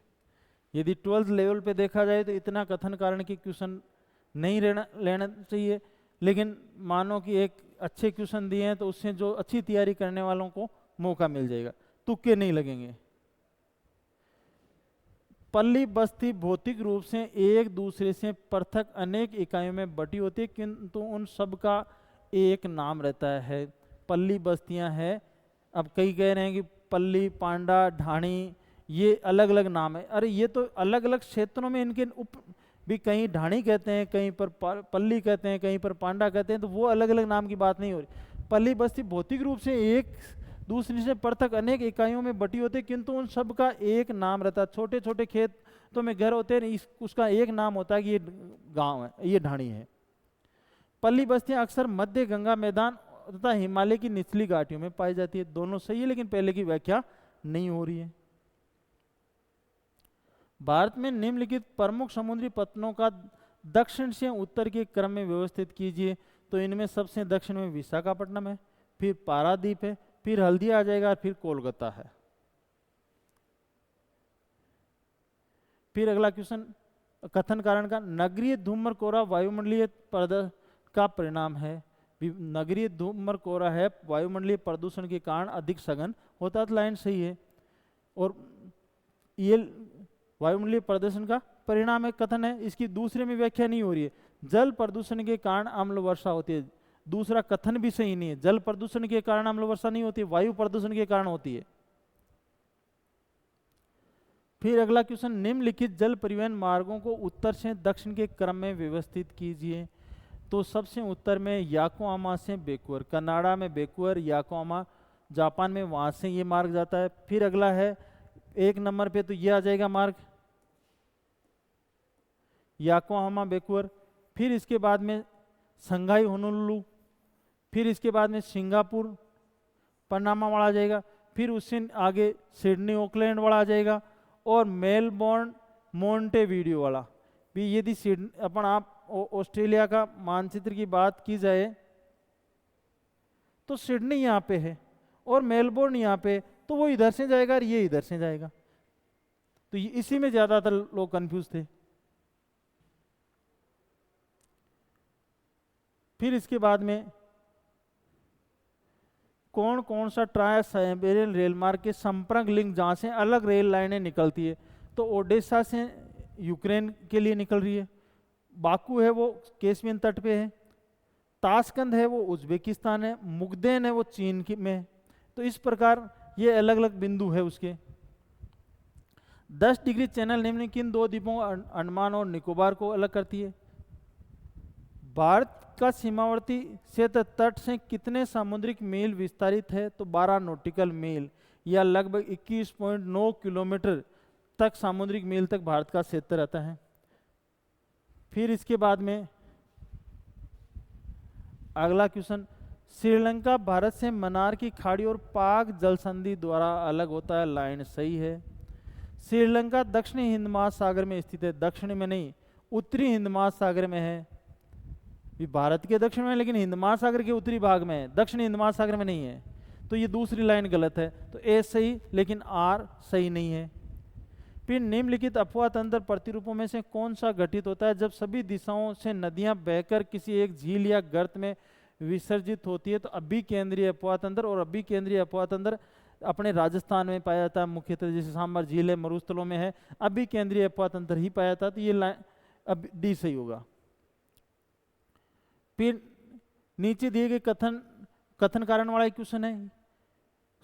यदि 12th लेवल पे देखा जाए तो इतना कथन कारण के क्वेश्चन नहीं लेना चाहिए, लेकिन मानो कि एक अच्छे क्वेश्चन दिए हैं तो उससे जो अच्छी तैयारी करने वालों को मौका मिल जाएगा, तुक्के नहीं लगेंगे। पल्ली बस्ती भौतिक रूप से एक दूसरे से पृथक अनेक इकाइयों में बटी होती है, किंतु उन सब का एक नाम रहता है। पल्ली बस्तियां हैं, अब कई कह रहे हैं कि पल्ली, पांडा, ढाणी ये अलग अलग नाम है। अरे ये तो अलग अलग क्षेत्रों में इनके भी कहीं ढाणी कहते हैं, कहीं पर पल्ली कहते हैं, कहीं पर पांडा कहते हैं, तो वो अलग अलग नाम की बात नहीं हो रही। पल्ली बस्ती भौतिक रूप से एक दूसरी से पृथक अनेक इकाइयों में बटी होती है, किंतु उन सब का एक नाम रहता है। छोटे छोटे खेत तो में घर होते हैं, उसका एक नाम होता है कि ये गांव है, ये ढाणी है। पल्ली बस्तियां अक्सर मध्य गंगा मैदान तथा हिमालय की निचली घाटियों में पाई जाती है। दोनों सही है, लेकिन पहले की व्याख्या नहीं हो रही है। भारत में निम्नलिखित प्रमुख समुद्री पत्तनों का दक्षिण से उत्तर के क्रम में व्यवस्थित कीजिए। तो इनमें सबसे दक्षिण में विशाखापट्टनम है, फिर पारादीप है, फिर हल्दिया आ जाएगा, फिर कोलकाता है। फिर अगला क्वेश्चन, कथन कारण का नगरीय धूम्र कोहरा वायुमंडलीय प्रदूषण का परिणाम है। नगरीय धूम्र कोहरा है वायुमंडलीय प्रदूषण के कारण अधिक सघन होता है, तो लाइन सही है। और ये वायुमंडलीय प्रदूषण का परिणाम एक कथन है, इसकी दूसरे में व्याख्या नहीं हो रही है। जल प्रदूषण के कारण अम्ल वर्षा होती है, दूसरा कथन भी सही नहीं है। जल प्रदूषण के कारण अम्ल वर्षा नहीं होती, वायु प्रदूषण के कारण होती है। फिर अगला क्वेश्चन, निम्नलिखित जल परिवहन मार्गों को उत्तर से दक्षिण के क्रम में व्यवस्थित कीजिए। तो सबसे उत्तर में याकोहामा से बैकवर, कनाडा में बैकवर, याकोहामा जापान में, वहां से ये मार्ग जाता है। फिर अगला है 1 नंबर पे, तो ये आ जाएगा मार्ग याकोहामा बैकवर। फिर इसके बाद में संघाई होनोलुलु, फिर इसके बाद में सिंगापुर पनामा वाला आ जाएगा, फिर उससे आगे सिडनी ऑकलैंड वाला आ जाएगा, और मेलबोर्न मोंटेवीडियो वाला भी। यदि अपन आप ऑस्ट्रेलिया का मानचित्र की बात की जाए तो सिडनी यहाँ पे है और मेलबोर्न यहाँ पे, तो वो इधर से जाएगा और ये इधर से जाएगा। तो इसी में ज्यादातर लोग कंफ्यूज थे। फिर इसके बाद में कौन कौन सा ट्रांस साइबेरियन रेल मार्ग के संपर्क लिंक जहां से अलग रेल लाइनें निकलती है। तो ओडेसा से यूक्रेन के लिए निकल रही है, बाकू है वो कैस्पियन तट पे है, ताशकंद है वो उज्बेकिस्तान है, मुगदेन है वो चीन में है। तो इस प्रकार ये अलग अलग बिंदु है उसके। 10 डिग्री चैनल निम्न किन 2 द्वीपों अंडमान और निकोबार को अलग करती है। भारत का सीमावर्ती क्षेत्र तट से कितने सामुद्रिक मील विस्तारित है। तो 12 नॉटिकल मील या लगभग 21.9 किलोमीटर तक सामुद्रिक मील तक भारत का क्षेत्र रहता है। फिर इसके बाद में अगला क्वेश्चन, श्रीलंका भारत से मन्नार की खाड़ी और पाक जल संधि द्वारा अलग होता है। लाइन सही है। श्रीलंका दक्षिणी हिंद महासागर में स्थित है, दक्षिण में नहीं उत्तरी हिंद महासागर में है। भी भारत के दक्षिण में, लेकिन हिंद महासागर के उत्तरी भाग में है, दक्षिण हिंद महासागर में नहीं है। तो ये दूसरी लाइन गलत है। तो ए सही, लेकिन आर सही नहीं है। फिर निम्नलिखित अपवाह तंत्र प्रतिरूपों में से कौन सा घटित होता है जब सभी दिशाओं से नदियां बहकर किसी एक झील या गर्त में विसर्जित होती है? तो अभी केंद्रीय अपवाह तंत्र, और अभी केंद्रीय अपवाह तंत्र अपने राजस्थान में पाया जाता है मुख्यतः, जैसे सांबर झील है, मरुस्थलों में है, अभी केंद्रीय अपवाह तंत्र ही पाया जाता है। तो ये लाइन अब डी सही होगा। फिर नीचे दिए गए कथन कारण वाला क्वेश्चन है।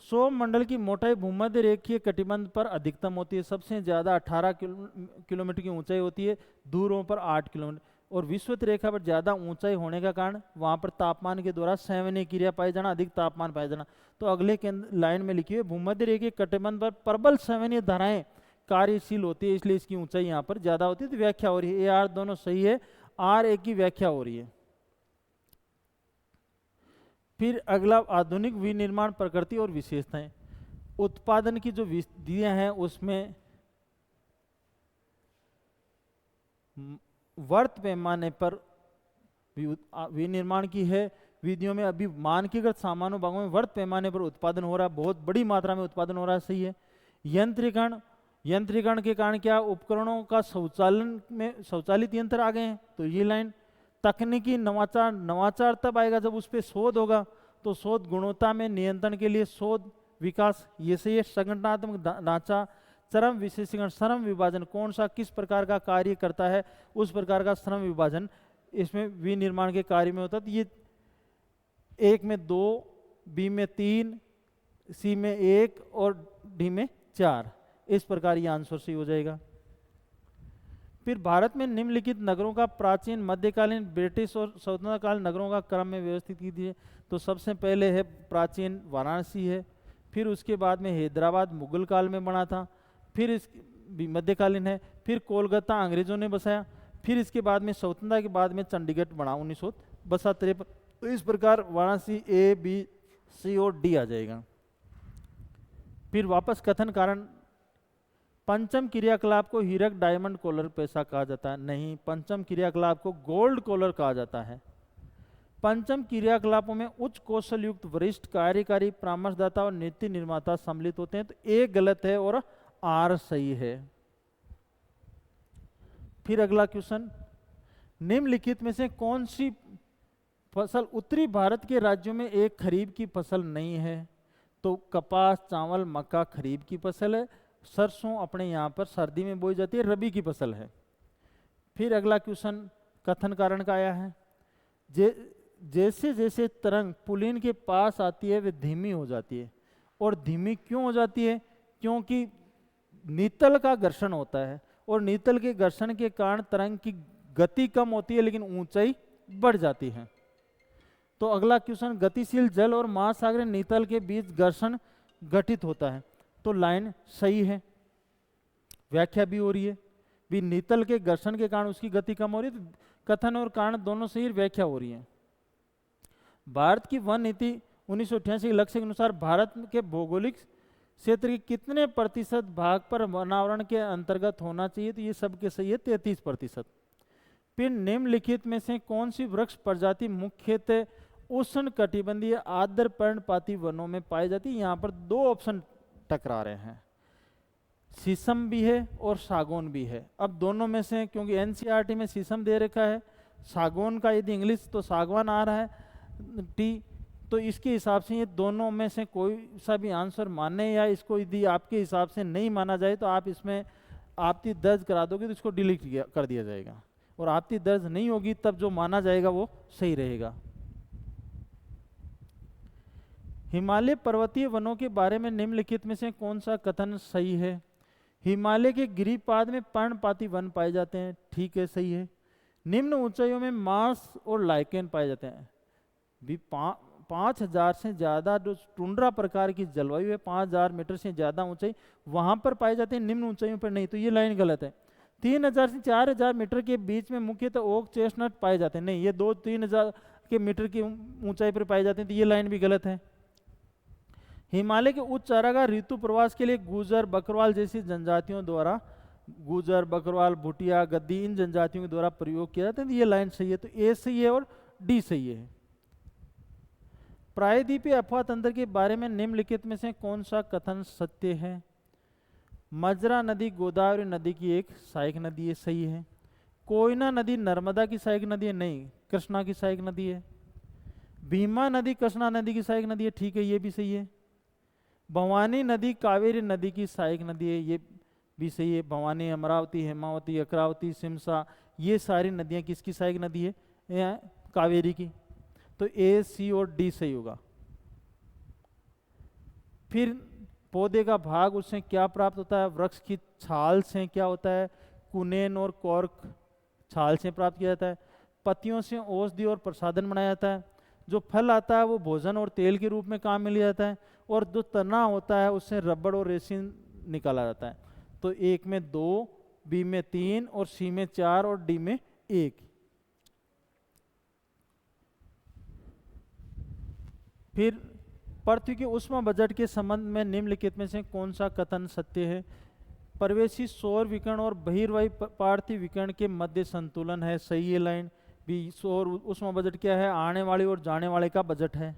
सौर मंडल की मोटाई भूमध्य रेखीय कटिबंध पर अधिकतम होती है, सबसे ज्यादा 18 किलोमीटर की ऊंचाई होती है, दूरों पर 8 किलोमीटर। और विषुवत रेखा पर ज्यादा ऊंचाई होने का कारण वहां पर तापमान के द्वारा संवहनीय क्रिया पाई जाना, अधिक तापमान पाया जाना। तो अगले के लाइन में लिखी हुई भूमध्य रेखीय कटिबंध पर प्रबल संवहनीय धाराएं कार्यशील होती है, इसलिए इसकी ऊंचाई यहाँ पर ज्यादा होती है। तो व्याख्या हो रही है, ए आर दोनों सही है, आर ए की व्याख्या हो रही है। फिर अगला आधुनिक विनिर्माण प्रकृति और विशेषताएं। उत्पादन की जो विधियां हैं उसमें वर्त पैमाने पर विनिर्माण की है। विधियों में अभी मानकीकृत सामानों भागों में वर्त पैमाने पर उत्पादन हो रहा है, बहुत बड़ी मात्रा में उत्पादन हो रहा है, सही है। यंत्रीकरण के कारण क्या उपकरणों का स्वचालित यंत्र आ गए हैं, तो ये लाइन। तकनीकी नवाचार तब आएगा जब उस पर शोध होगा, तो शोध गुणवत्ता में नियंत्रण के लिए शोध विकास, ये सही है। संगठनात्मक ढांचा, श्रम विशेषीकरण, श्रम विभाजन, कौन सा किस प्रकार का कार्य करता है उस प्रकार का श्रम विभाजन इसमें विनिर्माण के कार्य में होता है। तो ये एक में 2, बी में 3, सी में 1 और डी में 4, इस प्रकार ये आंसर सही हो जाएगा। फिर भारत में निम्नलिखित नगरों का प्राचीन, मध्यकालीन, ब्रिटिश और स्वतंत्रता काल नगरों का क्रम में व्यवस्थित कीजिए। तो सबसे पहले है प्राचीन वाराणसी है, फिर उसके बाद में हैदराबाद मुगल काल में बना था, फिर इस मध्यकालीन है, फिर कोलकाता अंग्रेजों ने बसाया, फिर इसके बाद में स्वतंत्रता के बाद में चंडीगढ़ बना 1953। तो इस प्रकार वाराणसी ए, बी, सी और डी आ जाएगा। फिर वापस कथन कारण। पंचम क्रियाकलाप को हीरक डायमंड कॉलर पैसा कहा जाता है, नहीं। पंचम क्रियाकलाप को गोल्ड कॉलर कहा जाता है। पंचम क्रियाकलापों में उच्च कौशल युक्त वरिष्ठ कार्यकारी परामर्शदाता और नीति निर्माता सम्मिलित होते हैं। तो ए गलत है और आर सही है। फिर अगला क्वेश्चन, निम्नलिखित में से कौन सी फसल उत्तरी भारत के राज्यों में एक खरीफ की फसल नहीं है? तो कपास, चावल, मक्का खरीफ की फसल है, सरसों अपने यहाँ पर सर्दी में बोई जाती है, रबी की फसल है। फिर अगला क्वेश्चन कथन कारण का आया है। जैसे जैसे तरंग पुलिन के पास आती है वे धीमी हो जाती है। और धीमी क्यों हो जाती है? क्योंकि नीतल का घर्षण होता है, और नीतल के घर्षण के कारण तरंग की गति कम होती है लेकिन ऊंचाई बढ़ जाती है। तो अगला क्वेश्चन, गतिशील जल और महासागरीय नीतल के बीच घर्षण घटित होता है। तो लाइन सही है, व्याख्या भी हो रही है, भी नीतल के घर्षण के कारण उसकी गति कम हो रही है। तो कथन और कारण दोनों सही, व्याख्या हो रही है। भारत की वन नीति 1988 के लक्ष्य के अनुसार भारत के भौगोलिक क्षेत्र के कितने प्रतिशत भाग पर वनावरण के अंतर्गत होना चाहिए? तो ये सबके सही है, 33%। फिर निम्नलिखित में से कौन सी वृक्ष प्रजाति मुख्यतः उष्ण कटिबंधीय आर्द्र पर्णपाती वनों में पाई जाती है? यहाँ पर 2 ऑप्शन टकरा रहे हैं, शीशम भी है और सागौन भी है। अब दोनों में से, क्योंकि एनसीईआरटी में शीशम दे रखा है, सागौन का यदि इंग्लिश तो सागवान आ रहा है टी, तो इसके हिसाब से ये दोनों में से कोई सा भी आंसर माने, या इसको यदि आपके हिसाब से नहीं माना जाए तो आप इसमें आपत्ति दर्ज करा दोगे तो इसको डिलीट कर दिया जाएगा, और आपत्ति दर्ज नहीं होगी तब जो माना जाएगा वो सही रहेगा। हिमालय पर्वतीय वनों के बारे में निम्नलिखित में से कौन सा कथन सही है? हिमालय के गिरिपाद में पर्णपाती वन पाए जाते हैं, ठीक है, सही है। निम्न ऊंचाइयों में मांस और लाइकेन पाए जाते हैं। भी 5000 से ज़्यादा जो टुंड्रा प्रकार की जलवायु है, 5000 मीटर से ज़्यादा ऊंचाई वहाँ पर पाए जाते हैं, निम्न ऊंचाइयों पर नहीं। तो ये लाइन गलत है। 3000 से 4000 मीटर के बीच में मुख्यतः ओक चेस्टनट पाए जाते हैं, नहीं, ये 2-3000 के मीटर की ऊंचाई पर पाए जाते हैं। तो ये लाइन भी गलत है। हिमालय के उच्च चारागाह ऋतु प्रवास के लिए गुजर, बकरवाल जैसी जनजातियों द्वारा, गुजर, बकरवाल, भुटिया, गद्दी, इन जनजातियों के द्वारा प्रयोग किया जाता है। तो ये लाइन सही है। तो ए सही है और डी सही है। प्रायद्वीपीय अफवाह तंत्र के बारे में निम्नलिखित में से कौन सा कथन सत्य है? मजरा नदी गोदावरी नदी की एक सहायक नदी है, सही है। कोयना नदी नर्मदा की सहायक नदी है, नहीं, कृष्णा की सहायक नदी है। भीमा नदी कृष्णा नदी की सहायक नदी है, ठीक है, ये भी सही है। भवानी नदी कावेरी नदी की सहायक नदी है, ये भी सही है। भवानी, अमरावती, हेमावती, अक्रावती, सिमसा, ये सारी नदियां किसकी सहायक नदी है? कावेरी की। तो ए, सी और डी सही होगा। फिर पौधे का भाग, उससे क्या प्राप्त होता है? वृक्ष की छाल से क्या होता है? कुनेन और कॉर्क छाल से प्राप्त किया जाता है। पत्तियों से औषधि और प्रसाधन बनाया जाता है। जो फल आता है वो भोजन और तेल के रूप में काम में लिया जाता है। और जो तना होता है उससे रबड़ और रेसिन निकाला जाता है। तो एक में 2, बी में 3 और सी में 4 और डी में 1। फिर पृथ्वी के उष्मा बजट के संबंध में निम्नलिखित में से कौन सा कथन सत्य है? प्रवेशी सौर विकिरण और बहिर्वायु पार्थिव विकिरण के मध्य संतुलन है, सही है लाइन भी। सौर उष्मा बजट क्या है? आने वाले और जाने वाले का बजट है।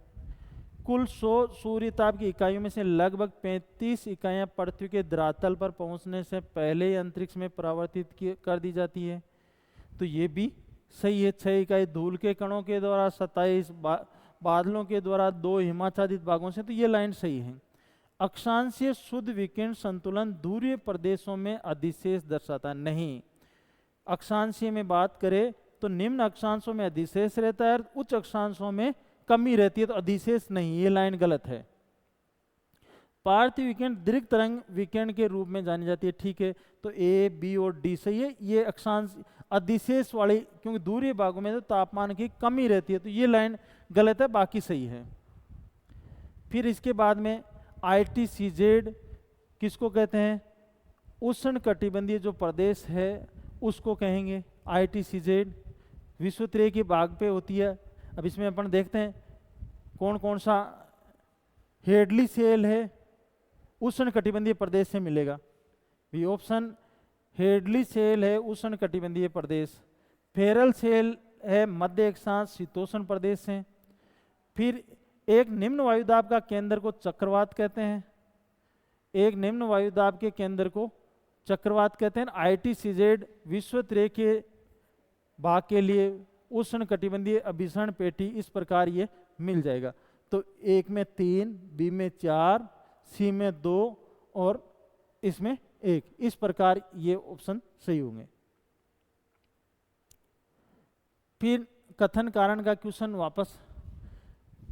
कुल 100 सूर्य ताप की इकाइयों में से लगभग 35 इकाइयां पृथ्वी के धरातल पर पहुंचने से पहले ही अंतरिक्ष में परावर्तित कर दी जाती है, तो ये भी सही है। 6 इकाई धूल के कणों के द्वारा, 27 बादलों के द्वारा, 2 हिमाच्छादित भागों से, तो ये लाइन सही है। अक्षांशीय शुद्ध विकिरण संतुलन ध्रुवीय प्रदेशों में अधिशेष दर्शाता है, नहीं। अक्षांशीय में बात करें तो निम्न अक्षांशों में अधिशेष रहता है, उच्च अक्षांशों में कमी रहती है, तो अधिशेष नहीं, ये लाइन गलत है। पार्थिव विकिरण दीर्घ तरंग विकिरण के रूप में जानी जाती है, ठीक है, तो ए, बी और डी सही है। ये अक्षांश अधिशेष वाली, क्योंकि दूरी भागों में तो तापमान की कमी रहती है, तो ये लाइन गलत है, बाकी सही है। फिर इसके बाद में ITCZ किसको कहते हैं? उष्ण कटिबंधीय जो प्रदेश है उसको कहेंगे ITCZ। विषुवतीय के भाग पे होती है। अब इसमें अपन देखते हैं कौन कौन सा हेडली सेल है, उष्ण कटिबंधीय प्रदेश से मिलेगा। ये ऑप्शन हेडली सेल है उष्ण कटिबंधीय प्रदेश। फेरल सेल है मध्य अक्षांश शीतोष्ण प्रदेश से। फिर एक निम्न वायुदाब का केंद्र को चक्रवात कहते हैं। एक निम्न वायुदाब के केंद्र को चक्रवात कहते हैं। ITCZ विषुवतीय के भाग के लिए उष्ण कटिबंधीय अभिसरण पेटी, इस प्रकार ये मिल जाएगा। तो एक में 3, बी में 4, सी में 2 और इसमें 1, इस प्रकार ये ऑप्शन सही होंगे। फिर कथन कारण का क्वेश्चन वापस।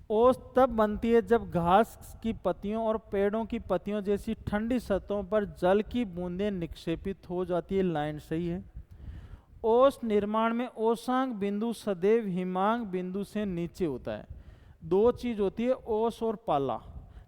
ओस तब बनती है जब घास की पत्तियों और पेड़ों की पत्तियों जैसी ठंडी सतहों पर जल की बूंदें निक्षेपित हो जाती है, लाइन सही है। ओस निर्माण में ओसांग बिंदु सदैव हिमांग बिंदु से नीचे होता है। 2 चीज होती है, ओस और पाला,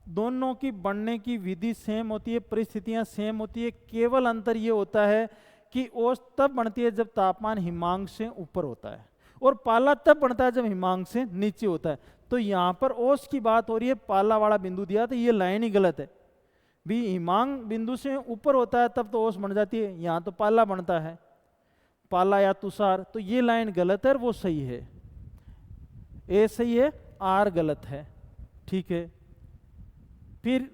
दोनों की बढ़ने की विधि सेम होती है, परिस्थितियां सेम होती है। केवल अंतर ये होता है कि ओस तब बनती है जब तापमान हिमांक से ऊपर होता है, और पाला तब बनता है जब हिमांक से नीचे होता है। तो यहाँ पर ओस की बात हो रही है, पाला वाला बिंदु दिया, तो ये लाइन ही गलत है भी। हिमांक बिंदु से ऊपर होता है तब तो ओस बन जाती है, यहाँ तो पाला बनता है, पाला या तुषार, तो ये लाइन गलत है और वो सही है। ए सही है, आर गलत है, ठीक है। फिर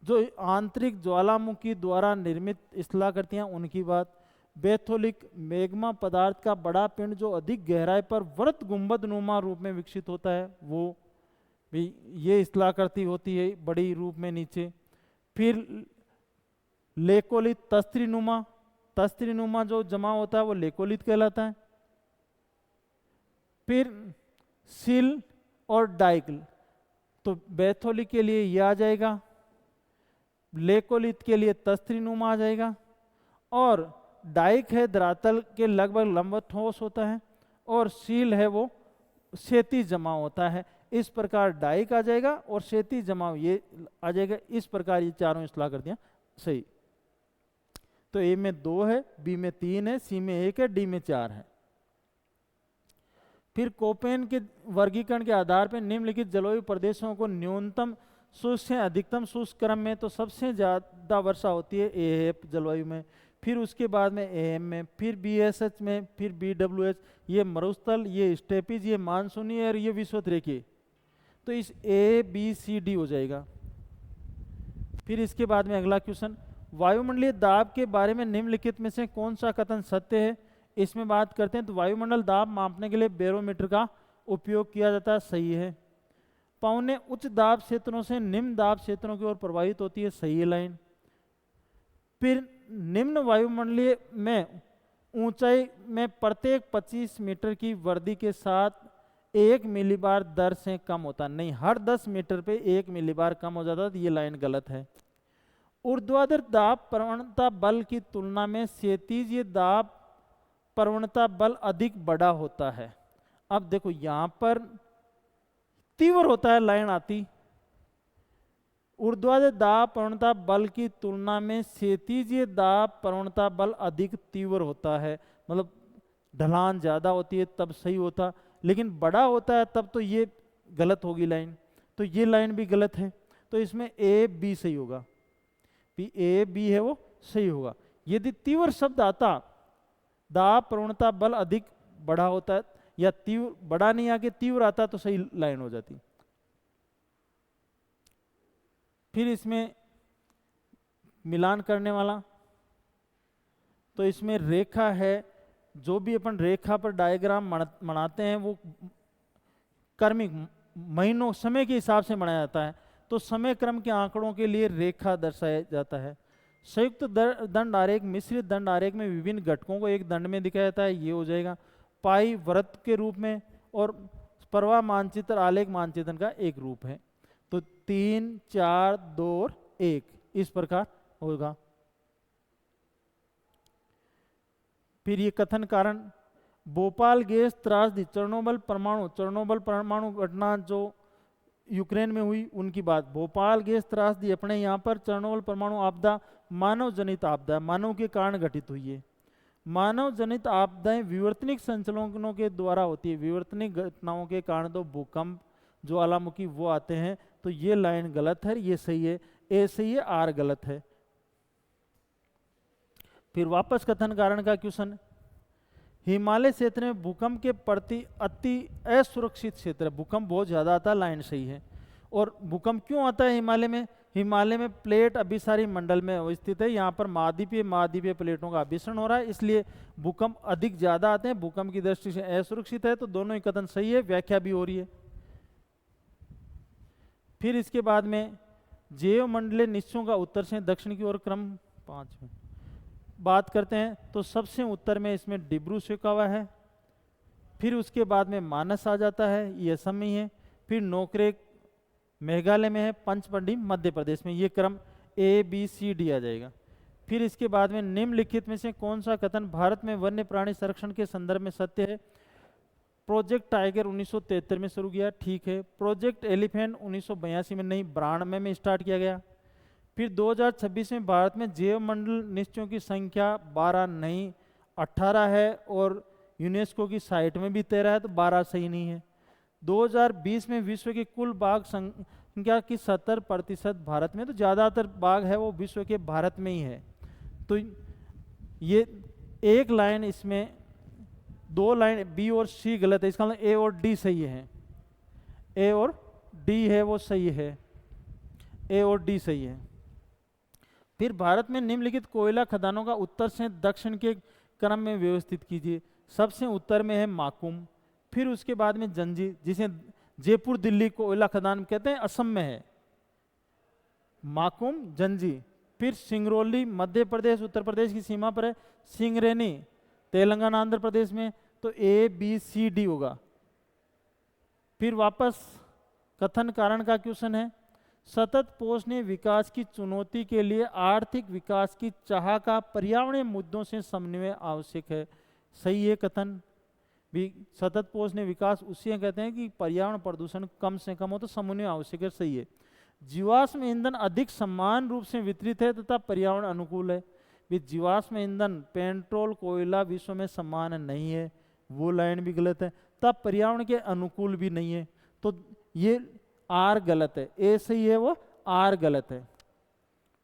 जो आंतरिक ज्वालामुखी द्वारा निर्मित स्थलाकृतियां, उनकी बात। बैथोलिक मैग्मा पदार्थ का बड़ा पिंड जो अधिक गहराई पर वृत्त गुंबद नुमा रूप में विकसित होता है, वो भी ये स्थलाकृति होती है बड़ी रूप में नीचे। फिर लेकोलित तस्त्री नुमा जो जमा होता है वो लेकोलित कहलाता है। फिर सिल और डाइकल, तो बैथोलिक के लिए ये आ जाएगा, लेकोलित के लिए तस्त्री नुमा आ जाएगा, और डाइक है धरातल के लगभग लंबवत ठोस होता है, और सील है वो क्षैतिज जमा होता है। इस प्रकार डाइक आ जाएगा और क्षैतिज जमाव ये आ जाएगा। इस प्रकार ये चारों स्थलाकृतियां सही। तो ए में 2 है, बी में 3 है, सी में 1 है, डी में 4 है। फिर कोपेन के वर्गीकरण के आधार पर निम्नलिखित जलवायु प्रदेशों को न्यूनतम शुष्क से अधिकतम शुष्क क्रम में, तो सबसे ज्यादा वर्षा होती है ए जलवायु में, फिर उसके बाद में AM में, फिर BSH में, फिर BWH, ये मरुस्थल, ये स्टेपीज, ये मानसूनी और ये विषुवत-रेखीय। तो इस ABCD हो जाएगा। फिर इसके बाद में अगला क्वेश्चन, वायुमंडलीय दाब के बारे में निम्नलिखित में से कौन सा कथन सत्य है? इसमें बात करते हैं तो वायुमंडल दाब मापने के लिए बैरोमीटर का उपयोग किया जाता है, सही है। पवनें उच्च दाब क्षेत्रों से निम्न दाब क्षेत्रों की ओर प्रवाहित होती है, सही है लाइन। फिर निम्न वायुमंडलीय में ऊंचाई में प्रत्येक 25 मीटर की वृद्धि के साथ 1 मिलीबार दर से कम होता नहीं, हर 10 मीटर पे 1 मिलीबार कम हो जाता, तो ये लाइन गलत है। ऊर्ध्वाधर दाब प्रवणता बल की तुलना में क्षैतिज दाब प्रवणता बल अधिक बड़ा होता है। अब देखो यहां पर तीव्र होता है, लाइन आती, ऊर्ध्वाधर दाब प्रवणता बल की तुलना में क्षैतिज दाब प्रवणता बल अधिक तीव्र होता है, मतलब ढलान ज्यादा होती है तब सही होता, लेकिन बड़ा होता है तब तो ये गलत होगी लाइन, तो ये लाइन भी गलत है। तो इसमें AB सही होगा, AB है वो सही होगा। यदि तीव्र शब्द आता, दाब प्रवणता बल अधिक बड़ा होता है, या तीव्र बड़ा नहीं आके तीव्र आता तो सही लाइन हो जाती। फिर इसमें मिलान करने वाला, तो इसमें रेखा है, जो भी अपन रेखा पर डायग्राम बनाते हैं वो क्रमिक महीनों समय के हिसाब से बनाया जाता है, तो समय क्रम के आंकड़ों के लिए रेखा दर्शाया जाता है। संयुक्त दंड आरेख मिश्रित दंड आरेख में विभिन्न घटकों को एक दंड में दिखाया जाता है, ये हो जाएगा। पाई वृत्त के रूप में, और प्रवाह मानचित्र आलेख मानचित्र का एक रूप है। तो 3, 4, 2 और 1 इस प्रकार होगा। फिर ये कथन कारण, भोपाल गैस त्रासदी, चेर्नोबिल परमाणु घटना जो यूक्रेन में हुई उनकी बात। भोपाल गैस त्रासदी अपने यहाँ पर चेर्नोबिल परमाणु आपदा मानव जनित आपदा, मानव के कारण घटित हुई है। मानव जनित आपदाएं विवर्तनिक संचलनों के द्वारा होती है, विवर्तनिक घटनाओं के कारण तो भूकंप, ज्वालामुखी वो आते हैं, तो ये लाइन गलत है, ये सही है, ए सही है, आर गलत है। फिर वापस कथन कारण का क्वेश्चन, हिमालय क्षेत्र में भूकंप के प्रति अति असुरक्षित क्षेत्र है, भूकंप बहुत ज्यादा आता है, लाइन सही है। और भूकंप क्यों आता है हिमालय में? हिमालय में प्लेट अभिसारी मंडल में स्थित है, यहाँ पर महाद्वीपीय प्लेटों का अभिसरण हो रहा है, इसलिए भूकंप अधिक ज्यादा आते हैं, भूकंप की दृष्टि से असुरक्षित है, तो दोनों ही कथन सही है, व्याख्या भी हो रही है। फिर इसके बाद में जैव मंडलीय निश्चयों का उत्तर से दक्षिण की ओर क्रम 5 में बात करते हैं, तो सबसे उत्तर में इसमें डिब्रू शिकावा है, फिर उसके बाद में मानस आ जाता है, ये असम में ही है, फिर नोकरेक मेघालय में है, पंचमढ़ी मध्य प्रदेश में, ये क्रम ABCD आ जाएगा। फिर इसके बाद में निम्नलिखित में से कौन सा कथन भारत में वन्य प्राणी संरक्षण के संदर्भ में सत्य है? प्रोजेक्ट टाइगर 1973 में शुरू किया, ठीक है। प्रोजेक्ट एलिफेंट 1982 में नहीं, 92 में स्टार्ट किया गया। फिर 2026 में भारत में जैव मंडल निश्चयों की संख्या 12 नहीं 18 है, और यूनेस्को की साइट में भी 13 है, तो 12 सही नहीं है। 2020 में विश्व की कुल बाघ संख्या की 70% भारत में, तो ज़्यादातर बाघ है वो विश्व के भारत में ही है। तो ये एक लाइन इसमें, 2 लाइन B और C गलत है, इसका मतलब A और D सही है, A और D है वो सही है, A और D सही है। फिर भारत में निम्नलिखित कोयला खदानों का उत्तर से दक्षिण के क्रम में व्यवस्थित कीजिए। सबसे उत्तर में है माकुम, फिर उसके बाद में जंजी, जिसे जयपुर दिल्ली कोयला खदान कहते हैं, असम में है माकुम जंजी। फिर सिंगरौली मध्य प्रदेश उत्तर प्रदेश की सीमा पर है, सिंगरेनी तेलंगाना आंध्र प्रदेश में, तो ABCD होगा। फिर वापस कथन कारण का क्वेश्चन है, सतत पोषणीय विकास की चुनौती के लिए आर्थिक विकास की चाह का पर्यावरणीय मुद्दों से समन्वय आवश्यक है, सही है कथन भी। सतत पोषणीय विकास उसे कहते हैं कि पर्यावरण प्रदूषण कम से कम हो, तो समन्वय आवश्यक है, सही है। जीवाश्म ईंधन अधिक समान रूप से वितरित है तथा पर्यावरण अनुकूल है, भी जीवाश्म ईंधन पेट्रोल कोयला विश्व में समान नहीं है, वो लाइन भी गलत है, तब पर्यावरण के अनुकूल भी नहीं है, तो ये आर गलत है, ए सही है वो आर गलत है।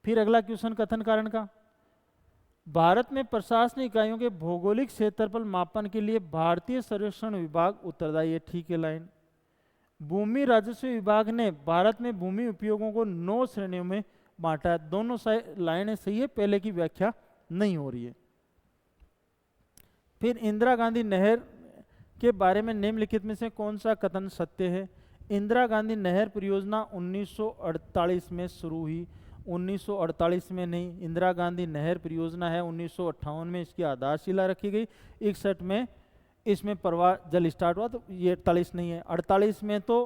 फिर अगला क्वेश्चन कथन कारण का, भारत में प्रशासनिक इकाइयों के भौगोलिक क्षेत्रफल मापन के लिए भारतीय सर्वेक्षण विभाग उत्तरदायी है, ठीक है लाइन। भूमि राजस्व विभाग ने भारत में भूमि उपयोगों को 9 श्रेणियों में बांटा है। दोनों लाइनें सही है, पहले की व्याख्या नहीं हो रही है। फिर इंदिरा गांधी नहर के बारे में निम्नलिखित में से कौन सा कथन सत्य है? इंदिरा गांधी नहर परियोजना 1948 में शुरू हुई। 1948 में नहीं, इंदिरा गांधी नहर परियोजना है 1958 में इसकी आधारशिला रखी गई। 61 में इसमें प्रवाह जल स्टार्ट हुआ, तो ये 48 नहीं है। 48 में तो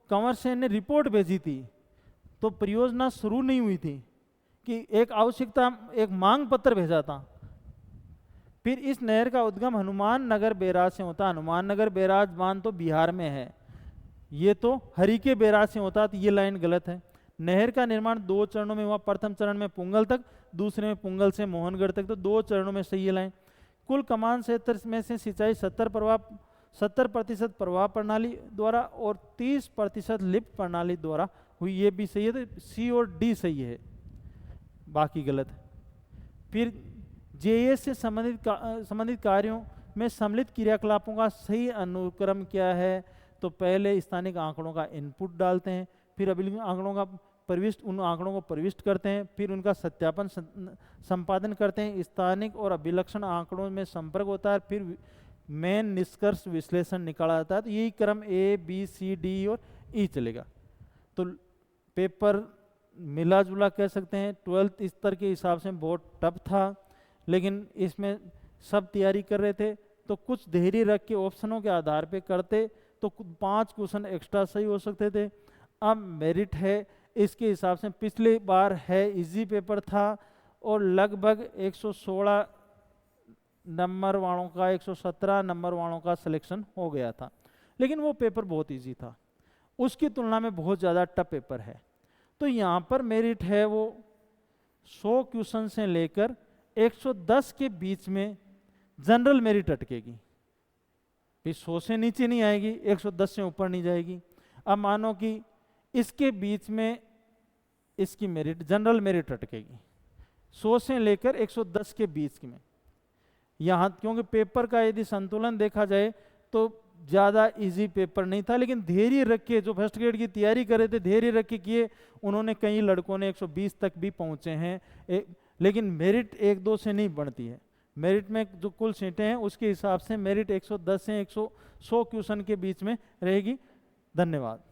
कंवर सेन ने रिपोर्ट भेजी थी, तो परियोजना शुरू नहीं हुई थी, कि एक आवश्यकता, एक मांग पत्र भेजा था। फिर इस नहर का उद्गम हनुमान नगर बैराज से होता है। हनुमान नगर बैराज बांध तो बिहार में है, ये तो हरिके बैराज से होता है, तो ये लाइन गलत है। नहर का निर्माण 2 चरणों में हुआ, प्रथम चरण में पुंगल तक, दूसरे में पुंगल से मोहनगढ़ तक, तो 2 चरणों में सही है लाइन। कुल कमान क्षेत्र में से सिंचाई 70% प्रवाह प्रणाली द्वारा और 30% लिफ्ट प्रणाली द्वारा हुई, ये भी सही है, तो सी और डी सही है, बाकी गलत है। फिर जेएस से संबंधित कार्यों में सम्मिलित क्रियाकलापों का सही अनुक्रम क्या है? तो पहले स्थानिक आंकड़ों का इनपुट डालते हैं, फिर अभिलेख आंकड़ों का उन आंकड़ों को प्रविष्ट करते हैं, फिर उनका सत्यापन संपादन करते हैं, स्थानिक और अभिलक्षण आंकड़ों में संपर्क होता है, फिर मेन निष्कर्ष विश्लेषण निकाला जाता है। तो यही क्रम ए बी सी डी और ई चलेगा। तो पेपर मिला जुला कह सकते हैं, 12th स्तर के हिसाब से बहुत टफ था, लेकिन इसमें सब तैयारी कर रहे थे, तो कुछ धैर्य रख के ऑप्शनों के आधार पे करते तो 5 क्वेश्चन एक्स्ट्रा सही हो सकते थे। अब मेरिट है, इसके हिसाब से पिछली बार है इजी पेपर था और लगभग 116 नंबर वालों का, 117 नंबर वालों का सिलेक्शन हो गया था, लेकिन वो पेपर बहुत इजी था, उसकी तुलना में बहुत ज़्यादा टफ पेपर है। तो यहाँ पर मेरिट है वो 100 क्वेश्चन से लेकर 110 के बीच में जनरल मेरिट अटकेगी, फिर 100 से नीचे नहीं आएगी, 110 से ऊपर नहीं जाएगी। अब मानो कि इसके बीच में इसकी मेरिट, जनरल मेरिट अटकेगी 100 से लेकर 110 के बीच में। यहाँ क्योंकि पेपर का यदि संतुलन देखा जाए तो ज़्यादा इजी पेपर नहीं था, लेकिन धैर्य रख के जो फर्स्ट ग्रेड की तैयारी कर रहे थे, धैर्य रख के किए, उन्होंने, कई लड़कों ने 120 तक भी पहुँचे हैं। लेकिन मेरिट 1-2 से नहीं बढ़ती है, मेरिट में जो कुल सीटें हैं उसके हिसाब से मेरिट 110 से 100 क्वेश्चन के बीच में रहेगी। धन्यवाद।